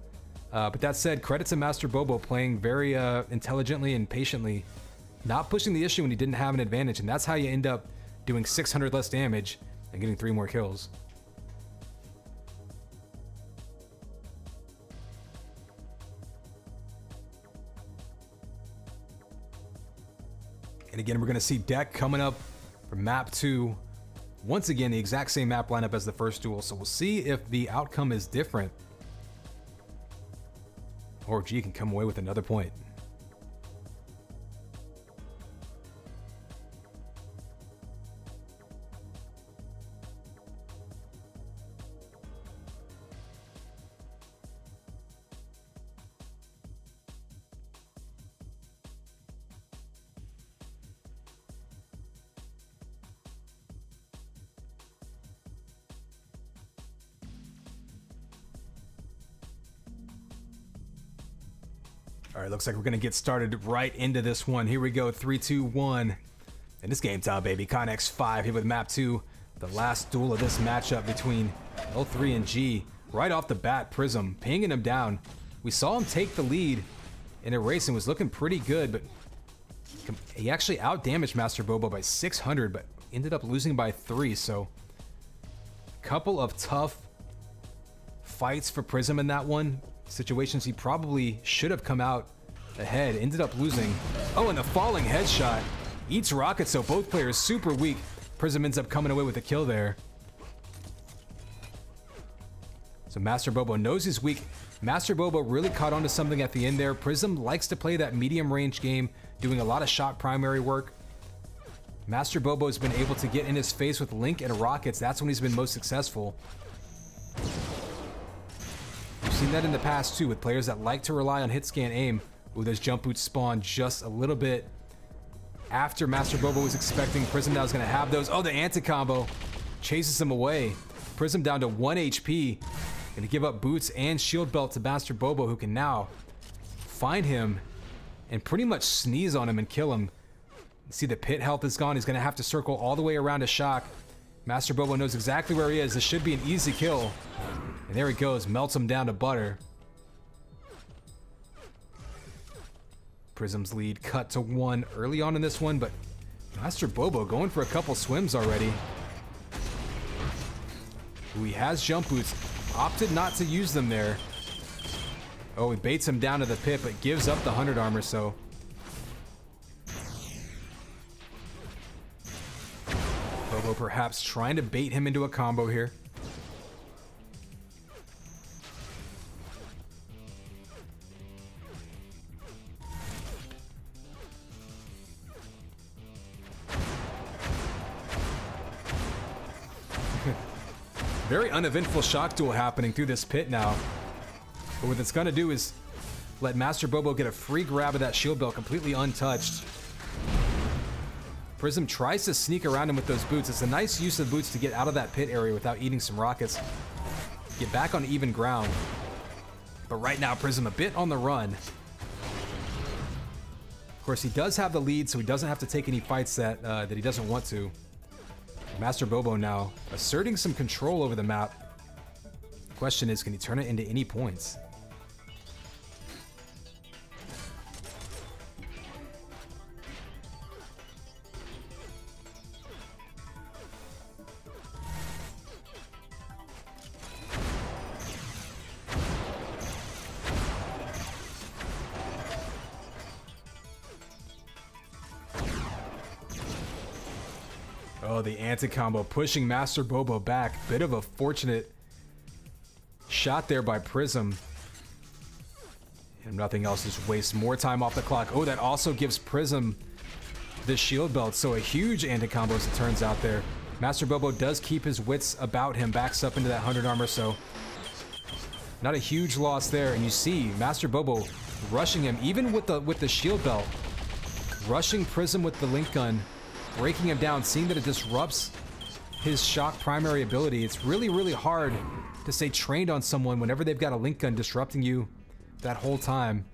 But that said, credit to Master Bobo playing very intelligently and patiently, not pushing the issue when he didn't have an advantage. And that's how you end up doing 600 less damage and getting 3 more kills. And again, we're going to see Deck coming up for map 2. Once again, the exact same map lineup as the first duel, so we'll see if the outcome is different. Or G can come away with another point. All right, looks like we're gonna get started right into this one. Here we go, 3, 2, 1. And this game time, baby. Connex 5 here with map 2. The last duel of this matchup between L3 and G. Right off the bat, Prism pinging him down. We saw him take the lead in a race and was looking pretty good, but he actually out-damaged Master Bobo by 600, but ended up losing by 3, so a couple of tough fights for Prism in that one. Situations he probably should have come out ahead, ended up losing. Oh, and the falling headshot eats Rocket, so both players super weak. Prism ends up coming away with a kill there. So Master Bobo knows he's weak. Master Bobo really caught on to something at the end there. Prism likes to play that medium range game, doing a lot of shot primary work. Master Bobo has been able to get in his face with Link and Rockets. That's when he's been most successful. We've seen that in the past too, with players that like to rely on hit scan aim. Ooh, those jump boots spawn just a little bit after Master Bobo was expecting. Prism now is going to have those. Oh, the anti-combo chases him away. Prism down to 1 HP. Going to give up boots and shield belt to Master Bobo, who can now find him and pretty much sneeze on him and kill him. See, the pit health is gone. He's going to have to circle all the way around to shock. Master Bobo knows exactly where he is. This should be an easy kill. And there he goes, melts him down to butter. Prism's lead cut to 1 early on in this one, but Master Bobo going for a couple swims already. Ooh, he has jump boots, opted not to use them there. Oh, he baits him down to the pit, but gives up the 100 armor, so. Bobo perhaps trying to bait him into a combo here. Very uneventful shock duel happening through this pit now. But what it's going to do is let Master Bobo get a free grab of that shield belt completely untouched. Prism tries to sneak around him with those boots. It's a nice use of boots to get out of that pit area without eating some rockets. Get back on even ground. But right now, Prism a bit on the run. Of course, he does have the lead, so he doesn't have to take any fights that he doesn't want to. Master Bobo now asserting some control over the map. The question is, can he turn it into any points? Oh, the anti-combo pushing Master Bobo back. Bit of a fortunate shot there by Prism. And nothing else, just waste more time off the clock. Oh, that also gives Prism the shield belt. So a huge anti-combo as it turns out there. Master Bobo does keep his wits about him, backs up into that 100 armor, so not a huge loss there. And you see Master Bobo rushing him, even with the shield belt. Rushing Prism with the link gun. Breaking him down, seeing that it disrupts his shock primary ability. It's really, really hard to stay trained on someone whenever they've got a link gun disrupting you that whole time.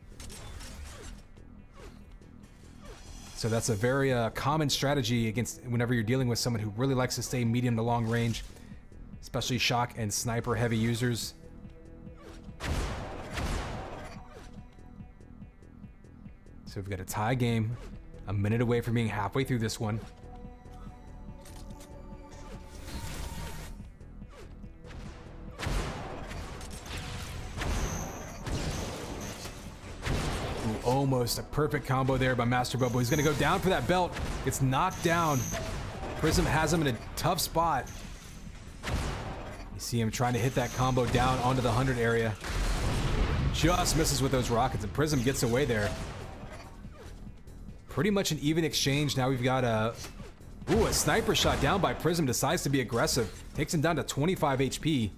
So that's a very common strategy against whenever you're dealing with someone who really likes to stay medium to long range, especially shock and sniper heavy users. So we've got a tie game. A minute away from being halfway through this one. Ooh, almost a perfect combo there by Master Bobo. He's going to go down for that belt. It's knocked down. Prism has him in a tough spot. You see him trying to hit that combo down onto the 100 area. Just misses with those rockets, and Prism gets away there. Pretty much an even exchange. Now we've got a sniper shot down by Prism. Decides to be aggressive. Takes him down to 25 HP.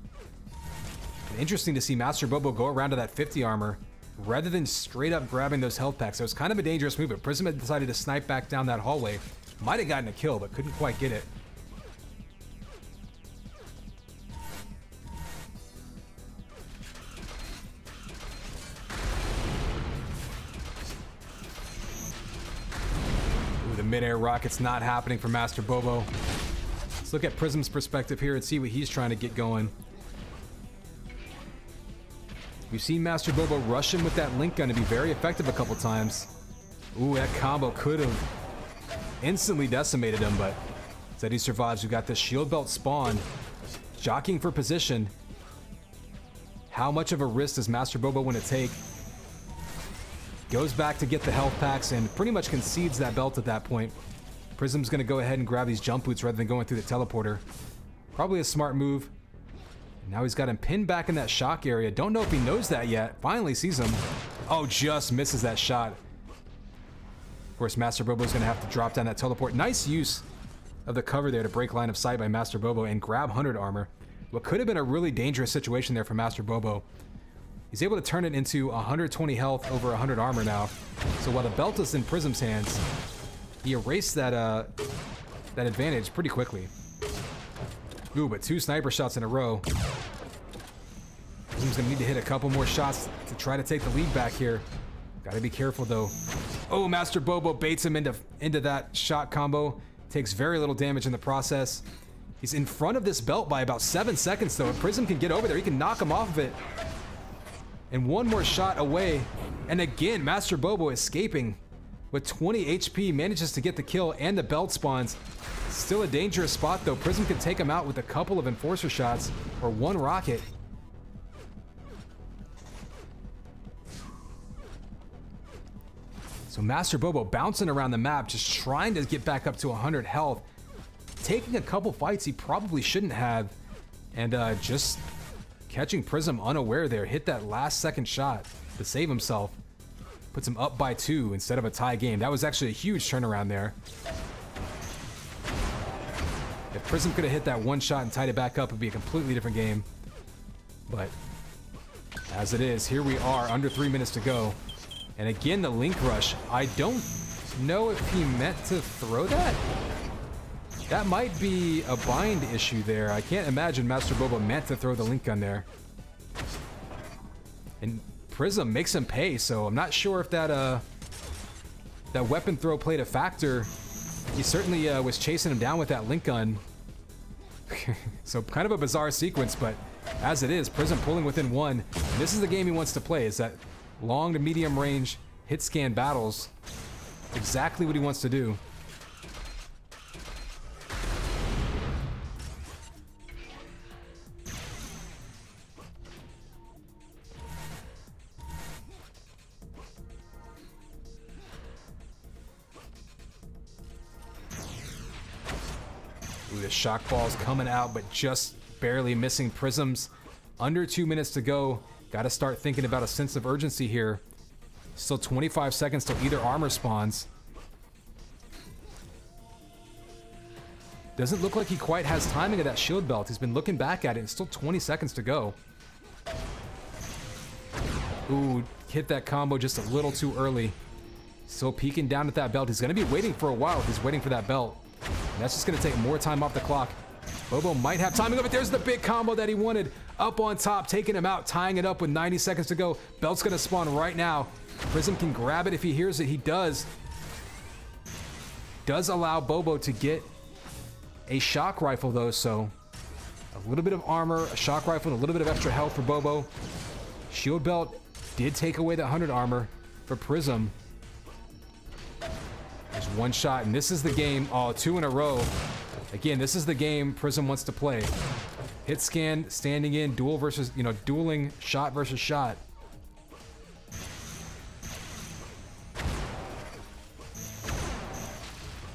And interesting to see Master Bobo go around to that 50 armor rather than straight up grabbing those health packs. So it's kind of a dangerous move, but Prism had decided to snipe back down that hallway. Might have gotten a kill, but couldn't quite get it. Mid-air rockets not happening for Master Bobo. Let's look at Prism's perspective here and see what he's trying to get going. We've seen Master Bobo rush him with that link gun to be very effective a couple times. Ooh, that combo could have instantly decimated him, but instead he survives. We've got the shield belt spawned, jockeying for position. How much of a risk does Master Bobo want to take? Goes back to get the health packs and pretty much concedes that belt at that point. Prism's going to go ahead and grab these jump boots rather than going through the teleporter. Probably a smart move. And now he's got him pinned back in that shock area. Don't know if he knows that yet. Finally sees him. Oh, just misses that shot. Of course, Master Bobo's going to have to drop down that teleport. Nice use of the cover there to break line of sight by Master Bobo and grab 100 armor. What could have been a really dangerous situation there for Master Bobo. He's able to turn it into 120 health over 100 armor now. So while the belt is in Prism's hands, he erased that that advantage pretty quickly. Ooh, but 2 sniper shots in a row. Prism's gonna need to hit a couple more shots to try to take the lead back here. Gotta be careful though. Oh, Master Bobo baits him into that shot combo. Takes very little damage in the process. He's in front of this belt by about 7 seconds, though. If Prism can get over there, he can knock him off of it. And one more shot away. And again, Master Bobo escaping with 20 HP, manages to get the kill and the belt spawns. Still a dangerous spot, though. Prism can take him out with a couple of Enforcer shots or one rocket. So Master Bobo bouncing around the map, just trying to get back up to 100 health. Taking a couple fights he probably shouldn't have, and just catching Prism unaware there. Hit that last second shot to save himself. Puts him up by 2 instead of a tie game. That was actually a huge turnaround there. If Prism could have hit that one shot and tied it back up, it would be a completely different game. But as it is, here we are, under 3 minutes to go. And again, the Link Rush. I don't know if he meant to throw that. That might be a bind issue there. I can't imagine Master Bobo meant to throw the Link Gun there. And Prism makes him pay, so I'm not sure if that that weapon throw played a factor. He certainly was chasing him down with that Link Gun. So kind of a bizarre sequence, but as it is, Prism pulling within 1. And this is the game he wants to play, is that long to medium range hit scan battles. Exactly what he wants to do. Ooh, the shock ball's coming out, but just barely missing Prisms. Under 2 minutes to go. Got to start thinking about a sense of urgency here. Still 25 seconds till either armor spawns. Doesn't look like he quite has timing of that shield belt. He's been looking back at it, and still 20 seconds to go. Ooh, hit that combo just a little too early. Still peeking down at that belt. He's going to be waiting for a while if he's waiting for that belt. And that's just going to take more time off the clock. Bobo might have timing of it. There's the big combo that he wanted. Up on top, taking him out, tying it up with 90 seconds to go. Belt's going to spawn right now. Prism can grab it if he hears it. He does. Does allow Bobo to get a shock rifle, though, so a little bit of armor, a shock rifle, and a little bit of extra health for Bobo. Shield belt did take away the 100 armor for Prism. There's one shot, and this is the game. Oh, 2 in a row. Again, this is the game Prism wants to play. Hit scan, standing in, duel versus, dueling shot versus shot.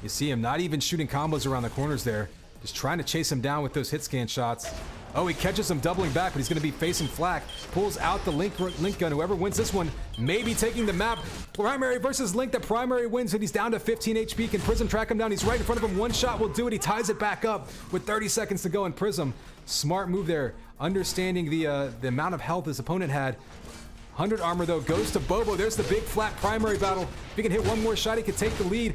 You see him not even shooting combos around the corners there. Just trying to chase him down with those hit scan shots. Oh, he catches him doubling back, but he's going to be facing flak. Pulls out the Link Gun. Whoever wins this one may be taking the map. Primary versus Link. The primary wins, and he's down to 15 HP. Can Prism track him down? He's right in front of him. One shot will do it. He ties it back up with 30 seconds to go, and Prism, smart move there. Understanding the amount of health his opponent had. 100 armor, though, goes to Bobo. There's the big flat primary battle. If he can hit one more shot, he can take the lead.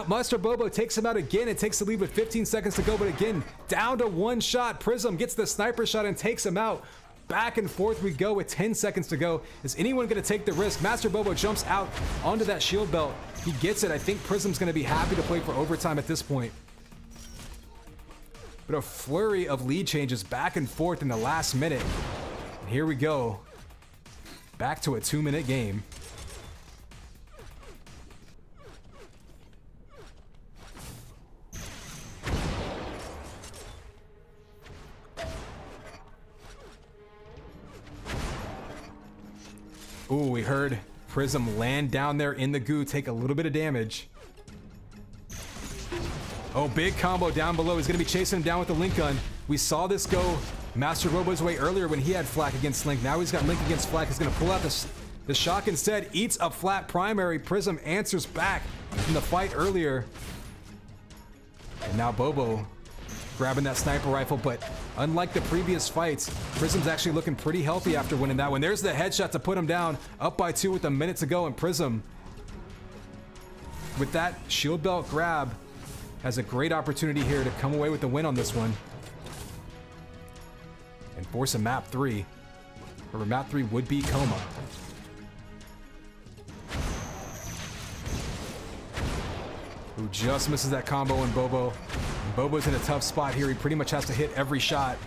Master Bobo takes him out again and takes the lead with 15 seconds to go, but again, down to one shot. Prism gets the sniper shot and takes him out. Back and forth we go with 10 seconds to go. Is anyone going to take the risk? Master Bobo jumps out onto that shield belt. He gets it. I think Prism's going to be happy to play for overtime at this point. But a flurry of lead changes back and forth in the last minute. And here we go. Back to a 2-minute game. Ooh, we heard Prism land down there in the goo, take a little bit of damage. Oh, big combo down below. He's going to be chasing him down with the Link Gun. We saw this go Master Bobo's way earlier when he had flak against Link. Now he's got Link against flak. He's going to pull out the shock instead. Eats a flat primary. Prism answers back from the fight earlier. And now Bobo grabbing that sniper rifle, but unlike the previous fights, Prism's actually looking pretty healthy after winning that one. There's the headshot to put him down, up by 2 with a minute to go, and Prism, with that shield belt grab, has a great opportunity here to come away with the win on this one. And force a map 3. Or map 3 would be Coma. Who just misses that combo, and Bobo Bobo's in a tough spot here. He pretty much has to hit every shot.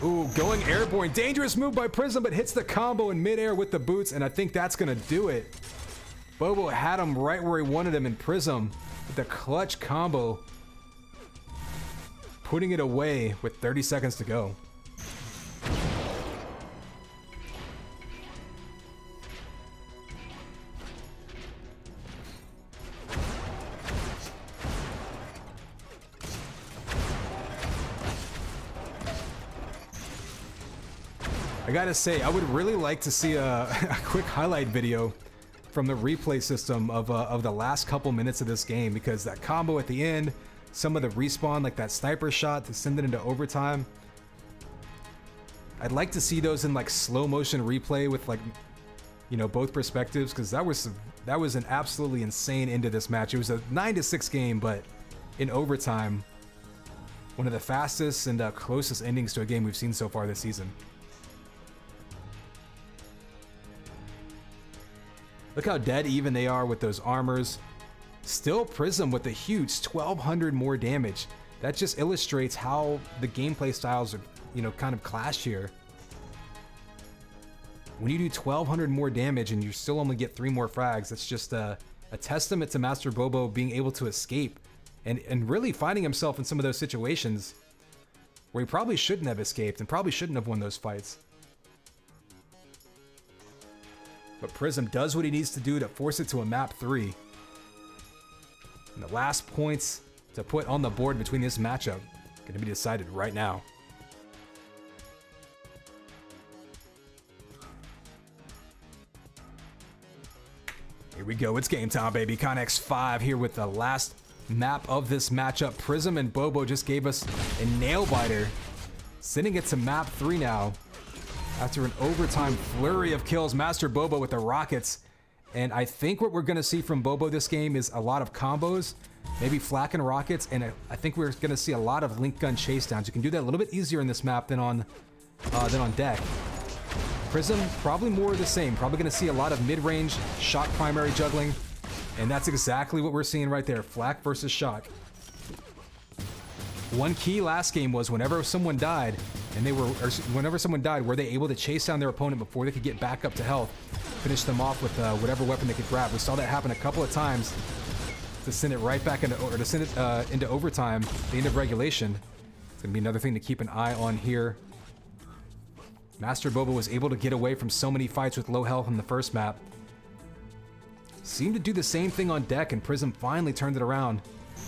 Ooh, going airborne. Dangerous move by Prism, but hits the combo in midair with the boots, and I think that's going to do it. Bobo had him right where he wanted him, in Prism with the clutch combo, putting it away with 30 seconds to go. I gotta say, I would really like to see a quick highlight video from the replay system of the last couple minutes of this game, because that combo at the end, some of the respawn, like that sniper shot to send it into overtime. I'd like to see those in like slow motion replay with, like, you know, both perspectives, because that was an absolutely insane end to this match. It was a 9-6 game, but in overtime, one of the fastest and closest endings to a game we've seen so far this season. Look how dead even they are with those armors. Still Prism with a huge 1200 more damage. That just illustrates how the gameplay styles are, you know, kind of clash here. When you do 1200 more damage and you still only get 3 more frags, that's just a testament to Master Bobo being able to escape and really finding himself in some of those situations where he probably shouldn't have escaped and probably shouldn't have won those fights. But Prism does what he needs to do to force it to a map 3. And the last points to put on the board between this matchup going to be decided right now. Here we go, it's game time, baby. Connex 5 here with the last map of this matchup. Prism and Bobo just gave us a nail biter, sending it to map 3 now. After an overtime flurry of kills, Master Bobo with the rockets. And I think what we're going to see from Bobo this game is a lot of combos, maybe flak and rockets, and I think we're going to see a lot of link gun chase downs. You can do that a little bit easier in this map than on deck. Prism, probably more of the same. Probably going to see a lot of mid-range shock primary juggling, and that's exactly what we're seeing right there, flak versus shock. One key last game was whenever someone died, were they able to chase down their opponent before they could get back up to health, finish them off with whatever weapon they could grab. We saw that happen a couple of times to send it right back into, or to send it into overtime, the end of regulation. It's gonna be another thing to keep an eye on here. Master Bobo was able to get away from so many fights with low health in the first map. Seemed to do the same thing on deck, and Prism finally turned it around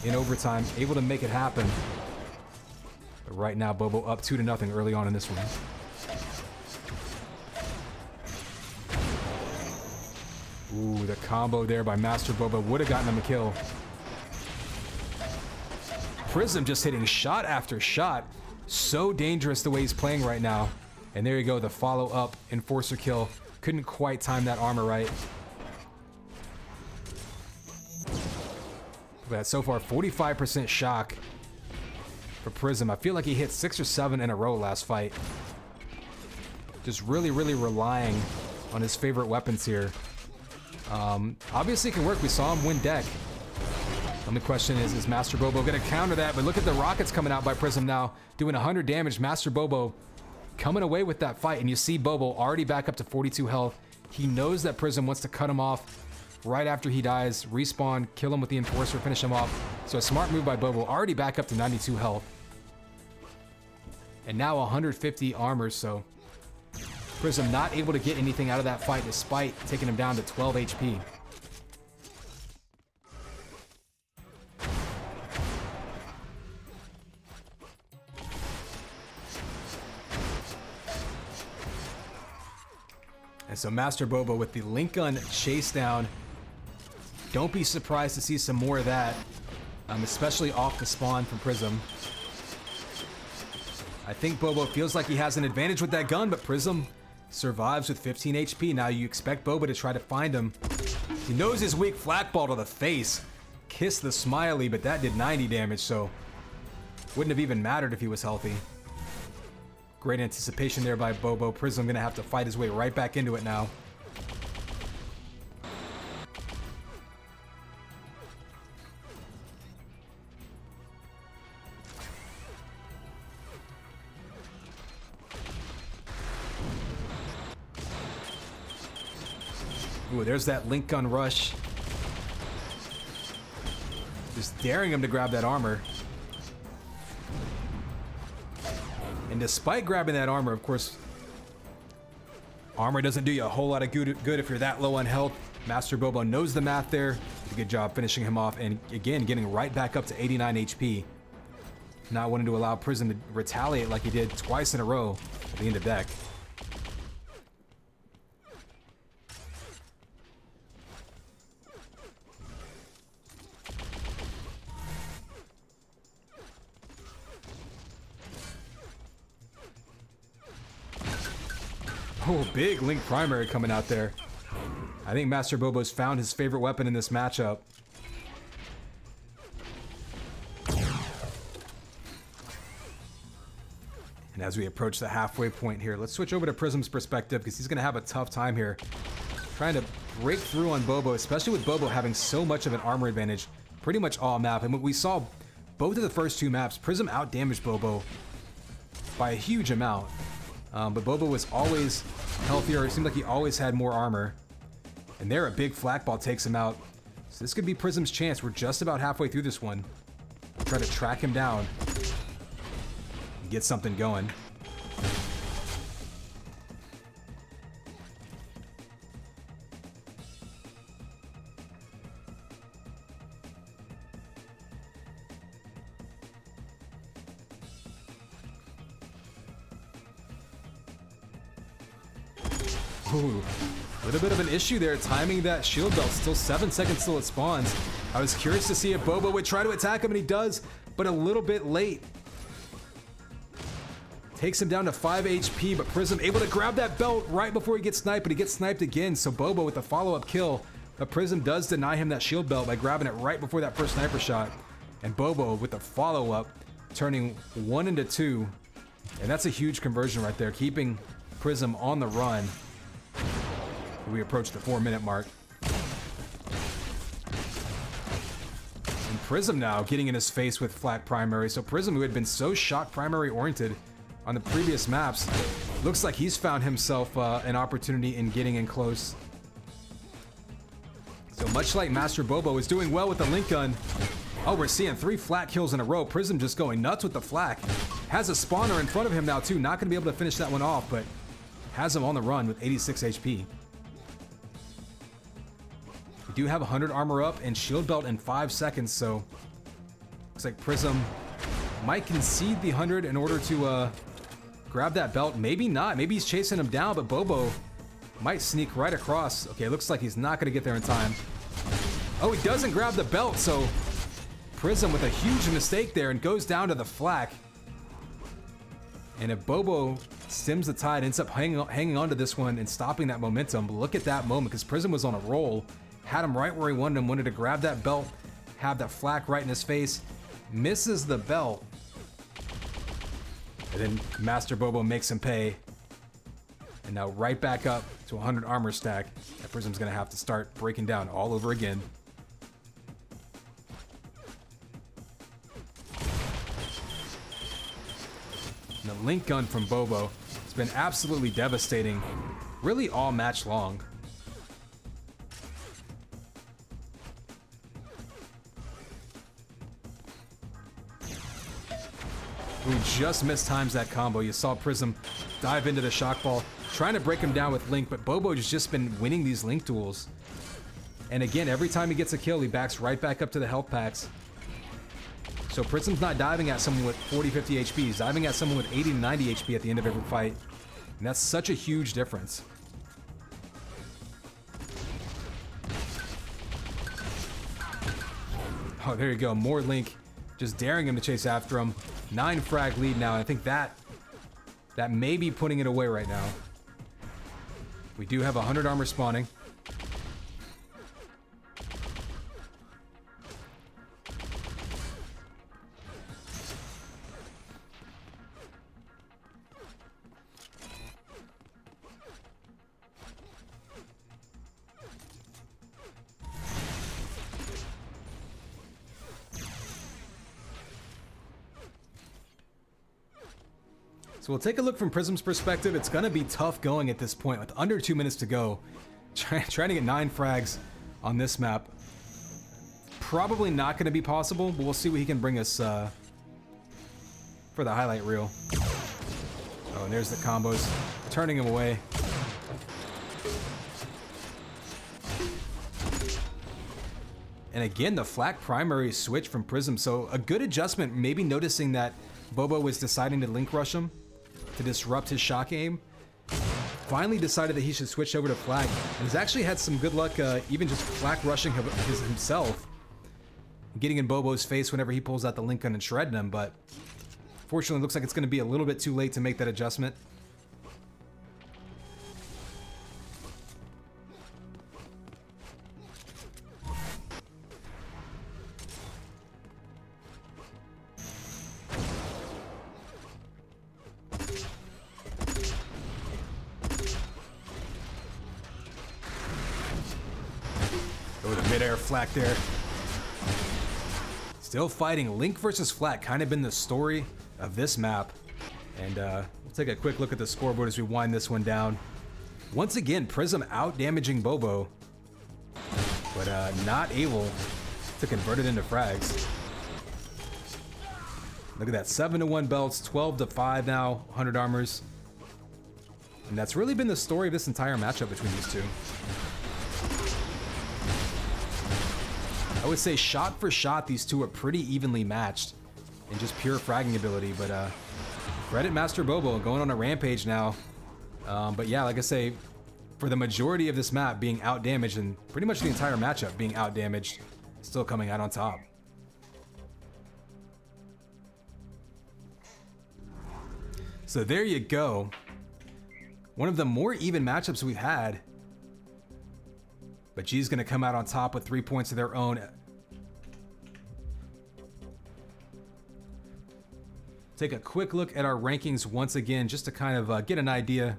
in overtime, able to make it happen. But right now, Bobo up 2-0 early on in this one. Ooh, the combo there by Master Bobo would have gotten him a kill. Prism just hitting shot after shot. So dangerous the way he's playing right now. And there you go, the follow-up Enforcer kill. Couldn't quite time that armor right. Look at that, so far 45% shock for Prism. I feel like he hit 6 or 7 in a row last fight. Just really, really relying on his favorite weapons here. Obviously it can work. We saw him win deck. The only question is Master Bobo going to counter that? But look at the rockets coming out by Prism now, doing 100 damage. Master Bobo coming away with that fight, and you see Bobo already back up to 42 health. He knows that Prism wants to cut him off right after he dies, respawn, kill him with the Enforcer, finish him off. So a smart move by Bobo, already back up to 92 health. And now 150 armor, so Prism not able to get anything out of that fight despite taking him down to 12 HP. And so Master Bobo with the link gun chase down. Don't be surprised to see some more of that, especially off the spawn from Prism. I think Bobo feels like he has an advantage with that gun, but Prism survives with 15 HP. Now you expect Bobo to try to find him. He knows his weak flak ball to the face. Kiss the smiley, but that did 90 damage, so wouldn't have even mattered if he was healthy. Great anticipation there by Bobo. Prism gonna have to fight his way right back into it now. Ooh, there's that link gun rush. Just daring him to grab that armor. And despite grabbing that armor, of course, armor doesn't do you a whole lot of good if you're that low on health. Master Bobo knows the math there. Did a good job finishing him off, and again, getting right back up to 89 HP. Not wanting to allow Prism to retaliate like he did twice in a row at the end of deck. Oh, big Link primary coming out there. I think Master Bobo's found his favorite weapon in this matchup. And as we approach the halfway point here, let's switch over to Prism's perspective because he's going to have a tough time here. Trying to break through on Bobo, especially with Bobo having so much of an armor advantage pretty much all map. And we saw both of the first two maps, Prism outdamaged Bobo by a huge amount. But Bobo was always healthier. It seemed like he always had more armor. And there, a big flak ball takes him out. So this could be Prism's chance. We're just about halfway through this one. Try to track him down and get something going. Ooh, a little bit of an issue there, timing that shield belt. Still 7 seconds till it spawns. I was curious to see if Bobo would try to attack him, and he does, but a little bit late. Takes him down to 5 HP, but Prism able to grab that belt right before he gets sniped, but he gets sniped again, so Bobo with the follow-up kill. But Prism does deny him that shield belt by grabbing it right before that first sniper shot. And Bobo with the follow-up, turning 1 into 2. And that's a huge conversion right there, keeping Prism on the run. We approach the 4-minute mark. And Prism now getting in his face with flat primary. So Prism, who had been so shot primary oriented on the previous maps, looks like he's found himself an opportunity in getting in close. So much like Master Bobo is doing well with the link gun. Oh, we're seeing 3 flat kills in a row. Prism just going nuts with the flak. Has a spawner in front of him now too. Not going to be able to finish that one off, but has him on the run with 86 HP. We do have 100 armor up and shield belt in 5 seconds, so looks like Prism might concede the 100 in order to grab that belt. Maybe not. Maybe he's chasing him down, but Bobo might sneak right across. Okay, looks like he's not going to get there in time. Oh, he doesn't grab the belt, so Prism with a huge mistake there and goes down to the flak. And if Bobo stems the tide, ends up hanging on to this one and stopping that momentum, look at that moment, because Prism was on a roll. Had him right where he wanted him, wanted to grab that belt, have that flak right in his face, misses the belt. And then Master Bobo makes him pay. And now right back up to 100 armor stack. That Prism's gonna have to start breaking down all over again. And the link gun from Bobo has been absolutely devastating, really all match long. We just mistimes that combo. You saw Prism dive into the shock ball, trying to break him down with Link, but Bobo has just been winning these Link duels. And again, every time he gets a kill, he backs right back up to the health packs. So Prism's not diving at someone with 40, 50 HP. He's diving at someone with 80 to 90 HP at the end of every fight. And that's such a huge difference. Oh, there you go. More Link. Just daring him to chase after him. 9 frag lead now. And I think that may be putting it away right now. We do have 100 armor spawning. So we'll take a look from Prism's perspective. It's going to be tough going at this point with under 2 minutes to go. Trying to get 9 frags on this map. Probably not going to be possible, but we'll see what he can bring us for the highlight reel. Oh, and there's the combos. Turning him away. And again, the flak primary switch from Prism. So a good adjustment, maybe noticing that Bobo was deciding to link rush him to disrupt his shock aim. Finally decided that he should switch over to flak. And has actually had some good luck even just flak rushing himself. Getting in Bobo's face whenever he pulls out the link gun and shredding him. But fortunately, it looks like it's going to be a little bit too late to make that adjustment. Oh, the mid-air flak there. Still fighting. Link versus flak, kind of been the story of this map. And we'll take a quick look at the scoreboard as we wind this one down. Once again, Prism out-damaging Bobo, but not able to convert it into frags. Look at that, 7-1 belts, 12-5 now, 100 armors. And that's really been the story of this entire matchup between these two. I would say shot for shot, these two are pretty evenly matched in just pure fragging ability, but credit Master Bobo going on a rampage now. But yeah, like I say, for the majority of this map being out-damaged and pretty much the entire matchup being out-damaged, still coming out on top. So there you go. One of the more even matchups we've had. But G's gonna come out on top with 3 points of their own. Take a quick look at our rankings once again, just to kind of get an idea.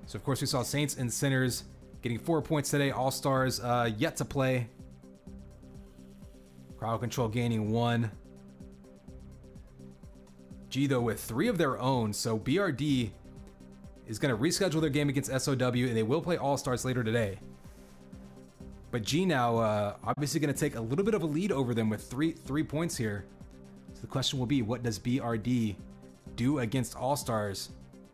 So of course we saw Saints and Sinners getting 4 points today. All-Stars yet to play. Crowd Control gaining 1. G though with 3 of their own, so BRD is going to reschedule their game against SOW, and they will play All-Stars later today. But G now obviously going to take a little bit of a lead over them with three points here. So the question will be, what does BRD do against All-Stars?